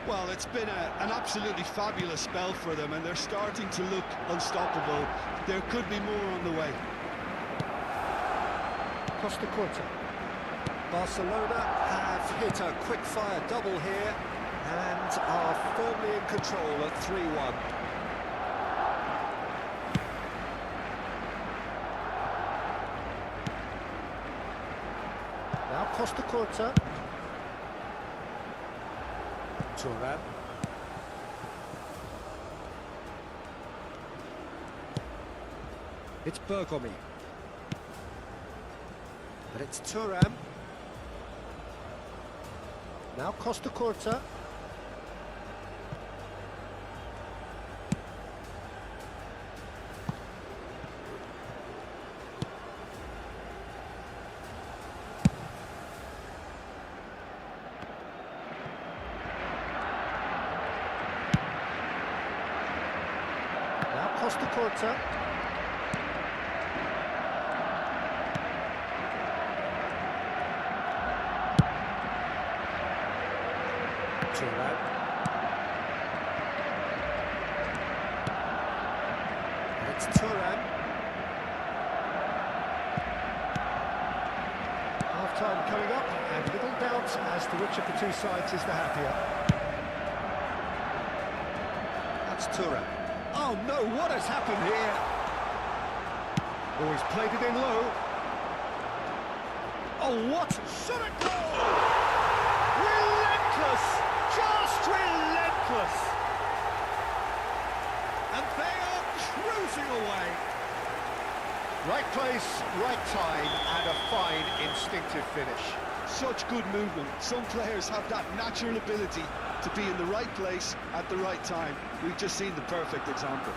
Well, it's been an absolutely fabulous spell for them, and they're starting to look unstoppable. There could be more on the way. Costa Curta. Barcelona have hit a quick-fire double here and are firmly in control at 3-1. Costa Curta. Turan. It's Bergomi. But it's Turan. Now Costa Curta. Now Costa Curta. Turan. It's Turan. Half-time coming up, and little doubt as to which of the two sides is the happier. That's Turan. Oh no, what has happened here? Oh, he's played it in low. Oh, what? Should it go? Relentless! Just relentless! And they are cruising away. Right place, right time, and a fine instinctive finish. Such good movement. Some players have that natural ability to be in the right place at the right time. We've just seen the perfect example.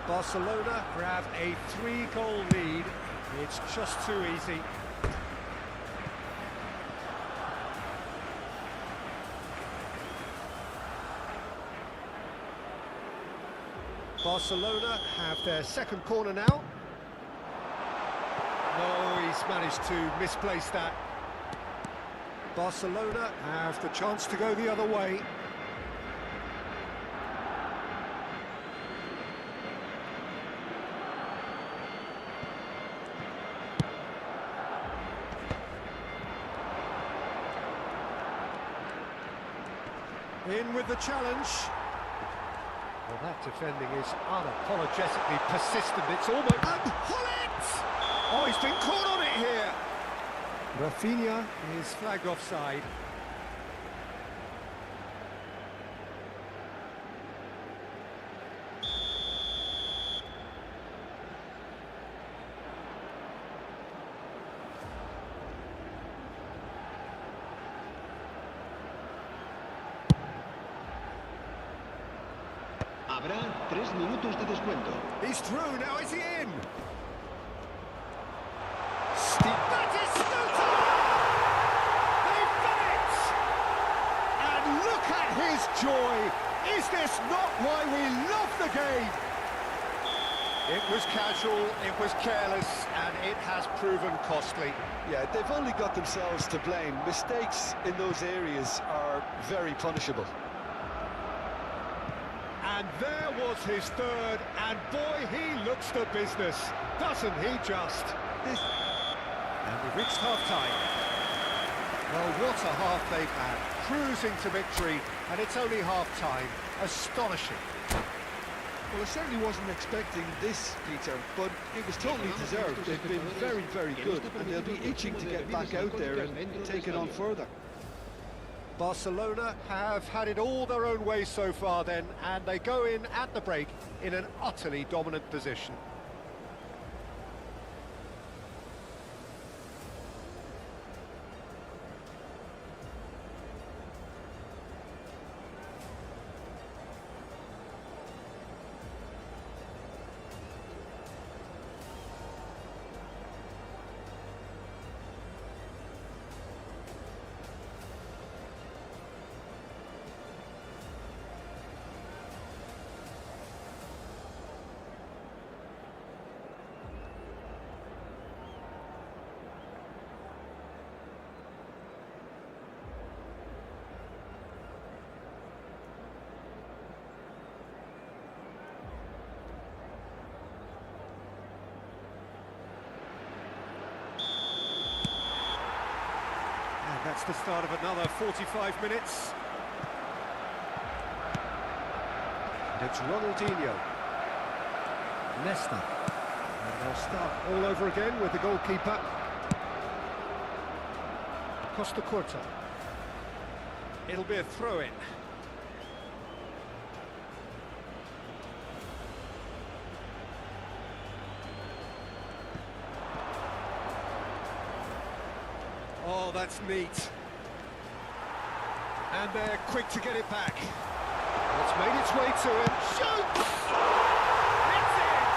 Barcelona grab a 3-goal lead. It's just too easy. Barcelona have their second corner now. No, he's managed to misplace that. Barcelona have the chance to go the other way. In with the challenge. Well, that defending is unapologetically persistent. It's almost... And Hullet! Oh, he's been caught on it here. Rafinha is flagged offside. Habrá 3 minutos de descuento. He's through, now is he in? That is Photon! They've done it! And look at his joy! Is this not why we love the game? It was casual, it was careless, and it has proven costly. Yeah, they've only got themselves to blame. Mistakes in those areas are very punishable. And there was his third, and boy, he looks the business, doesn't he just? And we've reached half-time. Well, what a half they've had, cruising to victory, and it's only half-time. Astonishing. Well, I certainly wasn't expecting this, Peter, but it was totally deserved. They've been very, very good, and they'll be itching to get back out there and take it on further. Barcelona have had it all their own way so far then, and they go in at the break in an utterly dominant position. That's the start of another 45 minutes. And it's Ronaldinho. Nesta. And they'll start all over again with the goalkeeper. Costa Curta. It'll be a throw-in. Oh, that's neat. And they're quick to get it back. It's made its way to him. Shoots! It's in!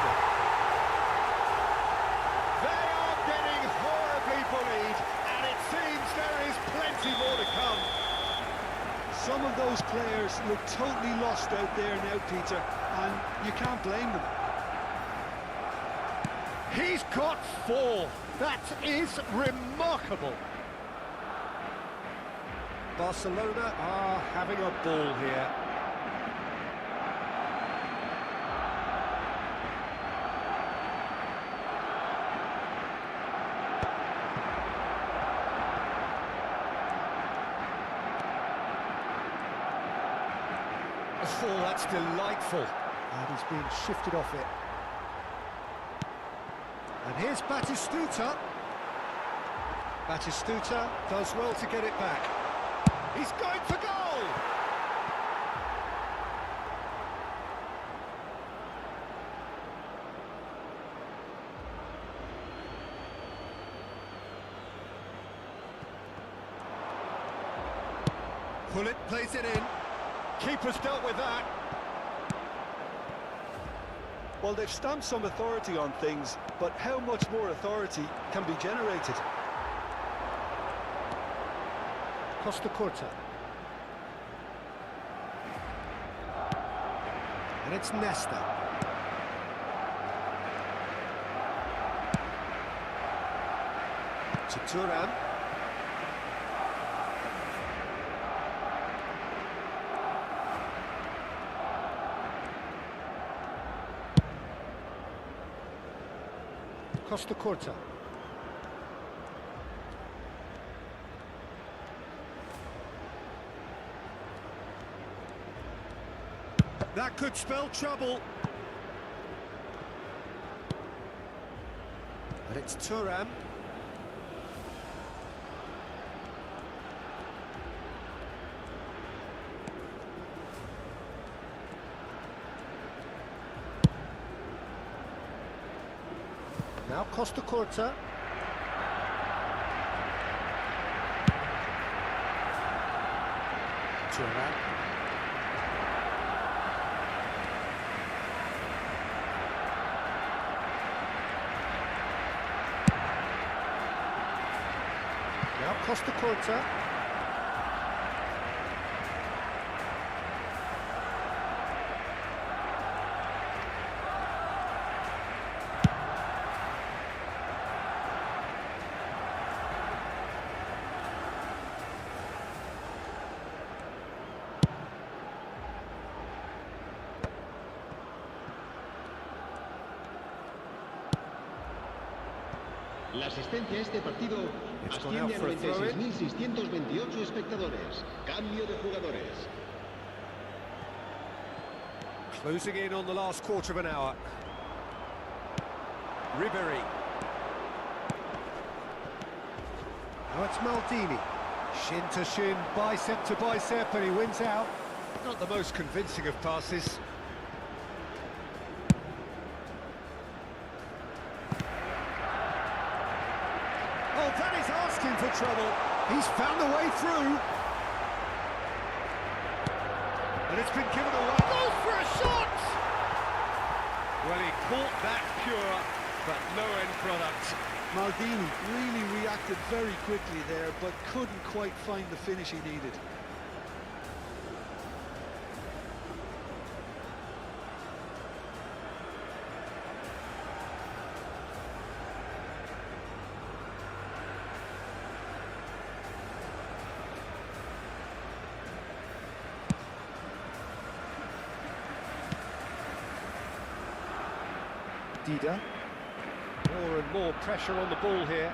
They are getting horribly bullied, and it seems there is plenty more to come. Some of those players look totally lost out there now, Peter, and you can't blame them. He's got 4. That is remarkable. Barcelona are having a ball here. Oh, that's delightful. And he's being shifted off it. And here's Batistuta. Batistuta does well to get it back. He's going for goal! Pullet plays it in. Keeper's dealt with that. Well, they've stamped some authority on things, but how much more authority can be generated? Costa Curta. And it's Nesta. To Thuram. Costa Curta. That could spell trouble. But it's Thuram. Now Costa Curta. Thuram. Now Costa Curta. La asistencia a este partido asciende a 96.628 espectadores. Cambio de jugadores. Closing in on the last quarter of an hour. Ribery. Now it's Maldini. Shin to shin, bicep to bicep, and he wins out. Not the most convincing of passes. Oh, that is asking for trouble. He's found a way through. And it's been given away. Goes for a shot! Well, he caught that pure, but no end product. Maldini really reacted very quickly there, but couldn't quite find the finish he needed. Dida. More and more pressure on the ball here.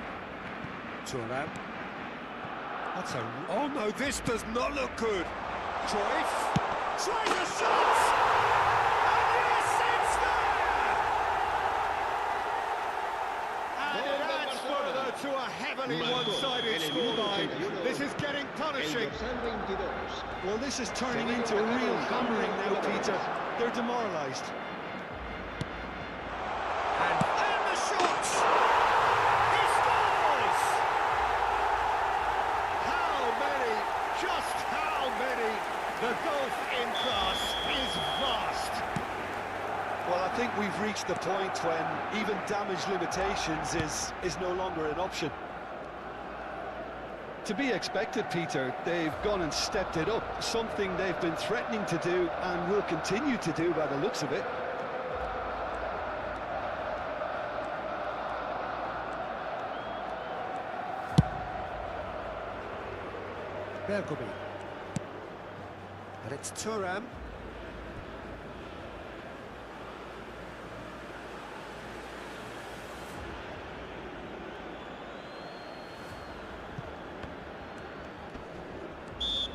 Thuram. That's a... Oh no, this does not look good. Cruyff. Tries a shot! And yes, it's there! And it adds further to a heavily very Marcó one-sided en el minuto scoreline. 81 This is getting el punishing. dorsal 22. Well, this is turning into a real hammering now, Peter. They're demoralised. And the shot! He scores! How many? Just how many? The gulf in class is vast. Well, I think we've reached the point when even damage limitations is no longer an option. To be expected, Peter. They've gone and stepped it up, something they've been threatening to do and will continue to do by the looks of it. ARGB. And it's Thuram.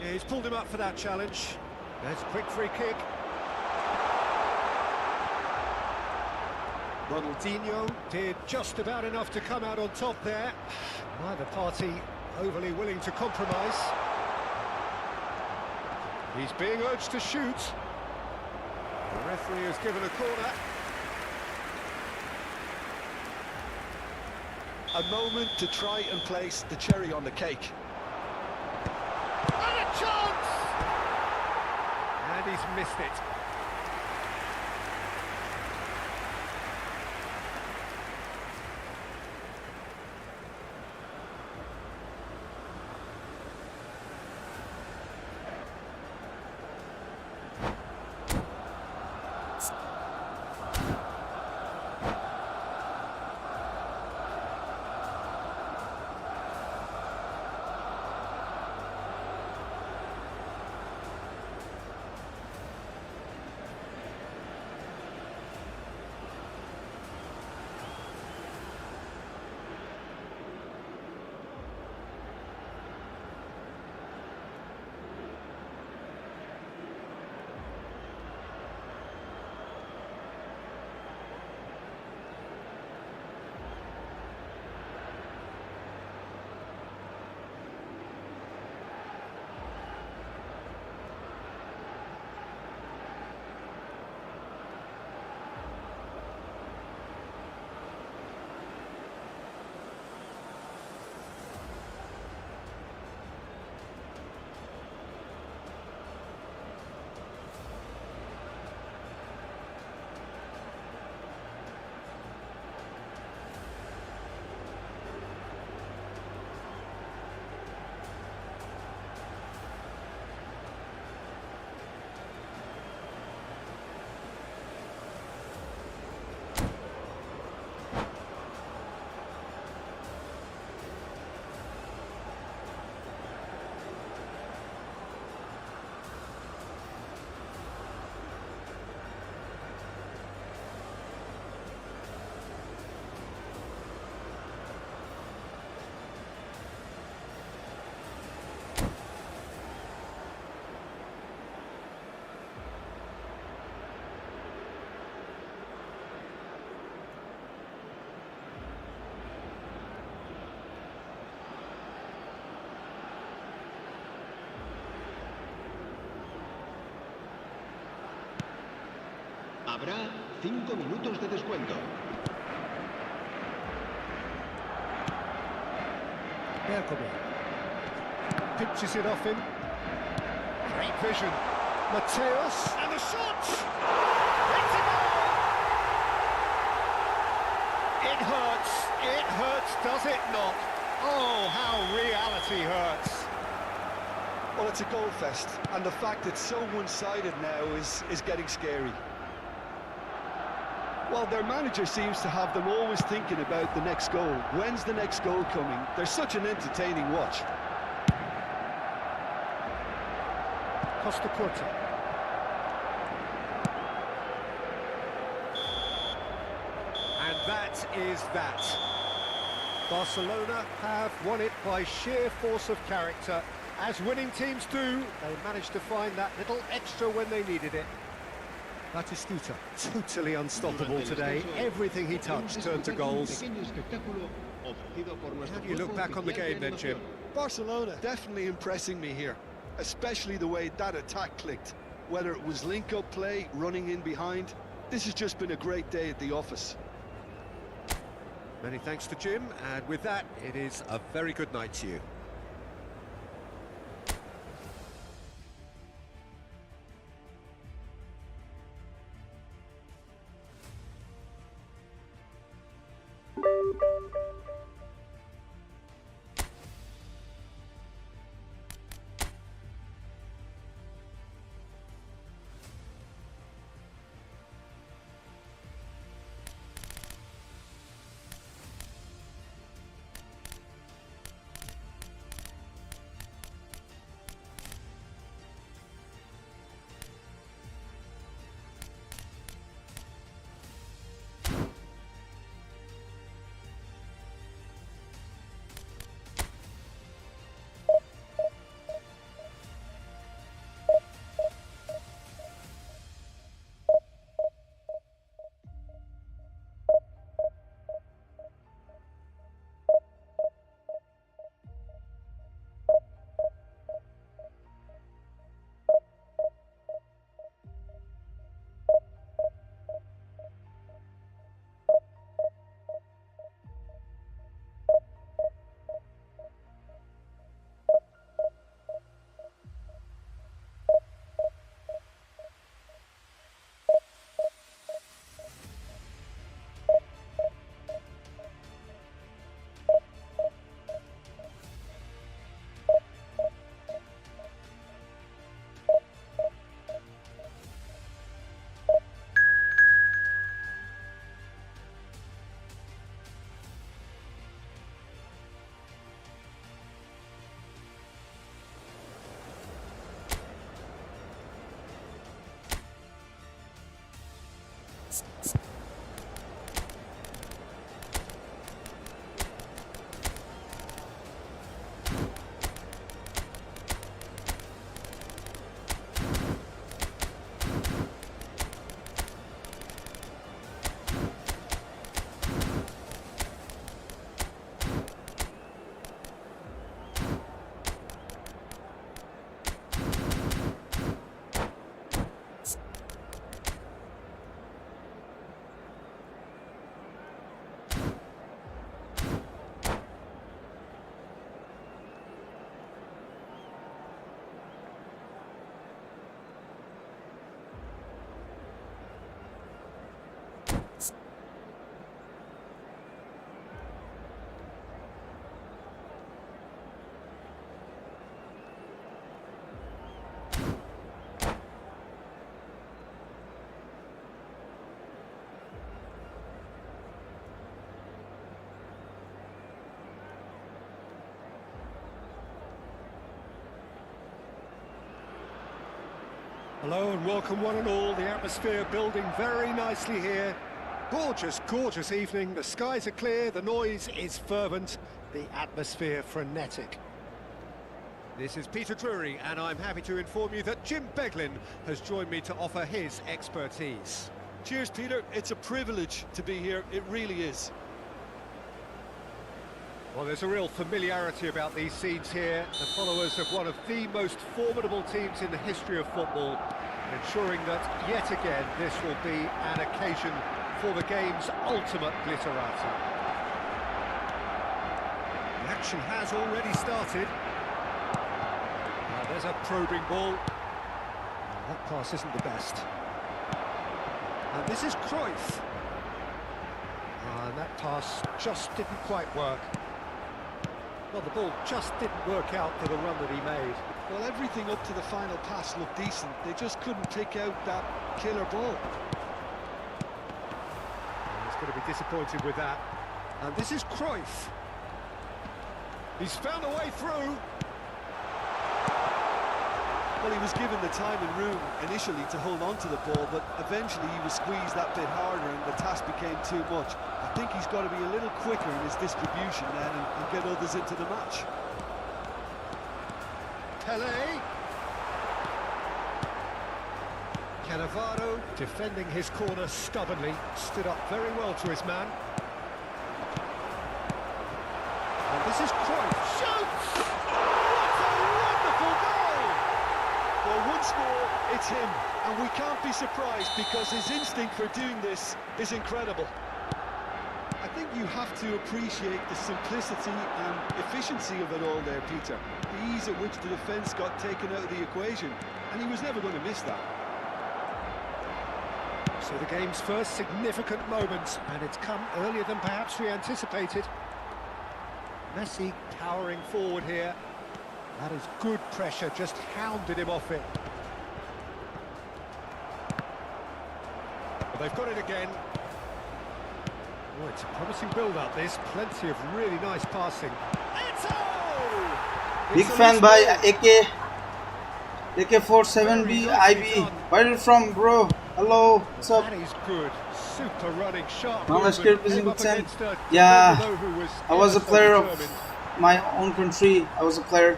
Yeah, he's pulled him up for that challenge. There's a quick free kick. Ronaldinho did just about enough to come out on top there. Neither party overly willing to compromise. He's being urged to shoot. The referee has given a corner. A moment to try and place the cherry on the cake. And a chance! And he's missed it. Habrá 5 minutos de descuento. ARGB pinches it off him. Great vision. Mateus and the shot. It's a goal. It hurts, does it not? Oh, how reality hurts. Well, it's a goal fest, and the fact it's so one-sided now is getting scary. Well, their manager seems to have them always thinking about the next goal. When's the next goal coming? They're such an entertaining watch. Costa Curta. And that is that. Barcelona have won it by sheer force of character. As winning teams do, they managed to find that little extra when they needed it. Batistuta, totally unstoppable today. Everything he touched turned to goals. Pequeño espectáculo ofrecido por nuestro How do you look grupo back on the oficial de game then, Jim? animación. Barcelona definitely impressing me here, especially the way that attack clicked. Whether it was link-up play, running in behind, this has just been a great day at the office. Many thanks to Jim, and with that, it is a very good night to you. Hello and welcome one and all. The atmosphere building very nicely here. Gorgeous, gorgeous evening. The skies are clear, the noise is fervent, the atmosphere frenetic. This is Peter Drury, and I'm happy to inform you that Jim Beglin has joined me to offer his expertise. Cheers, Peter. It's a privilege to be here. It really is. Well, there's a real familiarity about these scenes here. The followers of one of the most formidable teams in the history of football, ensuring that, yet again, this will be an occasion for the game's ultimate glitterati. The action has already started. There's a probing ball. That pass isn't the best. And this is Cruyff. And that pass just didn't quite work. Well, the ball just didn't work out for the run that he made. Well, everything up to the final pass looked decent. They just couldn't pick out that killer ball. He's going to be disappointed with that. And this is Cruyff. He's found a way through. Well, he was given the time and room initially to hold on to the ball, but eventually he was squeezed that bit harder and the task became too much. I think he's got to be a little quicker in his distribution then and get others into the match. Pelé. Cannavaro, defending his corner stubbornly, stood up very well to his man. This is Cruyff. Shoots! What a wonderful goal! Well, once more, it's him. And we can't be surprised because his instinct for doing this is incredible. I think you have to appreciate the simplicity and efficiency of it all there, Peter. The ease at which the defence got taken out of the equation, and he was never going to miss that. So the game's first significant moment, and it's come earlier than perhaps we anticipated. Messi powering forward here. That is good pressure, just hounded him off it. But they've got it again. Oh, it's a promising build-up, this. Plenty of really nice passing. Eto! Big fan by AK47B IB. Where are you from, bro? Hello, what's up? That is good. Super running, sharp Bangladesh movement. representing Came up Hussein. against a Yeah, defender who was I was a ever so player of determined. my own country. I was a player,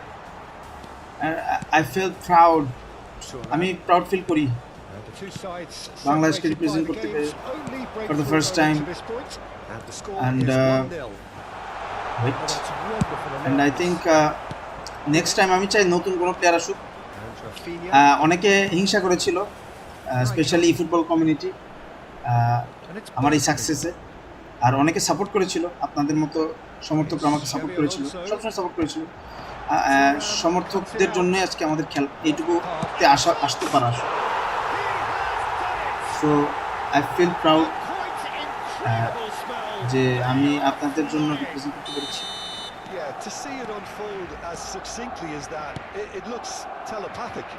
and I felt proud. আমি proud feel করি And the two sides বাংলাদেশকে separated by represent the করতে পেরে game's only for the breakthrough first moment time. to this point. And the score And, is 1-0. wait. Oh, that's wonderful And I awareness. think next time আমি চাই নতুন কোনো player আসুক। And Rafinha. অনেকে হিংসা করেছিল, specially football community And it's আমার এই Barkley. সাকসেসে, আর অনেকে সাপোর্ট করেছিল, আপনাদের মতো সমর্থকরা আমাকে সাপোর্ট করেছিল, সবসময় সাপোর্ট করেছিল। সমর্থকদের জন্যই আজকে আমাদের খেলা এইটুকুতে আসতে পারা। So I feel proud Quite incredible spell. যে আমি আপনাদের জন্য রিপ্রেজেন্ট করতে পেরেছি। Yeah, to see it unfold as succinctly as that, it looks telepathic.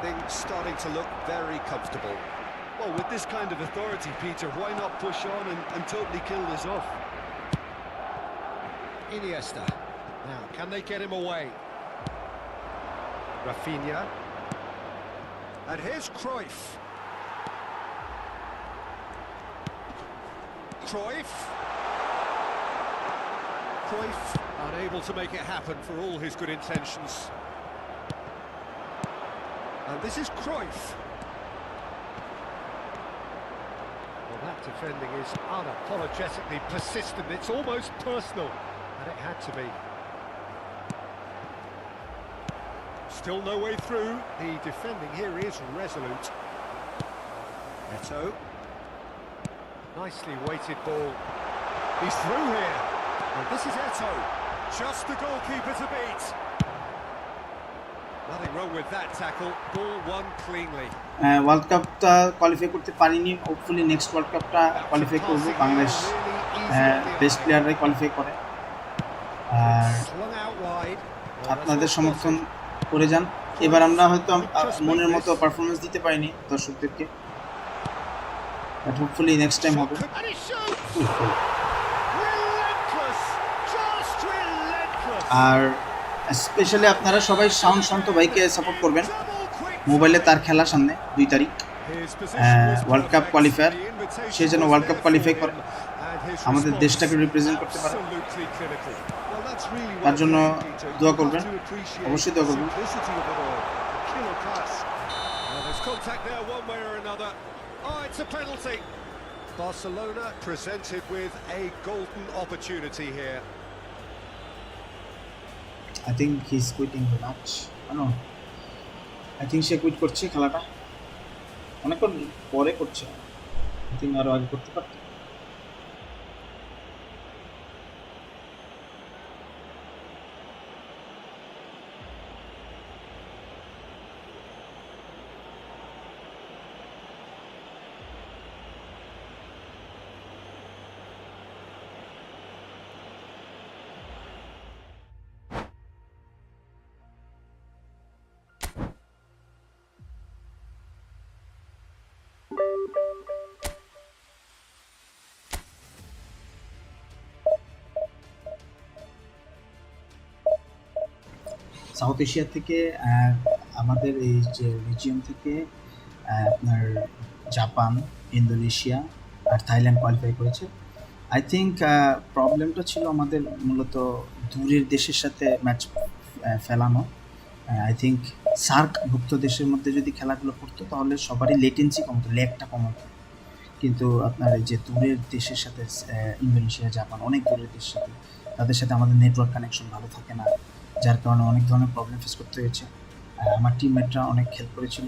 Things starting to look very comfortable. Well, with this kind of authority, Peter, why not push on and totally kill this off? Iniesta. Now, can they get him away? Rafinha. And here's Cruyff. Cruyff unable to make it happen for all his good intentions. And this is Cruyff. Well, that defending is unapologetically persistent. It's almost personal, and it had to be. Still no way through. The defending here is resolute. Eto. Nicely weighted ball. He's through here. And this is Eto. Just the goalkeeper to beat. Nothing wrong with that tackle. Ball won cleanly. World কাপটা qualify করতে পারিনি, hopefully next world কাপটা qualify করবো। Bangladesh best প্লেয়াররাই qualify করে, আর Slung out wide. আপনাদের সমর্থন করে যান। এবার আমরা হয়তো মনের মতো পারফরমেন্স দিতে পারিনি দর্শকদেরকে, বাট হোপফুলি নেক্সট টাইম হবে। And he shoots. Relentless. Just relentless. আর স্পেশালি আপনারা সবাই শান্ত শান্ত ভাইকে সাপোর্ট করবেন। মোবাইলে তার খেলা সামনে 2 তারিখ ওয়ার্ল্ড কাপ কোয়ালিফায়ার, সে যেন ওয়ার্ল্ড কাপ কোয়ালিফাই করে আমাদের দেশটাকে রিপ্রেজেন্ট করতে পারে, তার জন্য দোয়া করবেন, অবশ্যই দোয়া করবেন। There's contact there one way or another. Oh, it's a penalty. Barcelona presented with a golden opportunity here. I think he's quitting the match. No, I think সে কুইট করছে খেলাটা, অনেকক্ষণ পরে করছে। I think আরো আগে করতে পারত। সাউথ এশিয়া থেকে আমাদের এই যে রিজিয়ন থেকে আপনার জাপান, ইন্দোনেশিয়া আর থাইল্যান্ড কোয়ালিফাই করেছে। আই থিঙ্ক প্রবলেমটা ছিল আমাদের মূলত দূরের দেশের সাথে ম্যাচ ফেলানো। আই থিঙ্ক সার্ক ভুক্ত দেশের মধ্যে যদি খেলাগুলো করতো তাহলে সবারই লেটেন্সি কমতো, ল্যাগটা কমাতো, কিন্তু আপনার এই যে দূরের দেশের সাথে ইন্দোনেশিয়া, জাপান, অনেক দূরের দেশের সাথে, তাদের সাথে আমাদের নেটওয়ার্ক কানেকশন ভালো থাকে না, যার কারণে অনেক ধরনের প্রবলেম ফেস করতে হয়েছে। আমার টিমমেটরা অনেক হেল্প করেছিল,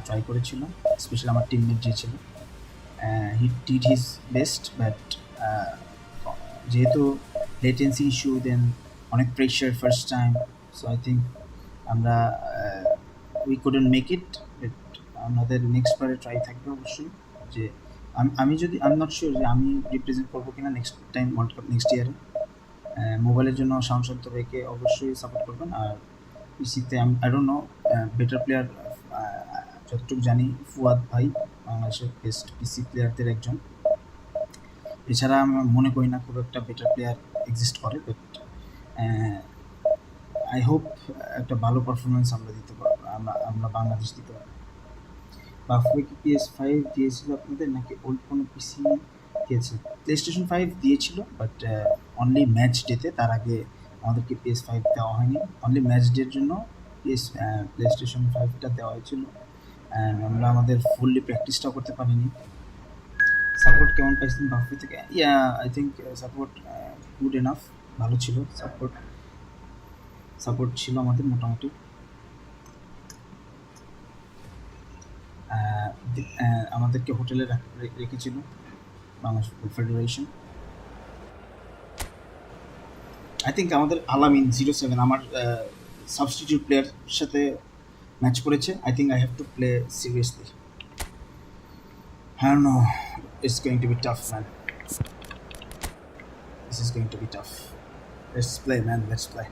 ট্রাই করেছিল, স্পেশালি আমার টিমমেট যে ছিল, he did his best, but যেহেতু লেটেন্সি ইস্যু, দেন অনেক pressure first time, so I think আমরা we couldn't make it. But আমাদের নেক্সট বারে ট্রাই থাকবে অবশ্যই, যে আমি যদি আই এম নট শিওর যে আমি রিপ্রেজেন্ট করবো কিনা next time world cup next ইয়ারে। মোবাইলের জন্য শান্ত ভাইকে অবশ্যই সাপোর্ট করবেন, আর পিসিতে আমি I don't know better player, যতটুকু জানি ফুয়াদ ভাই বাংলাদেশের বেস্ট পিসি প্লেয়ারদের একজন, এছাড়া আমি মনে করি না খুব একটা বেটার প্লেয়ার এক্সিস্ট করে। বাট আই হোপ একটা ভালো পারফরমেন্স আমরা দিতে পারবো, আমরা বাংলাদেশ দিতে পারবো। বাফুয়ে কি PS5 দিয়েছিল আপনাদের, নাকি ওল্ড কোনো পিসি দিয়েছে? প্লেস্টেশন 5 দিয়েছিল, বাট অনলি ম্যাচ ডেতে, তার আগে আমাদেরকে PS5 দেওয়া হয়নি। অনলি ম্যাচ ডের জন্য প্লেস্টেশন 5টা দেওয়া হয়েছিল, অ্যান্ড আমরা আমাদের ফুললি প্র্যাকটিসটাও করতে পারিনি। সাপোর্ট কেমন পাইছেন বাফুয়ে থেকে? Yeah, I think support good enough, ভালো ছিল। সাপোর্ট ছিল আমাদের মোটামুটি। আমাদেরকে হোটেলে রেখেছিল বাংলাদেশ ফুটবল ফেডারেশন। আই থিঙ্ক আমাদের আলামিন 07 আমার সাবস্টিটিউট প্লেয়ার সাথে ম্যাচ করেছে। I think I have to play seriously. I don't know, it's going to be tough, man. This is going to be tough. Let's play, man, let's play.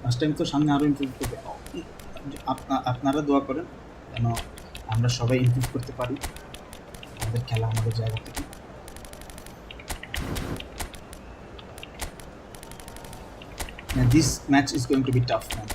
Last time তো সামনে আরও improve করবে, আপনারা দোয়া করেন যেন আমরা সবাই ইমপ্রুভ করতে পারি আমাদের খেলা, আমাদের জায়গা থেকে। This match is going to be tough, man.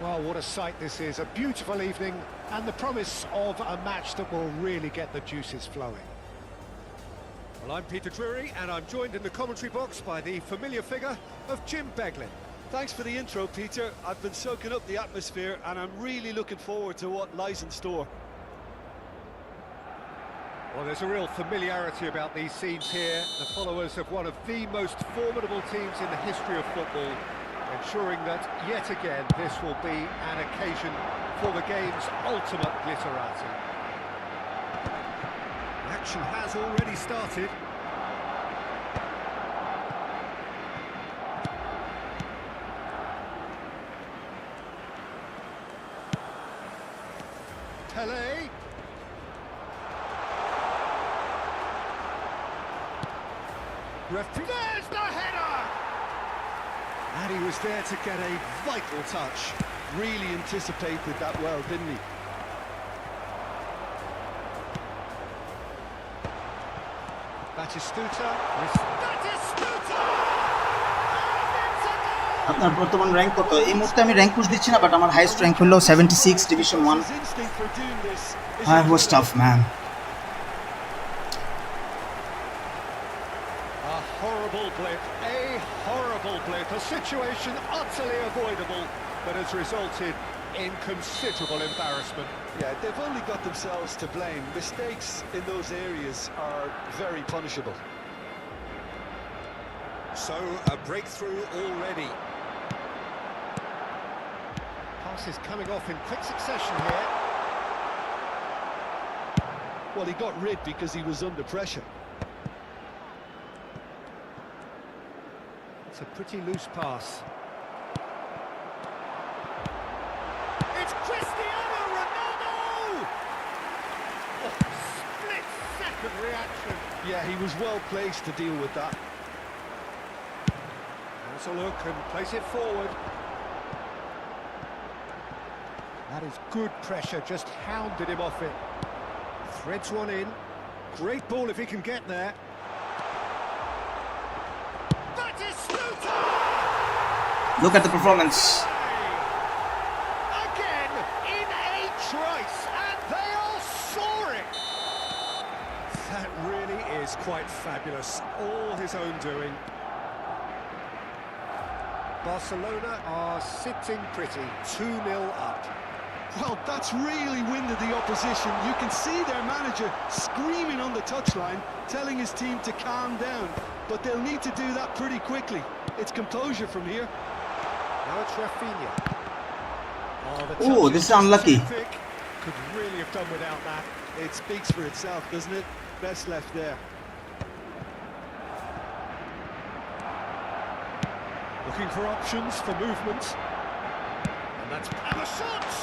Well, what a sight this is. A beautiful evening and the promise of a match that will really get the juices flowing. Well, I'm Peter Drury, and I'm joined in the commentary box by the familiar figure of Jim Beglin. Thanks for the intro, Peter. I've been soaking up the atmosphere and I'm really looking forward to what lies in store. Well, there's a real familiarity about these scenes here. The followers of one of the most formidable teams in the history of football, ensuring that, yet again, this will be an occasion for the game's ultimate glitterati. Action has already started. Pele. There's the header! And he was there to get a vital touch. Really anticipated that well, didn't he? Batistuta. আপনার বর্তমান rank কত? এই মুহূর্তে আমি rank push দিচ্ছি না, but আমার highest rank হলো 76 division 1. It was tough, man. A horrible blip, a situation utterly avoidable, but has resulted in considerable embarrassment. Yeah, they've only got themselves to blame. Mistakes in those areas are very punishable. So, a breakthrough already. Passes coming off in quick succession here. Well, he got rid because he was under pressure. It's a pretty loose pass. It's Cristiano Ronaldo! Oh, split-second reaction. Yeah, he was well placed to deal with that. Has a look and place it forward. That is good pressure, just hounded him off it. Threads one in. Great ball if he can get there. Look at the performance. Again in a trice, and they are soaring. That really is quite fabulous. All his own doing. Barcelona are sitting pretty, 2-0 up. Well, that's really winded the opposition. You can see their manager screaming on the touchline, telling his team to calm down. But they'll need to do that pretty quickly. It's composure from here. Now it's Rafinha. Oh, this is unlucky. Could really have done without that. It speaks for itself, doesn't it? Best left there. Looking for options for movement. And that's and the shots!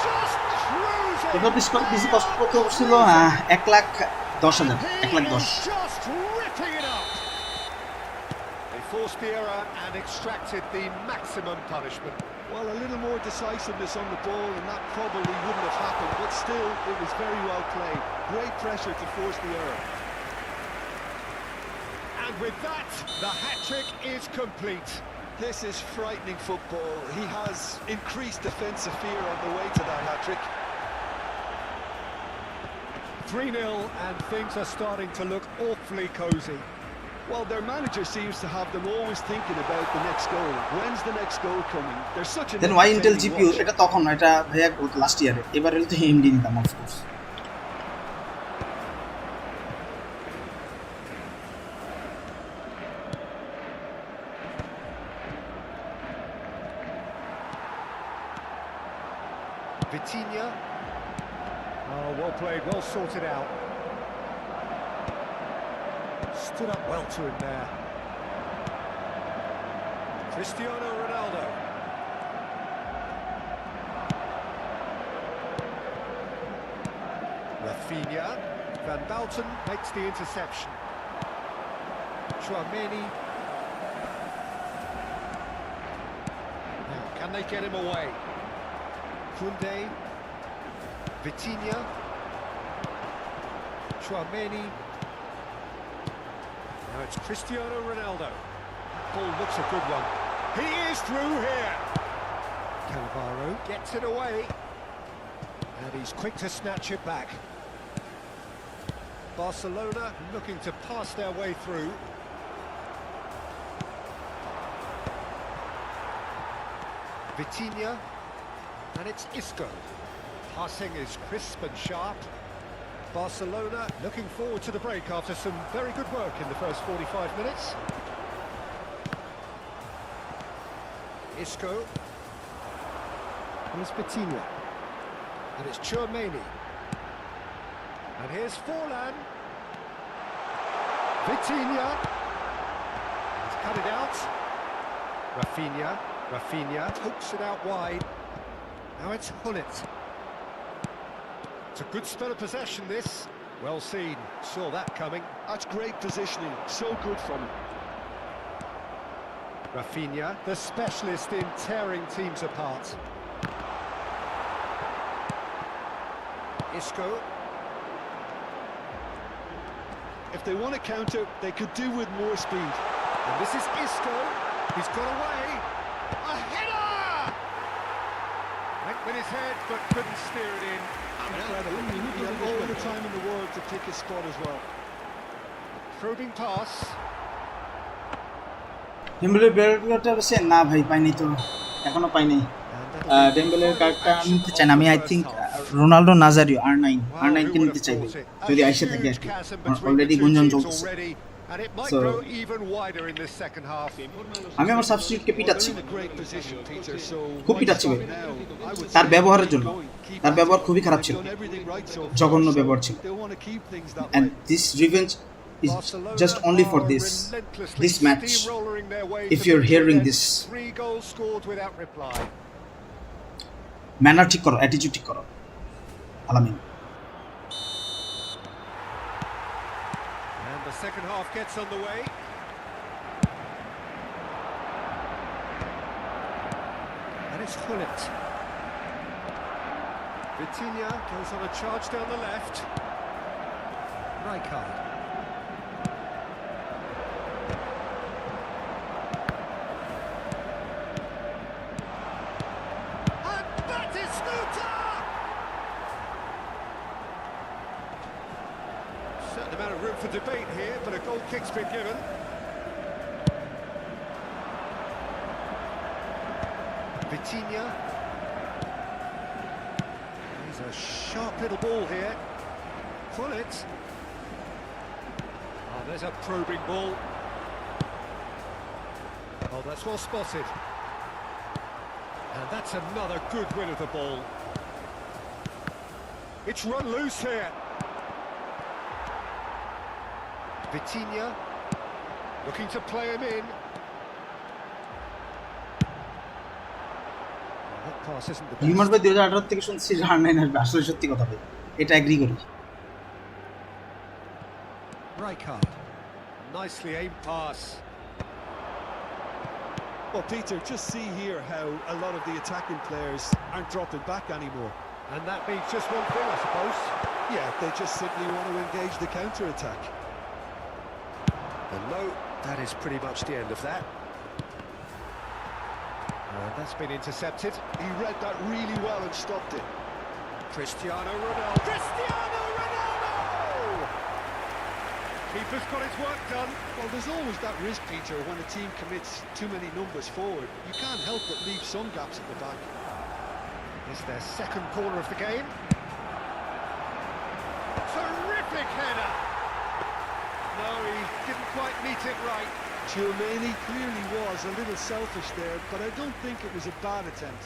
Just cruising! এটা বেশি কষ্ট করতে হচ্ছিল 1,10,000 1,10,000 Just ripping it up. They forced the error and extracted the maximum punishment. Well, a little more decisiveness on the ball and that probably wouldn't have happened, but still, it was very well played. Great pressure to force the error. And with that, the hat-trick is complete. This is frightening football. He has increased defensive fear on the way to that hat-trick. 3-0 and things are starting to look awfully cosy. Well, their manager seems to have them always thinking about the next goal. When's the next goal coming? There's such an Then why Intel entertaining GPU? watch. এটা তখন না, এটা ভাইয়া last ইয়ারে। এবার হলে তো AMD নিতাম of course. Vitinha. Oh, well played, well sorted out. Stood up well to him there. Cristiano Ronaldo. Rafinha. Van Basten makes the interception. Chouameni. Now, can they get him away? Kunde. Vitinha. Chouameni. Now it's Cristiano Ronaldo. Ball looks a good one. He is through here. Cannavaro gets it away. And he's quick to snatch it back. Barcelona looking to pass their way through. Vitinha. And it's Isco. Passing is crisp and sharp. Barcelona looking forward to the break after some very good work in the first 45 minutes. Isco. Here's Vitinha. And it's Chouameni. And here's Forlan. Vitinha. He's cut it out. Rafinha pokes it out wide. Now it's Hullet. It's a good spell of possession, this. Well seen, saw that coming. That's great positioning, so good from him. Rafinha, the specialist in tearing teams apart. Isco. If they want to counter, they could do with more speed. And this is Isco. He's got away. A header! Went with his head, but couldn't steer it in. Incredible. He had all the time in the world to pick his spot as well. Probing pass. ডেম্বেলের বেলটা বেশি না ভাই, পাইনি তো, এখনো পাইনি। ডেম্বেলের কার্ডটা আমি নিতে চাই না। আমি I think Ronaldo Nazario R9 কে নিতে চাইবে যদি আইসে থাকে আর কি। অলরেডি গুঞ্জন চলতেছে। So, আমি আমার সাবস্টিটিউটকে পিটাচ্ছি, খুব পিটাচ্ছি ভাই, তার ব্যবহারের জন্য। তার ব্যবহার খুবই খারাপ ছিল, জঘন্য ব্যবহার ছিল। And this revenge is just only for this match. If you're hearing this, manner ঠিক করো, অ্যাটিটিউড ঠিক করো। আলামিন। And the second half gets underway. And it's Hullet. Vitinha goes on a charge down the left. Rijkaard. And Batistuta! Certain amount of room for debate here, but a goal kick's been given. Vitinha. He's a sharp little ball here. Pull it. Oh, there's a probing ball. Oh, that's well spotted. And that's another good win of the ball. It's run loose here. Vitinha looking to play him in. Oh, that pass isn't the রিমার best. ভাই 2018 থেকে শুনছি যে R9 আসবে, আসলে সত্যি কথা ভাই, এটা এগ্রি করি। Rijkaard. Nicely aimed pass. Well, Peter, just see here how a lot of the attacking players aren't dropping back anymore. And that means just one thing, I suppose. Yeah, they just simply want to engage the counter-attack. And no, that is pretty much the end of that. That's been intercepted. He read that really well and stopped it. Cristiano Ronaldo. Cristiano Ronaldo! Keeper's got his work done. Well, there's always that risk, Peter, when a team commits too many numbers forward. You can't help but leave some gaps at the back. It's their second corner of the game. Terrific header! No, he didn't quite meet it right. Tchouaméni clearly was a little selfish there, but I don't think it was a bad attempt.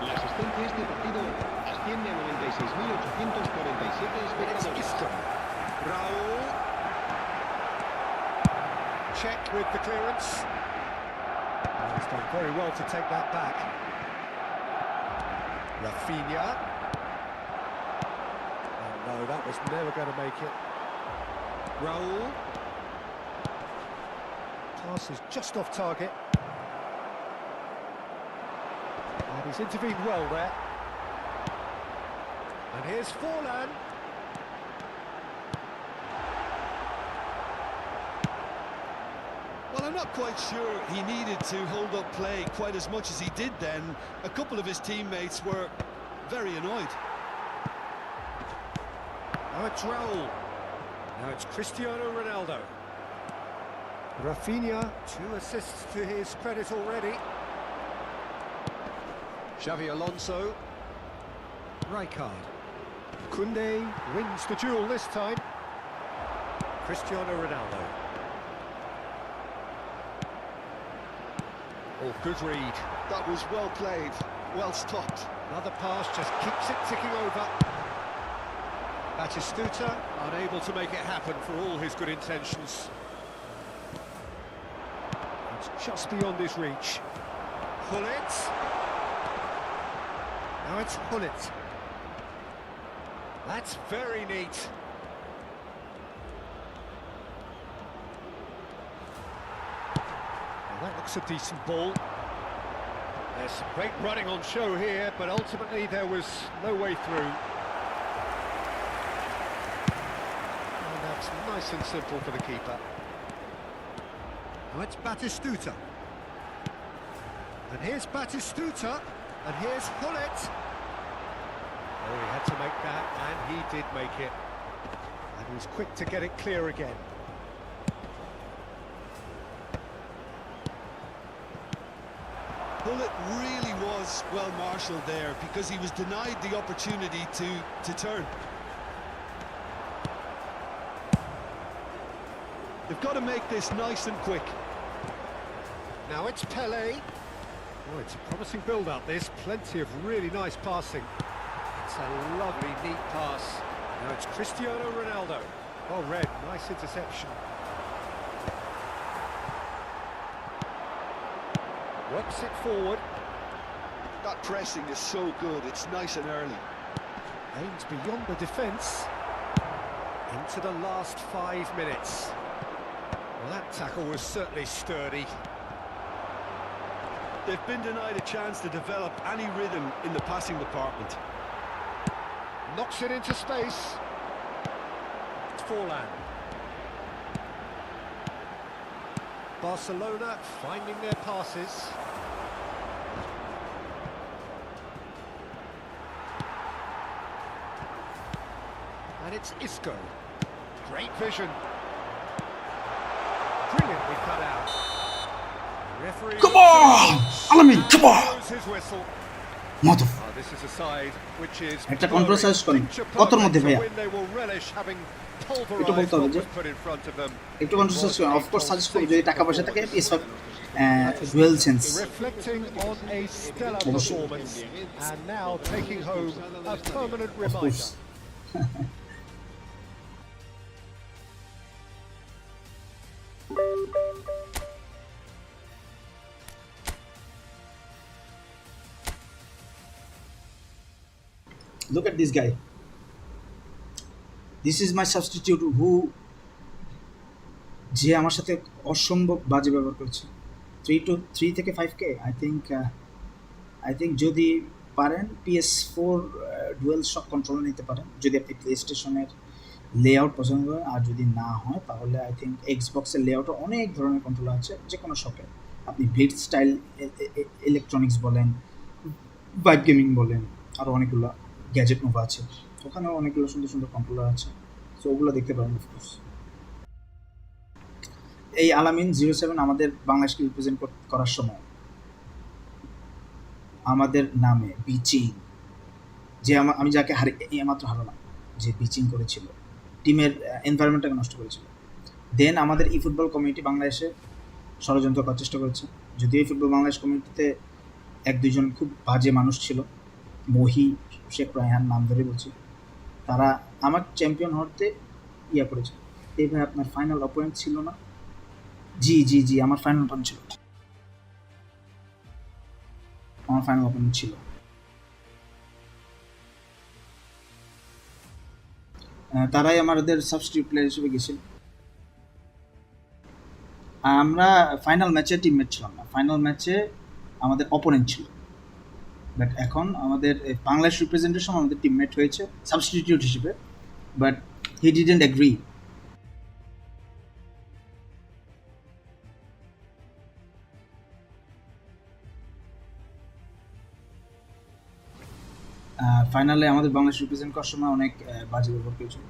La asistencia a este partido asciende a 96.847 espectadores. Raul. Check with the clearance. Oh, he's done very well to take that back. Rafinha. Oh no, that was never going to make it. Raul. Pass is just off target. And he's intervened well there. And here's Photon. Well, I'm not quite sure he needed to hold up play quite as much as he did then. A couple of his teammates were very annoyed. Now it's Raul. Now it's Cristiano Ronaldo. Rafinha, 2 assists to his credit already. Xavi Alonso. Rijkaard. Koundé wins the duel this time. Cristiano Ronaldo. Oh, good read. That was well played, well stopped. Another pass just keeps it ticking over. Batistuta unable to make it happen for all his good intentions. It's just beyond his reach. Hullet. Now it's Hullet. That's very neat. Well, that looks a decent ball. There's some great running on show here, but ultimately there was no way through. And that's nice and simple for the keeper. Now it's Batistuta. And here's Batistuta. And here's Hullet. Oh, he had to make that, and he did make it. And he was quick to get it clear again. Bullet really was well marshalled there because he was denied the opportunity to turn. They've got to make this nice and quick. Now it's Pelé. Oh, it's a promising build-up, this. Plenty of really nice passing. It's a lovely, neat pass. Now it's Cristiano Ronaldo. Oh, red, nice interception. Works it forward. That pressing is so good, it's nice and early. Aims beyond the defence. Into the last 5 minutes. Well, that tackle was certainly sturdy. They've been denied a chance to develop any rhythm in the passing department. Knocks it into space. Forlan. Barcelona finding their passes. And it's Isco. Great vision. Brilliantly cut out. Referee. Come on! Alamin, come on! Blows his whistle. Mother. This is a side which is একটা control search করেন কতর মধ্যে ভাইয়া they will relish having একটু বলতে হবে যে put in front of them. একটু control search করেন অফকোর্স সাজেস্ট করি যদি টাকা পয়সা থাকে PS5 dual sense Reflecting on a stellar performance and now taking home a permanent reminder. Look at this guy. This is my substitute who যে আমার সাথে অসম্ভব বাজে ব্যবহার করেছে 3 থেকে 5K I think যদি পারেন PS4 ডুয়েল শক কন্ট্রোলার নিতে পারেন যদি আপনি প্লেস্টেশনের লেআউট পছন্দ করেন আর যদি না হয় তাহলে আই থিঙ্ক এক্সবক্সের লেআউটে অনেক ধরনের কন্ট্রোলার আছে যে কোনো শপে আপনি ব্লিড স্টাইল ইলেকট্রনিক্স বলেন ভাইব গেমিং বলেন আরও অনেকগুলো গ্যাজেট নোভা আছে ওখানেও অনেকগুলো সুন্দর সুন্দর কন্ট্রোলার আছে সো ওগুলো দেখতে পারেন অফকোর্স এই আলামিন 07 আমাদের বাংলাদেশকে রিপ্রেজেন্ট করার সময় আমাদের নামে বিচিং যে আমি যাকে মাত্র হারালাম যে বিচিং করেছিল টিমের এনভায়রনমেন্টটাকে নষ্ট করেছিল দেন আমাদের ই ফুটবল কমিউনিটি বাংলাদেশে ষড়যন্ত্র করার চেষ্টা করেছে যদিও এই ফুটবল বাংলাদেশ কমিউনিটিতে 1-2 জন খুব বাজে মানুষ ছিল মহি শেখ রায়হান নাম ধরে বলছি তারা আমার চ্যাম্পিয়ন হতে করেছে এই ভাই আপনার ফাইনাল অপোনেন্ট ছিল না জি আমার ফাইনাল অপোনেন্ট ছিল তারাই আমাদের সাবস্টিটিউট প্লেয়ার হিসেবে গেছিল আমরা ফাইনাল ম্যাচে টিমমেট ছিলাম না ফাইনাল ম্যাচে আমাদের অপোনেন্ট ছিল বাট এখন আমাদের বাংলাদেশ রিপ্রেজেন্টেশন আমাদের টিমমেট হয়েছে সাবস্টিটিউট হিসেবে বাট হি ডিডন্ট এগ্রি ফাইনালে আমাদের বাংলাদেশ রিপ্রেজেন্ট করার সময় অনেক বাজে ব্যবহার করেছিল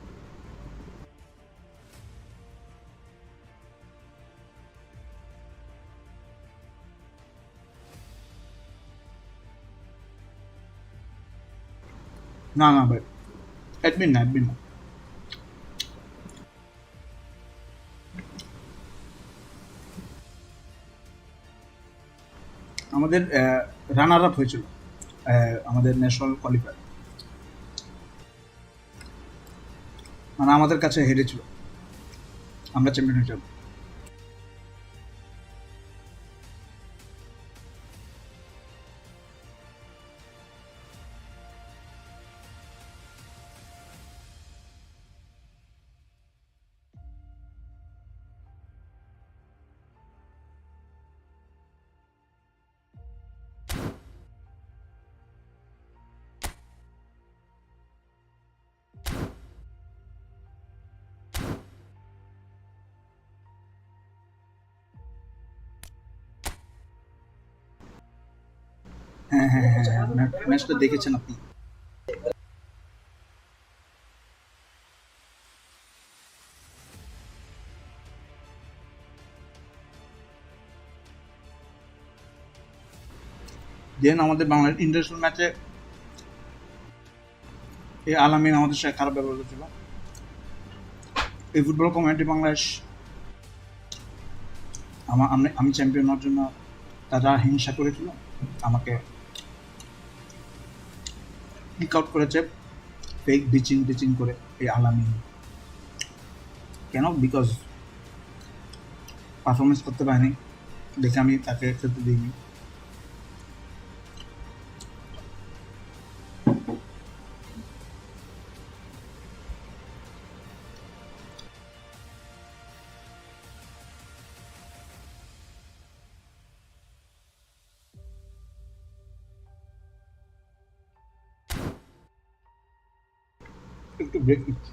না ভাই অ্যাডমিন না আমাদের রানার আপ হয়েছিল আমাদের ন্যাশনাল কোয়ালিফায়ার মানে আমাদের কাছে হেরেছিল আমরা চ্যাম্পিয়ন হয়ে যাব হ্যাঁ ম্যাচটা দেখেছেন আপনি দেন আমাদের বাংলাদেশ ইন্টারন্যাশনাল ম্যাচে এই আলামিন আমাদের সাথে খারাপ ব্যবহার করেছিল এই ফুটবল কমিউনিটি বাংলাদেশ আমি চ্যাম্পিয়ন হওয়ার জন্য তারা হিংসা করেছিল আমাকে কিক আউট করেছে ফেক বিচিং করে এই আলামিন কেন বিকজ পারফরমেন্স করতে পারিনি দেখে আমি তাকে খেলতে দিইনি একটু ব্রেক নিচ্ছি।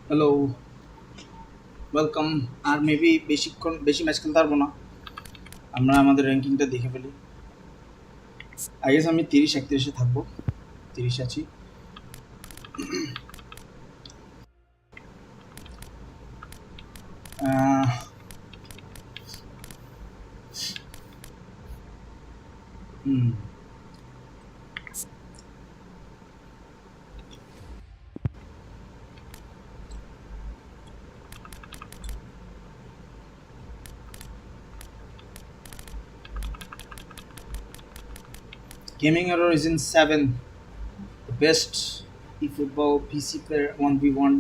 Hello, welcome. আর মেবি বেশি ম্যাচ খেলতে পারবো না, আমরা আমাদের র্যাঙ্কিংটা দেখে ফেলি। আই গেস আমি 30-31-এ থাকবো, 30 আছি। আহ, হুম Gaming error is in 7. The best eFootball PC player 1v1.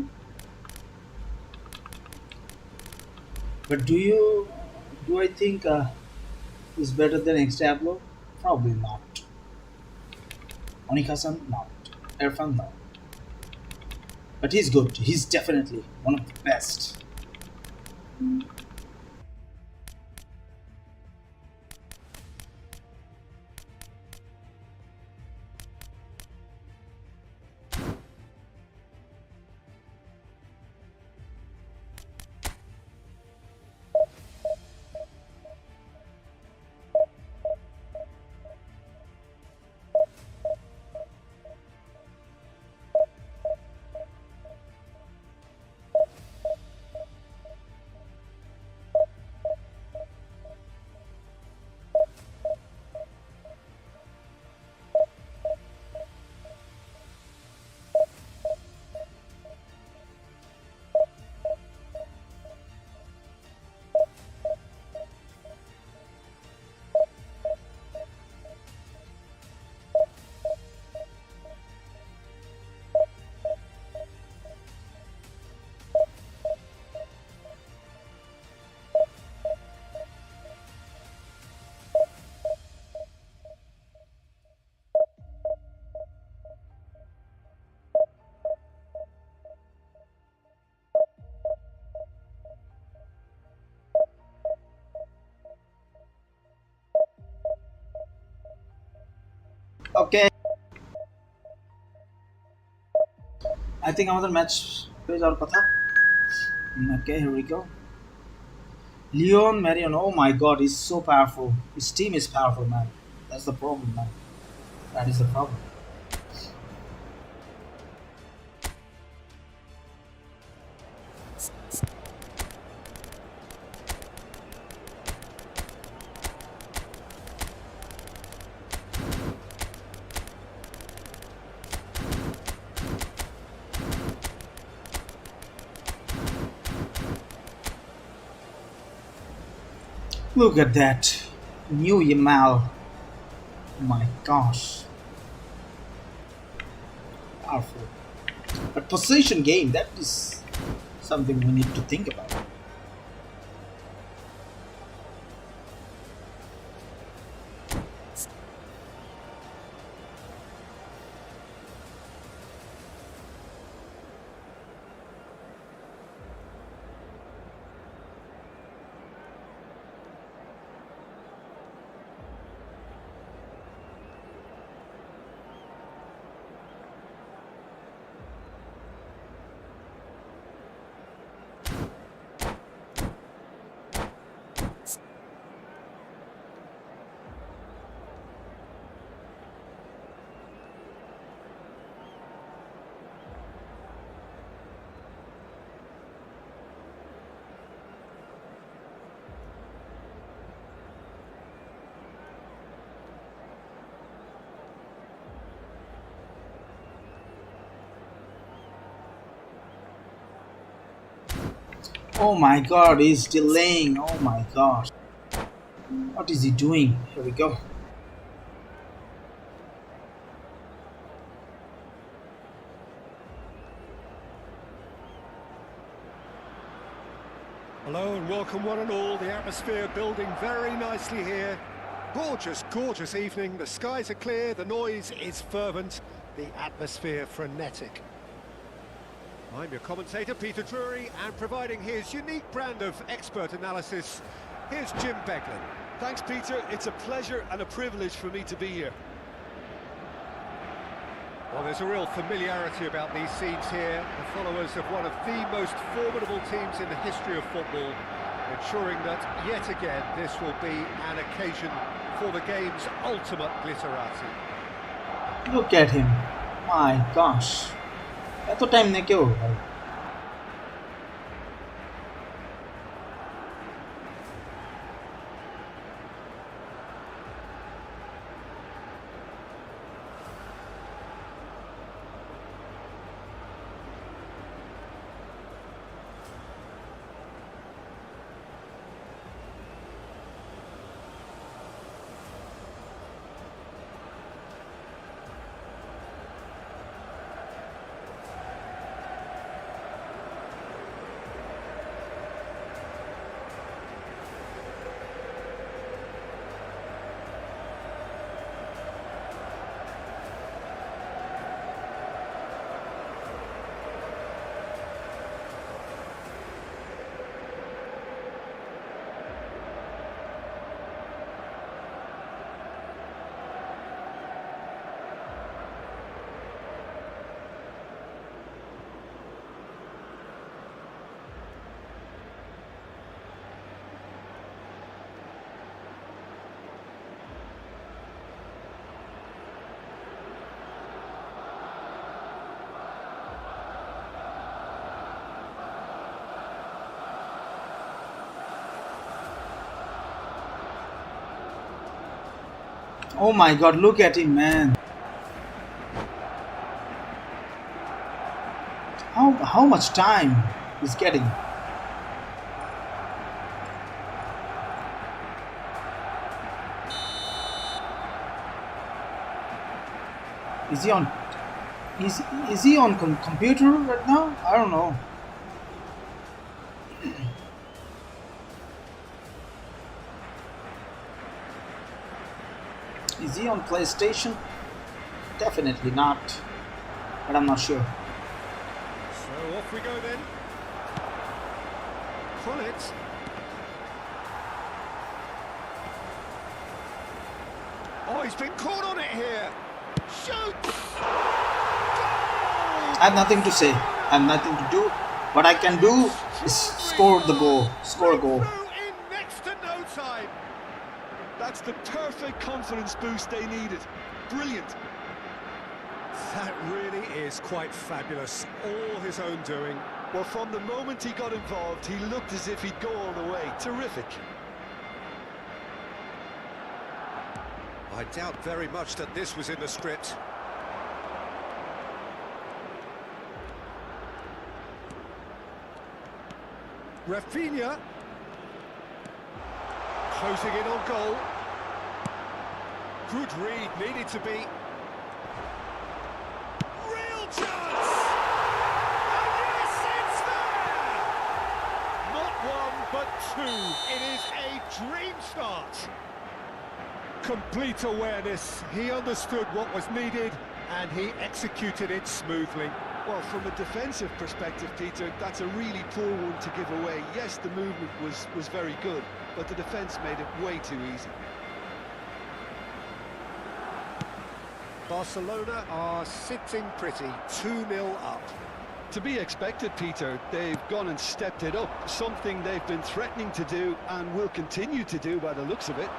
But do I think is better than X Diablo? Probably not. Onik Hassan? Not. Irfan? No. But he's good. He's definitely one of the best. Okay, I think another match is our patha. Okay, here we go. Leon Marion, oh my god, he's so powerful. His team is powerful, man. That's the problem, man. That is the problem. Look at that. New Yamal. Oh my gosh. Powerful. But possession game, that is something we need to think about. Oh my god, he's delaying. Oh my gosh. What is he doing? Here we go. Hello and welcome one and all. The atmosphere building very nicely here. Gorgeous, gorgeous evening. The skies are clear, the noise is fervent, the atmosphere frenetic. I'm your commentator, Peter Drury, and providing his unique brand of expert analysis, here's Jim Beglin. Thanks, Peter. It's a pleasure and a privilege for me to be here. Well, there's a real familiarity about these scenes here. The followers of one of the most formidable teams in the history of football, ensuring that, yet again, this will be an occasion for the game's ultimate glitterati. Look at him. My gosh. এত time নেই কেউ ভাই। Oh my god, look at him, man. How much time he's getting? Is he on is he on computer right now? I don't know. Is he on PlayStation? Definitely not. But I'm not sure. So off we go then. From it. Oh, he's been caught on it here. Shoot! I have nothing to say. I have nothing to do. What I can do is score the goal. Score a goal. In next to no time. That's the perfect confidence boost they needed. Brilliant. That really is quite fabulous. All his own doing. Well, from the moment he got involved, he looked as if he'd go all the way. Terrific. I doubt very much that this was in the script. Rafinha. Closing in on goal. Good read, needed to be. Real chance! And yes, it's there! Not one, but two. It is a dream start. Complete awareness. He understood what was needed, and he executed it smoothly. Well, from a defensive perspective, Peter, that's a really poor one to give away. Yes, the movement was very good, but the defence made it way too easy. Barcelona are sitting pretty, 2-0 up. To be expected, Peter. They've gone and stepped it up, something they've been threatening to do and will continue to do by the looks of it.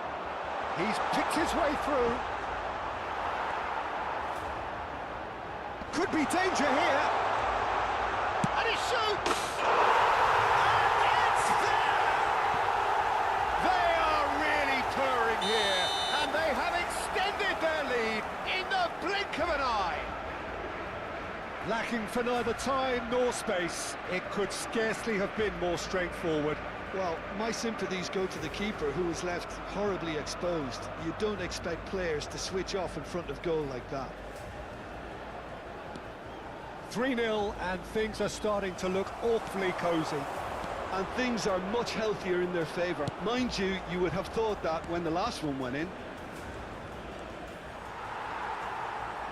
He's picked his way through. Could be danger here. And he shoots! And it's there! They are really purring here, and they have extended their lead in the blink of an eye. Lacking for neither time nor space, it could scarcely have been more straightforward. Well, my sympathies go to the keeper, who was left horribly exposed. You don't expect players to switch off in front of goal like that. 3-0, and things are starting to look awfully cosy. And things are much healthier in their favour. Mind you, you would have thought that when the last one went in.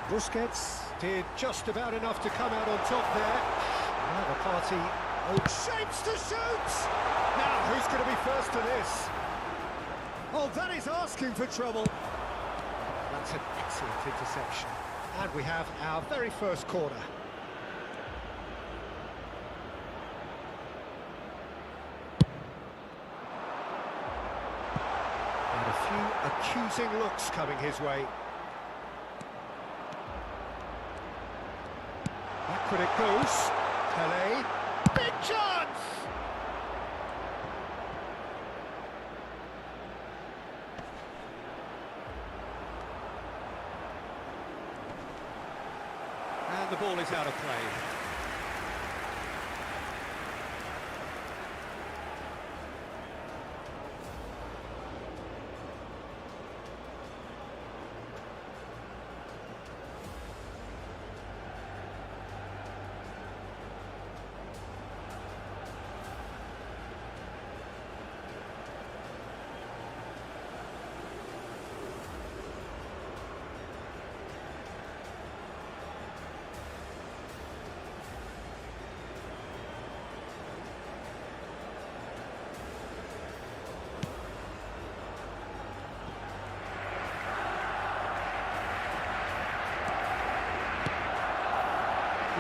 Busquets did just about enough to come out on top there. Now the party shapes to shoot! Now, who's going to be first to this? Oh, that is asking for trouble. That's an excellent interception. And we have our very first corner. And a few accusing looks coming his way. Backward it goes. Pelé. Big chance! And the ball is out of play.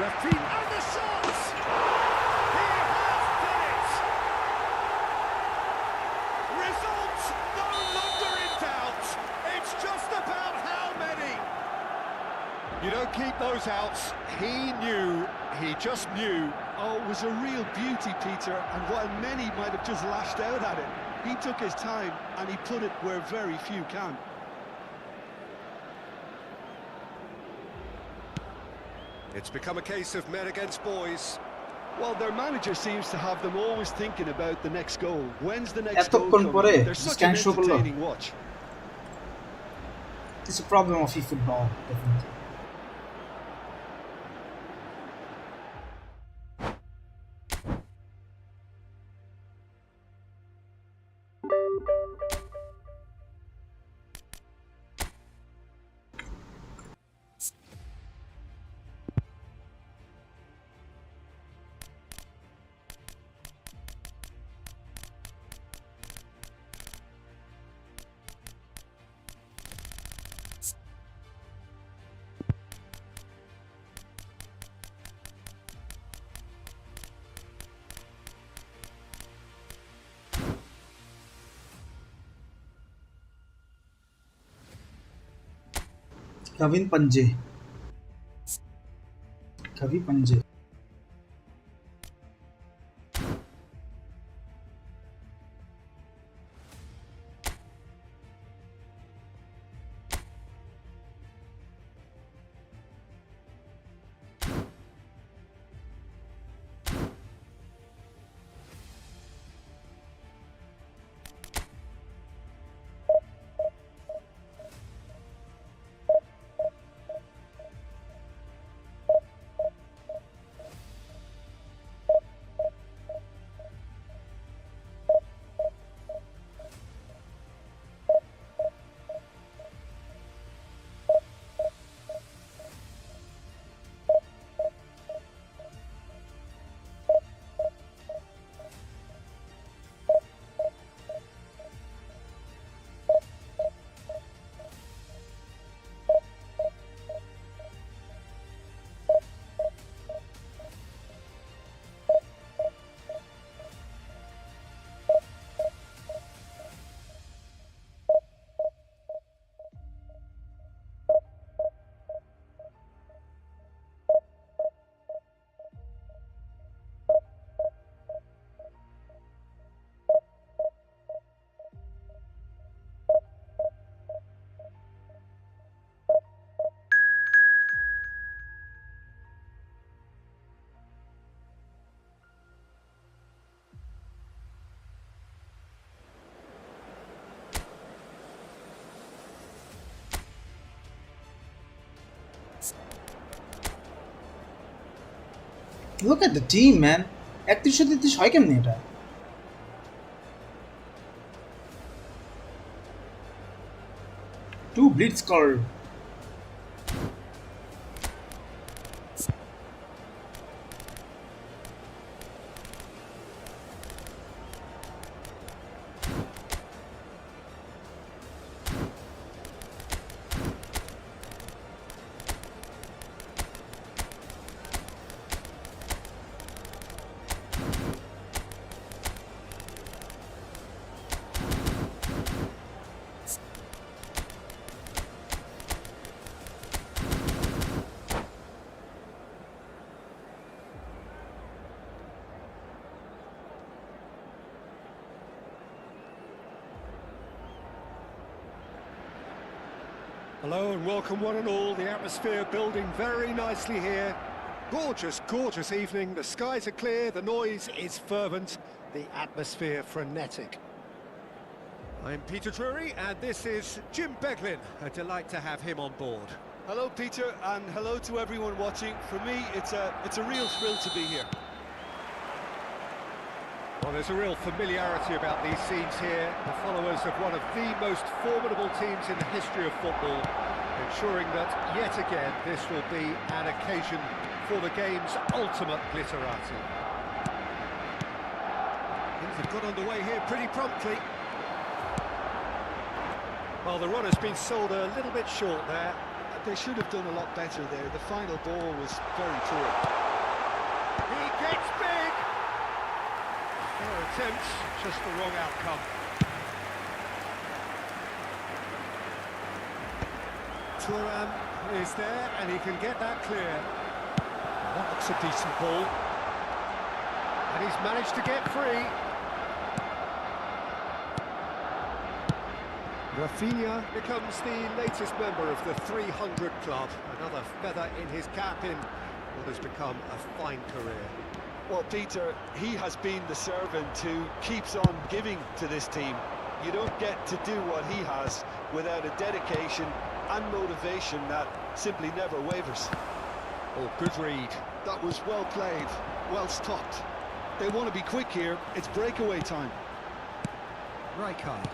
Left feet and the shots! He has done it! Results no longer in doubt. It's just about how many. You don't keep those outs. He just knew. Oh, it was a real beauty, Peter, and while many might have just lashed out at it, he took his time and he put it where very few can. It's become a case of men against boys. Well, their manager seems to have them always thinking about the next goal. When's the next goal এতক্ষণ পরে coming? They're such an scan show করলো। entertaining watch. It's a problem of eFootball, definitely. Kavin Panje. Kavi Panje. Look at the team, man. 31-33 হয় কেমনে এটা? Two blitz scored. Hello and welcome one and all. The atmosphere building very nicely here. Gorgeous, gorgeous evening. The skies are clear, the noise is fervent, the atmosphere frenetic. I'm Peter Drury and this is Jim Beglin. A delight to have him on board. Hello, Peter, and hello to everyone watching. For me, it's a real thrill to be here. Well, there's a real familiarity about these scenes here. The followers of one of the most formidable teams in the history of football, ensuring that, yet again, this will be an occasion for the game's ultimate glitterati. Things have got underway here pretty promptly. Well, the run has been sold a little bit short there. They should have done a lot better there. The final ball was very poor. He gets big! Fair attempts, just the wrong outcome. Thuram is there and he can get that clear. That looks a decent ball. And he's managed to get free. Rafinha becomes the latest member of the 300 club. Another feather in his cap in what has become a fine career. Well, Peter, he has been the servant who keeps on giving to this team. You don't get to do what he has without a dedication and motivation that simply never wavers. Oh, good read. That was well played, well stopped. They want to be quick here. It's breakaway time. Rijkaard.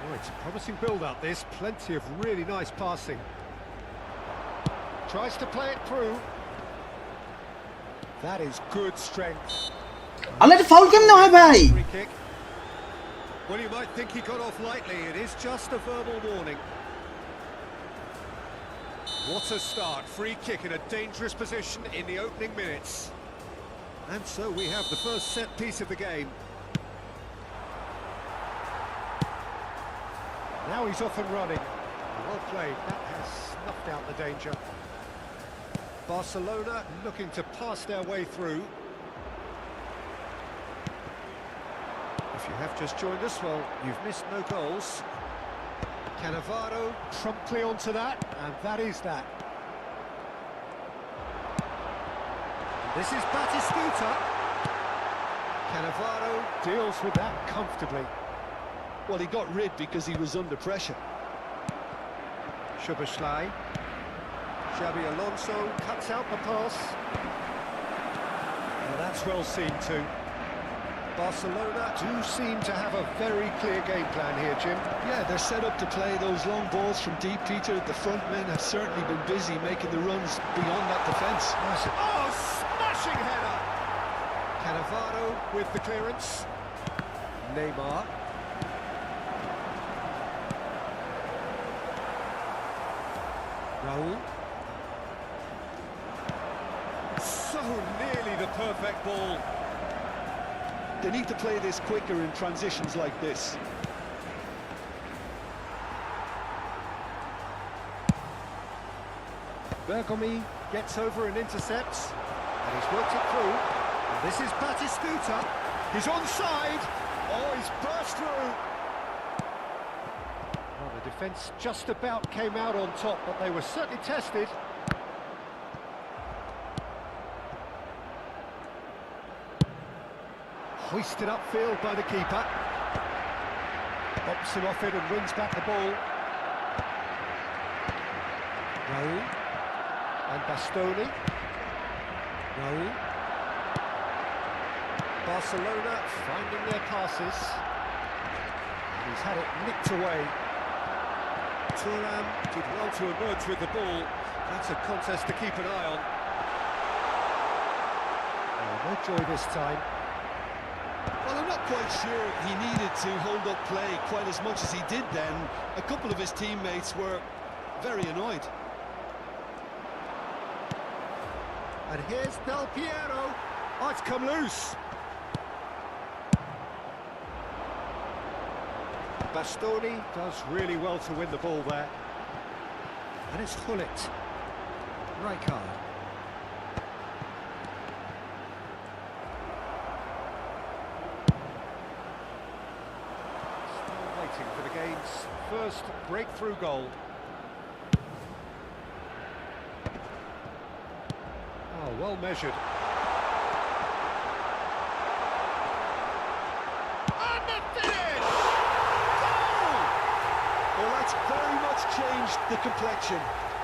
Oh, it's a promising build-up, this. Plenty of really nice passing. Tries to play it through. That is good strength. আল্লাহ এটা foul কেমনে হয় ভাই? Free kick. Well, you might think he got off lightly. It is just a verbal warning. What a start. Free kick in a dangerous position in the opening minutes. And so we have the first set piece of the game. Now he's off and running. Well played. That has snuffed out the danger. Barcelona looking to pass their way through. If you have just joined us, well, you've missed no goals. Cannavaro promptly onto that, and that is that. And this is Batistuta. Cannavaro deals with that comfortably. Well, he got rid because he was under pressure. Szoboszlai. Xabi Alonso cuts out the pass. Well, that's well seen too. Barcelona do seem to have a very clear game plan here, Jim. Yeah, they're set up to play those long balls from deep, Peter. The front men have certainly been busy making the runs beyond that defence. Oh, smashing header! Cannavaro with the clearance. Neymar. Raul. So nearly the perfect ball. They need to play this quicker in transitions like this. Bergomi gets over and intercepts, and he's worked it through. And this is Batistuta. He's onside. Oh, he's burst through. Well, the defence just about came out on top, but they were certainly tested. Hoisted upfield by the keeper. Bops him off it and wins back the ball. Raul. And Bastoni. Raul. Barcelona finding their passes. He's had it nicked away. Thuram did well to emerge with the ball. That's a contest to keep an eye on. Oh, no joy this time. Well, I'm not quite sure he needed to hold up play quite as much as he did then. A couple of his teammates were very annoyed. And here's Del Piero. Oh, it's come loose. Bastoni does really well to win the ball there. And it's Hullet. Rijkaard. Still waiting for the game's first breakthrough goal. Oh, well measured. And the finish! Goal! Well, that's very much changed the complexion.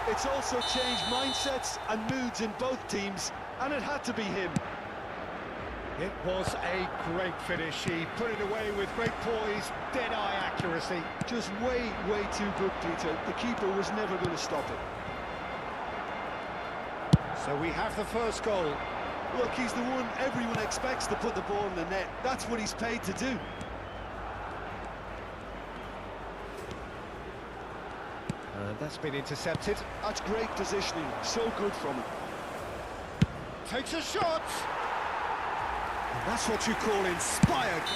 It's also changed mindsets and moods in both teams, and it had to be him. It was a great finish. He put it away with great poise, dead-eye accuracy. Just way too good, Peter. The keeper was never going to stop it. So we have the first goal. Look, he's the one everyone expects to put the ball in the net. That's what he's paid to do. That's been intercepted. That's great positioning. So good from him. Takes a shot! And that's what you call inspired.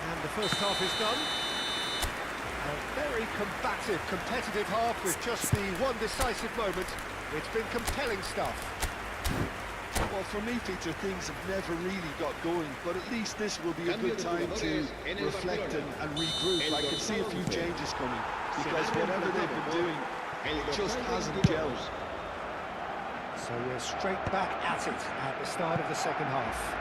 And the first half is done. A very combative, competitive half with just the one decisive moment. It's been compelling stuff. Well, for me, Peter, things have never really got going, but at least this will be a good time to reflect and regroup. I can see a few changes coming, because whatever they've been doing, it just hasn't gelled. So we're straight back at it at the start of the second half.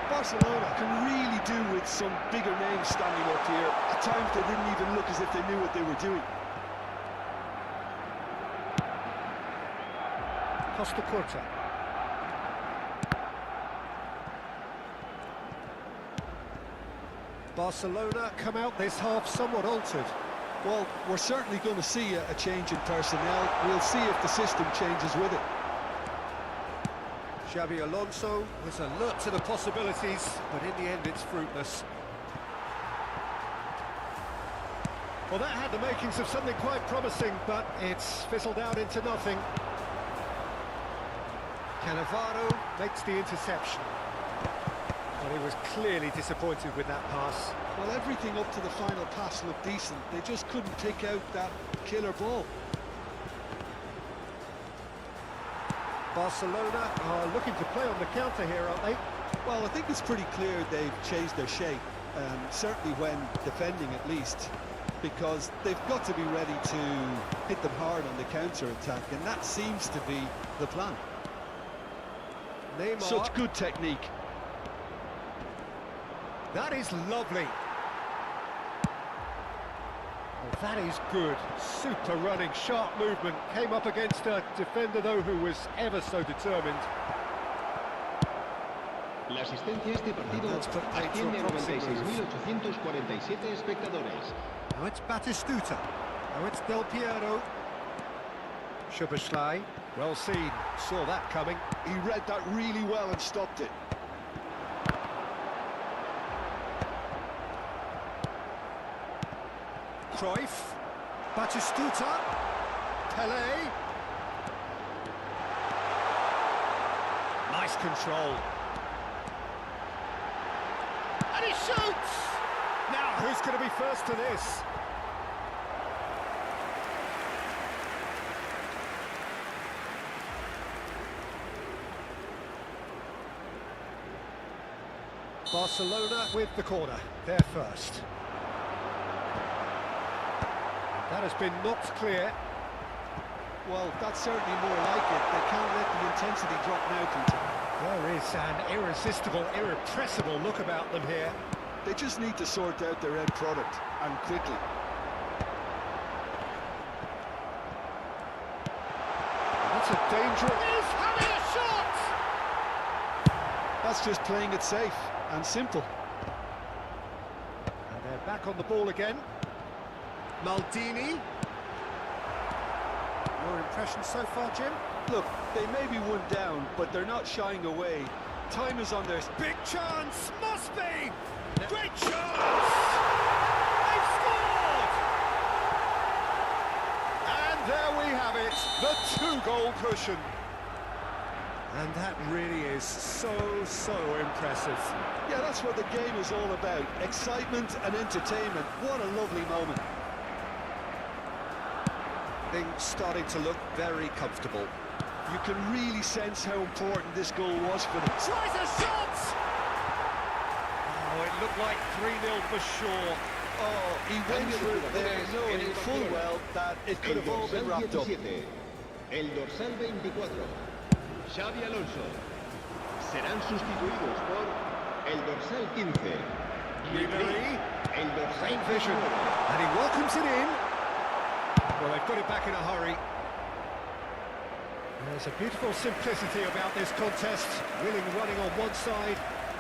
Barcelona can really do with some bigger names standing up here. At times they didn't even look as if they knew what they were doing. Costa Curta. Barcelona come out this half somewhat altered. Well, we're certainly going to see a change in personnel. We'll see if the system changes with it. Xabi Alonso was alert to the possibilities, but in the end it's fruitless. Well, that had the makings of something quite promising, but it's fizzled out into nothing. Cannavaro makes the interception. But he was clearly disappointed with that pass. Well, everything up to the final pass looked decent. They just couldn't pick out that killer ball. Barcelona are looking to play on the counter here, aren't they? Well, I think it's pretty clear they've changed their shape, certainly when defending at least, because they've got to be ready to hit them hard on the counter-attack, and that seems to be the plan. Neymar. Such good technique. That is lovely. Well, that is good. Super running, sharp movement. Came up against a defender, though, who was ever so determined. La asistencia a este partido asciende a 96.847 espectadores. Now it's Batistuta. Now it's Del Piero. Szoboszlai. Well seen. Saw that coming. He read that really well and stopped it. Cruyff. Batistuta. Pelé. Nice control. And he shoots! Now, who's going to be first to this? Barcelona with the corner. They're first. That has been knocked clear. Well, that's certainly more like it. They can't let the intensity drop now, Peter. There is an irresistible, irrepressible look about them here. They just need to sort out their end product, and quickly. That's a dangerous... He's having a shot! That's just playing it safe and simple. And they're back on the ball again. Maldini. Your impression so far, Jim? Look, they may be one down, but they're not shying away. Time is on their... Big chance! Must be! Great chance! They've scored! And there we have it, the two-goal cushion. And that really is so impressive. Yeah, that's what the game is all about. Excitement and entertainment. What a lovely moment. Things starting to look very comfortable. You can really sense how important this goal was for them. Tries a shot! Oh, it looked like 3-0 for sure. Oh, he went Cambio de through there jugadores en knowing el full Barcelona. well that it could El have all been dorsal wrapped up. 17, el dorsal 24, Xavi Alonso. Serán sustituidos por el dorsal 15, Ribery, el dorsal great vision, 19. and he welcomes it in. Well, they've got it back in a hurry. There's a beautiful simplicity about this contest. Willing running on one side,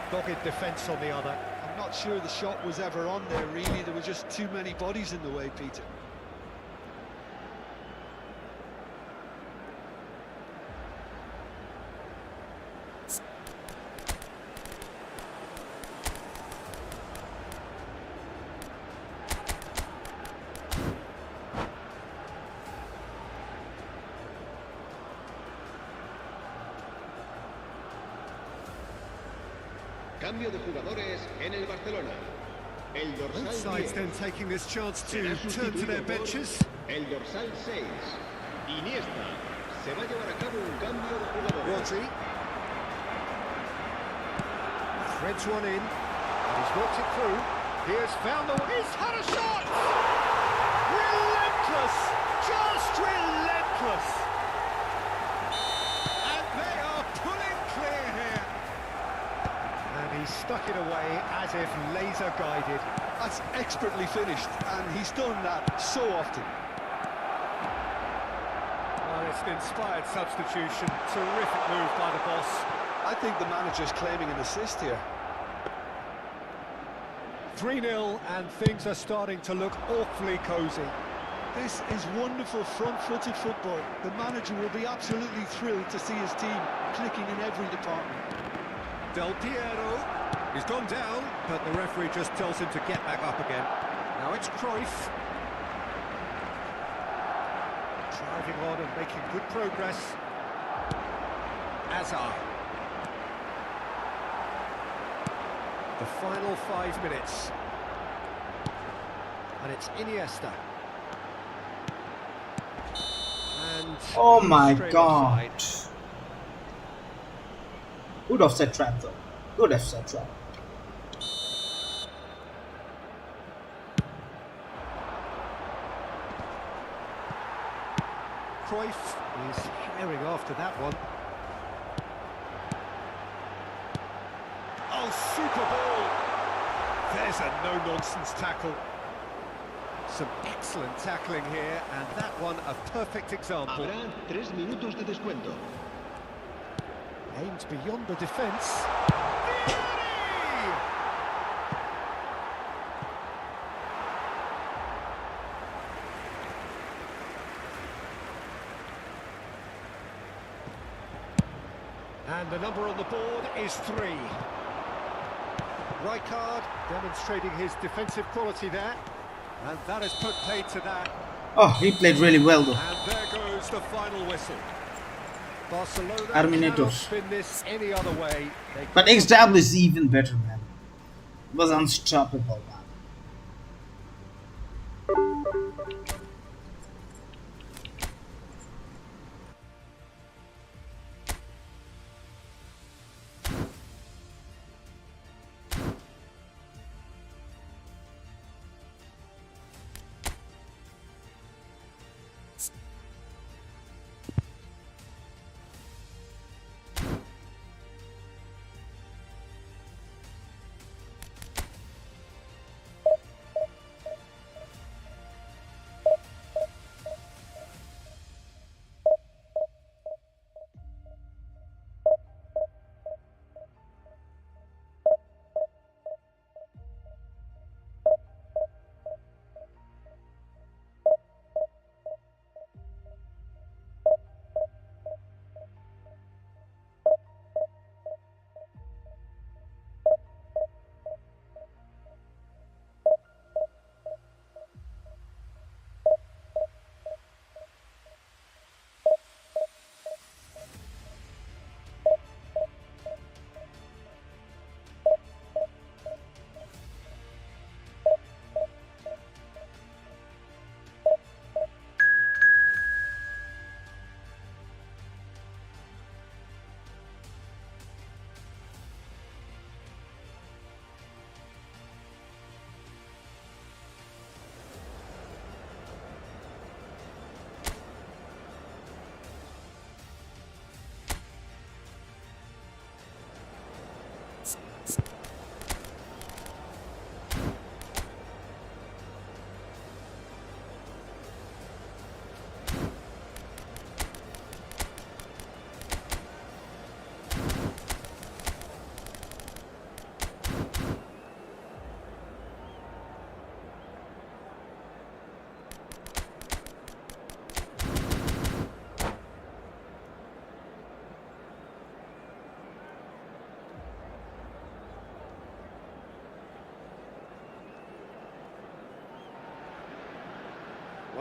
dogged defence on the other. I'm not sure the shot was ever on there, really. There were just too many bodies in the way, Peter. Cambio de jugadores en el Barcelona. El Both dorsal sides 10 then taking this chance to será turn to their sustituido por benches. el dorsal 6, Iniesta. Se va a llevar a cabo un cambio de jugadores. Rodri threads one in, and he's worked it through. He has found the... He's had a shot! Relentless! Just relentless! And they are pulling clear here. And he stuck it away as if laser guided. That's expertly finished, and he's done that so often. Well, it's an inspired substitution. Terrific move by the boss. I think the manager's claiming an assist here. 3-0, and things are starting to look awfully cosy. This is wonderful front-footed football. The manager will be absolutely thrilled to see his team clicking in every department. Del Piero, he's gone down, but the referee just tells him to get back up again. Now it's Cruyff. Driving on and making good progress. Azar. The final 5 minutes. And it's Iniesta. And Oh my straight god. offside. Good offside trap though. Good offside trap. Cruyff is herring after that one. Oh, super ball! There's a no-nonsense tackle. Some excellent tackling here, and that one a perfect example. Habrá 3 minutos de descuento. Aimed beyond the defence. And the number on the board is 3. Rijkaard demonstrating his defensive quality there. And that has put paid to that. Oh, he played really well though. And there goes the final whistle. Barcelona Terminator. cannot spin this any other way. They But XW is even better, man. It was unstoppable, man.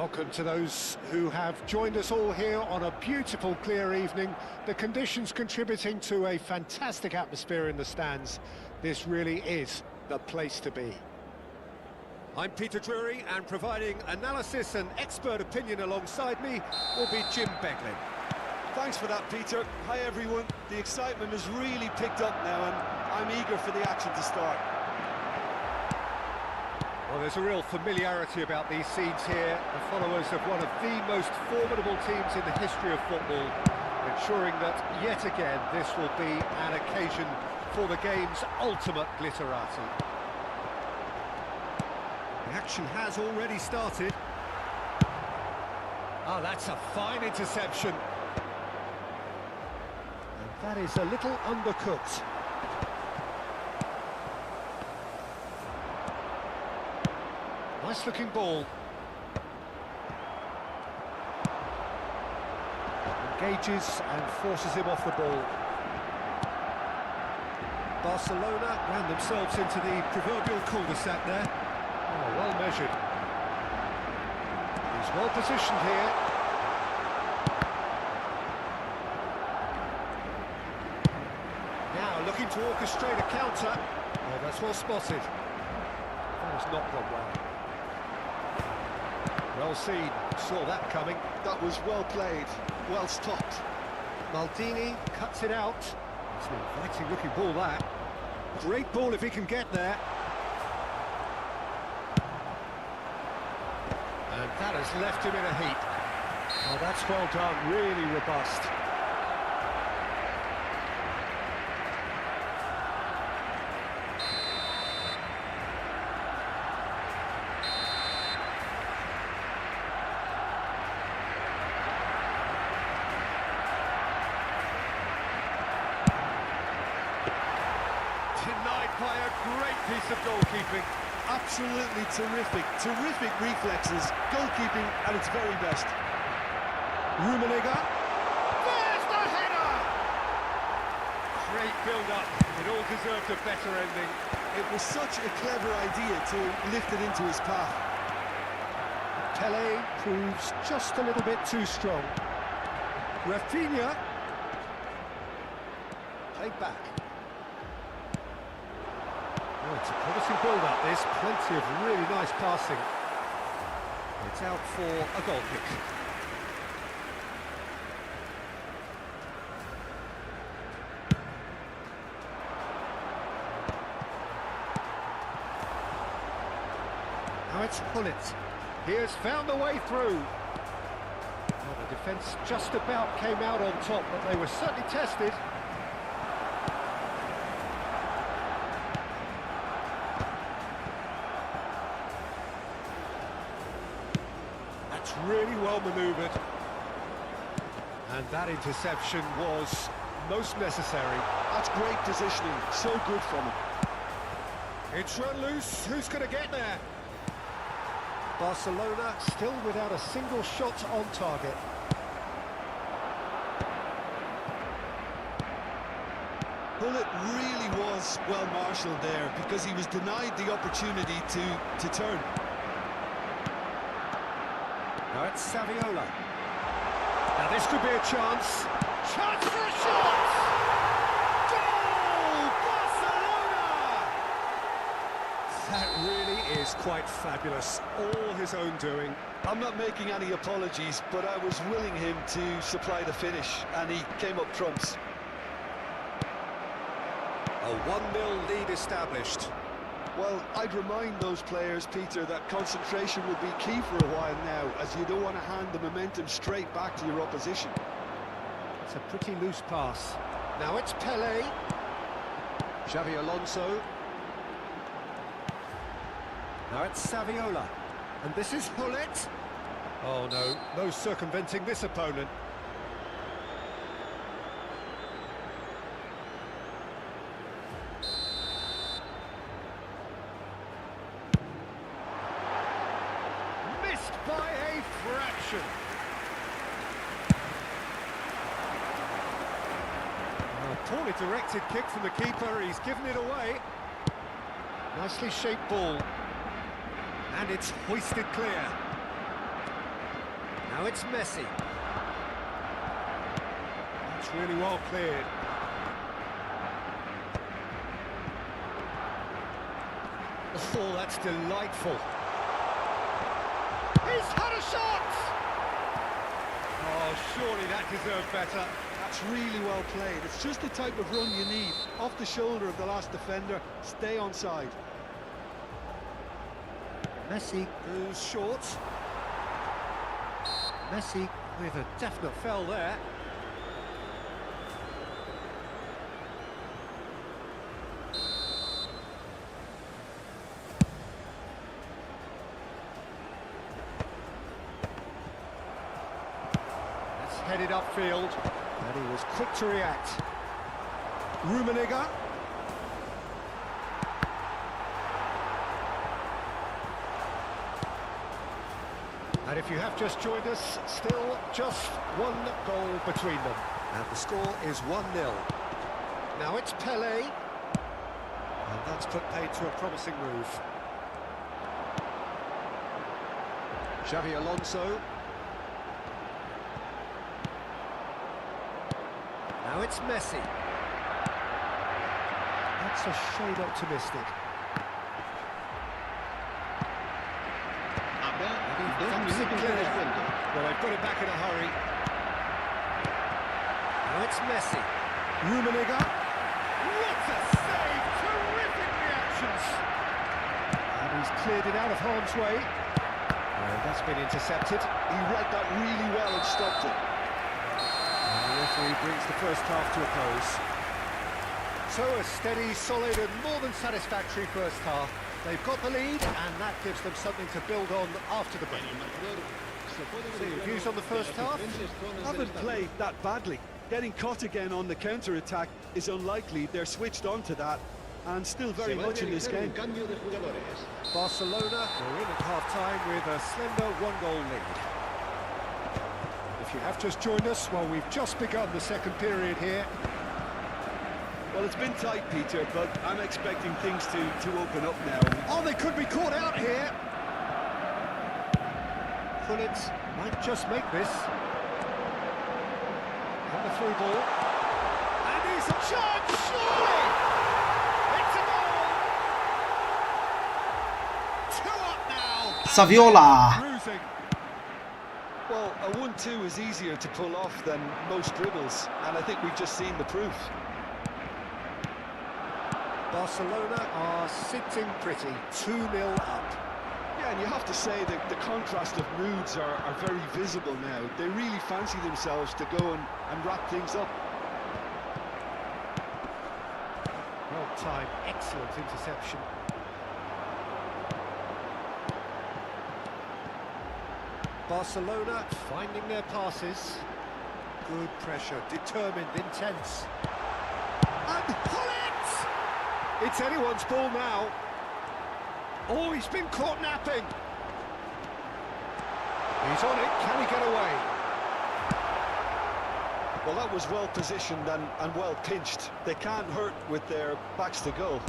Welcome to those who have joined us all here on a beautiful, clear evening. The conditions contributing to a fantastic atmosphere in the stands. This really is the place to be. I'm Peter Drury, and providing analysis and expert opinion alongside me will be Jim Beglin. Thanks for that, Peter. Hi, everyone. The excitement has really picked up now, and I'm eager for the action to start. Well, there's a real familiarity about these scenes here, the followers of one of the most formidable teams in the history of football, ensuring that, yet again, this will be an occasion for the game's ultimate glitterati. The action has already started. Oh, that's a fine interception. And that is a little undercooked. Nice-looking ball. Engages and forces him off the ball. Barcelona ran themselves into the proverbial cul-de-sac there. Oh, well measured. He's well positioned here. Now looking to orchestrate a counter. Oh, that's well spotted. That has not gone well. Well seen, saw that coming. That was well played, well stopped. Maldini cuts it out. It's an inviting looking ball, that. Great ball if he can get there. And that has left him in a heap. Oh, that's well done, really robust. Denied by a great piece of goalkeeping. Absolutely terrific reflexes. Goalkeeping at its very best. Rummenigge. There's the header! Great build-up. It all deserved a better ending. It was such a clever idea to lift it into his path. Pele proves just a little bit too strong. Rafinha. Played back. Oh, it's a promising build-up, this. Plenty of really nice passing. It's out for a goal kick. Now it's Hullet. He has found a way through. Well, the defence just about came out on top, but they were certainly tested. That's really well manoeuvred. And that interception was most necessary. That's great positioning, so good from him. It's run loose, who's going to get there? Barcelona still without a single shot on target. Hullet really was well marshalled there because he was denied the opportunity to turn. Now it's Saviola. Now this could be a chance. Chance for a shot! Goal! Barcelona! That really is quite fabulous. All his own doing. I'm not making any apologies, but I was willing him to supply the finish, and he came up trumps. A 1-0 lead established. Well, I'd remind those players, Peter, that concentration will be key for a while now, as you don't want to hand the momentum straight back to your opposition. It's a pretty loose pass. Now it's Pele. Xavi Alonso. Now it's Saviola. And this is Hullet. Oh no, no circumventing this opponent. Missed by a fraction. A poorly directed kick from the keeper, he's given it away. Nicely shaped ball. And it's hoisted clear. Now it's Messi. It's really well cleared. Oh, that's delightful. He's had a shot! Oh, surely that deserved better. That's really well played. It's just the type of run you need. Off the shoulder of the last defender, stay onside. Messi goes short. Messi with a definite foul there. That's headed upfield, and he was quick to react. Rummenigge. And if you have just joined us, still just one goal between them. And the score is 1-0. Now it's Pelé. And that's put paid to a promising move. Xavi Alonso. Now it's Messi. That's a shade optimistic. Well, they've got it back in a hurry. Now it's Messi. Rummenigge. What a save! Terrific reactions! And he's cleared it out of harm's way. And that's been intercepted. He read that really well and stopped it. And the referee brings the first half to a close. So a steady, solid and more than satisfactory first half. They've got the lead and that gives them something to build on after the break. So your views on the first half? Haven't played that badly. Getting caught again on the counter-attack is unlikely. They're switched on to that and still very much in this game. Barcelona are in at half-time with a slender one-goal lead. If you have just joined us, well, we've just begun the second period here. Well, it's been tight, Peter, but I'm expecting things to open up now. Oh, they could be caught out here. Gullit might just make this. And the through ball. And he's a chance, surely! It's a goal! 2 up now! Saviola. Cruising. Well, a 1-2 is easier to pull off than most dribbles, and I think we've just seen the proof. Barcelona are sitting pretty, 2-0 up. Yeah, and you have to say that the contrast of moods are very visible now. They really fancy themselves to go and wrap things up. Well timed, excellent interception. Barcelona finding their passes. Good pressure, determined, intense. And pull it! It's anyone's ball now. Oh, he's been caught napping. He's on it, can he get away? Well, that was well positioned and well pinched. They can't hurt with their backs to goal.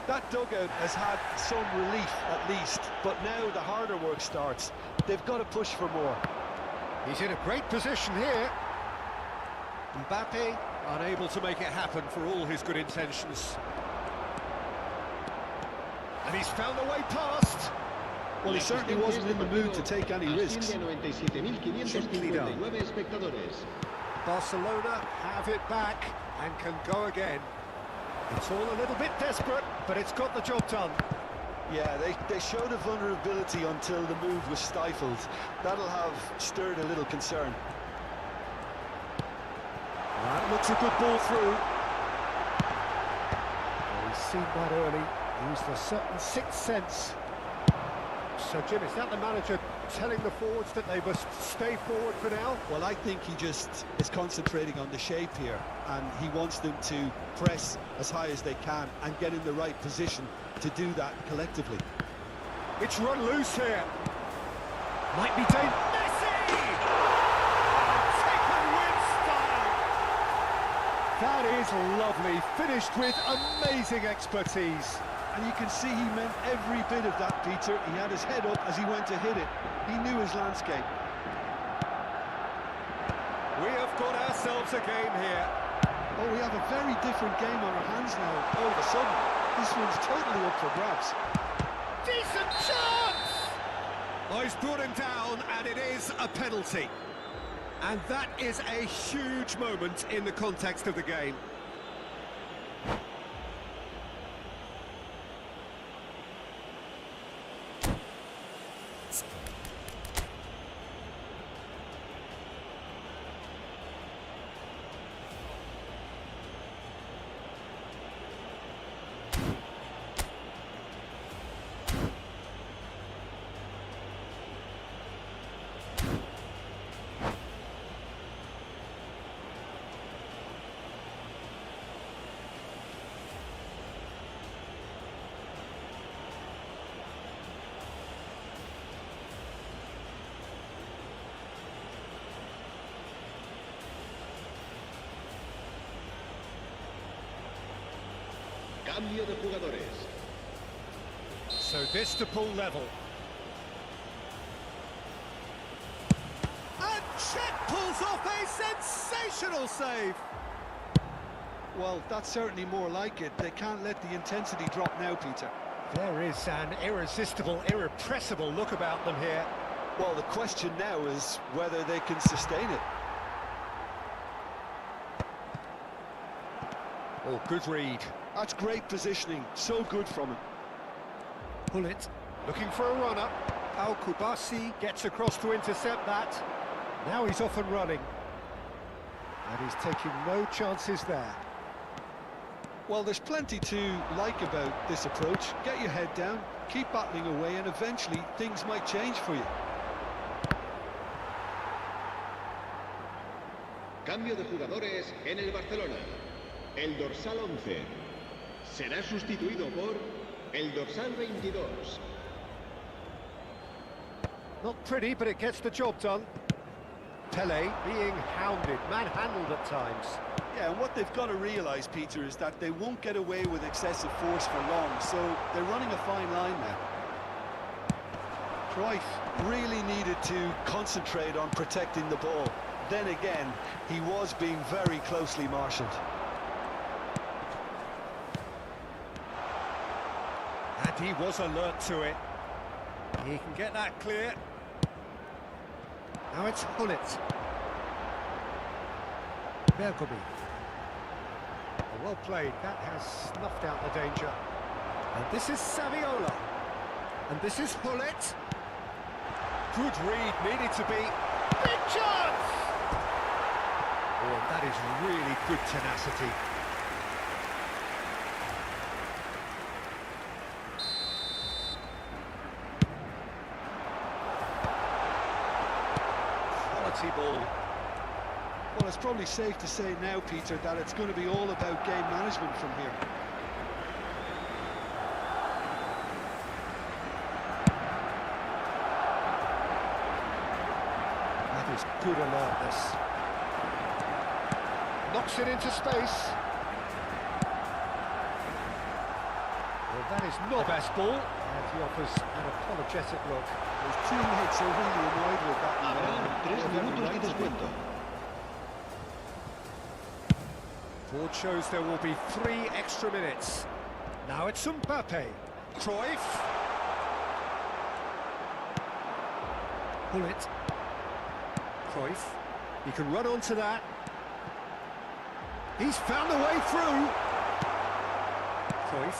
That dugout has had some relief at least, but now the harder work starts. They've got to push for more. He's in a great position here. Mbappe unable to make it happen for all his good intentions. And he's found a way past. Well, he certainly wasn't in the mood to take any risks. Gently done. Barcelona have it back and can go again. It's all a little bit desperate, but it's got the job done. Yeah, they showed a vulnerability until the move was stifled. That'll have stirred a little concern. That looks a good ball through. Well, he's seen that early, used a certain sixth sense. So, Jim, is that the manager telling the forwards that they must stay forward for now? Well, I think he just is concentrating on the shape here, and he wants them to press as high as they can and get in the right position to do that collectively. It's run loose here. Might be dangerous. Messi! Taken with style. That is lovely. Finished with amazing expertise. And you can see he meant every bit of that, Peter. He had his head up as he went to hit it. He knew his landscape. We have got ourselves a game here. Oh, we have a very different game on our hands now, all of a sudden. This one's totally up for grabs. Decent chance! Oh, he's brought him down, and it is a penalty. And that is a huge moment in the context of the game. Cambio de jugadores. So this to pull level. And Chet pulls off a sensational save. Well, that's certainly more like it. They can't let the intensity drop now, Peter. There is an irresistible, irrepressible look about them here. Well, the question now is whether they can sustain it. Oh, good read. That's great positioning. So good from him. Pull it. Looking for a run-up. Al-Kubasi gets across to intercept that. Now he's off and running. And he's taking no chances there. Well, there's plenty to like about this approach. Get your head down, keep battling away, and eventually things might change for you. Cambio de jugadores en el Barcelona. El dorsal 11 será sustituido por el dorsal 22. Not pretty, but it gets the job done. Pele being hounded, manhandled at times. Yeah, and what they've got to realise, Peter, is that they won't get away with excessive force for long, so they're running a fine line now. Cruyff really needed to concentrate on protecting the ball. Then again, he was being very closely marshalled. And he was alert to it. He can get that clear. Now it's Hullet. Bergomi. Well played. That has snuffed out the danger. And this is Saviola. And this is Hullet. Good read, needed to be. Big chance! Oh, and that is really good tenacity. Ball. Well, it's probably safe to say now, Peter, that it's going to be all about game management from here. That is good alertness. Knocks it into space. Well, that is not the best ball. And he offers an apologetic look. His teammates are really annoyed with that. Habrán 3 minutos de descuento. Board shows there will be 3 extra minutes. Now it's Mbappe. Cruyff. Pull it. Cruyff. He can run onto that. He's found a way through. Cruyff.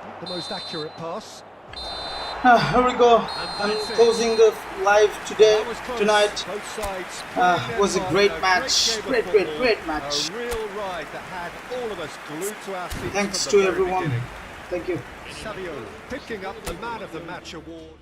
Not the most accurate pass. Here we go. I'm closing the live today, tonight. Was a great match. Great match. A real ride that had all of us glued to our seats. Thanks from the to very everyone. beginning. Thank you. Saviola picking up the Man of the Match award.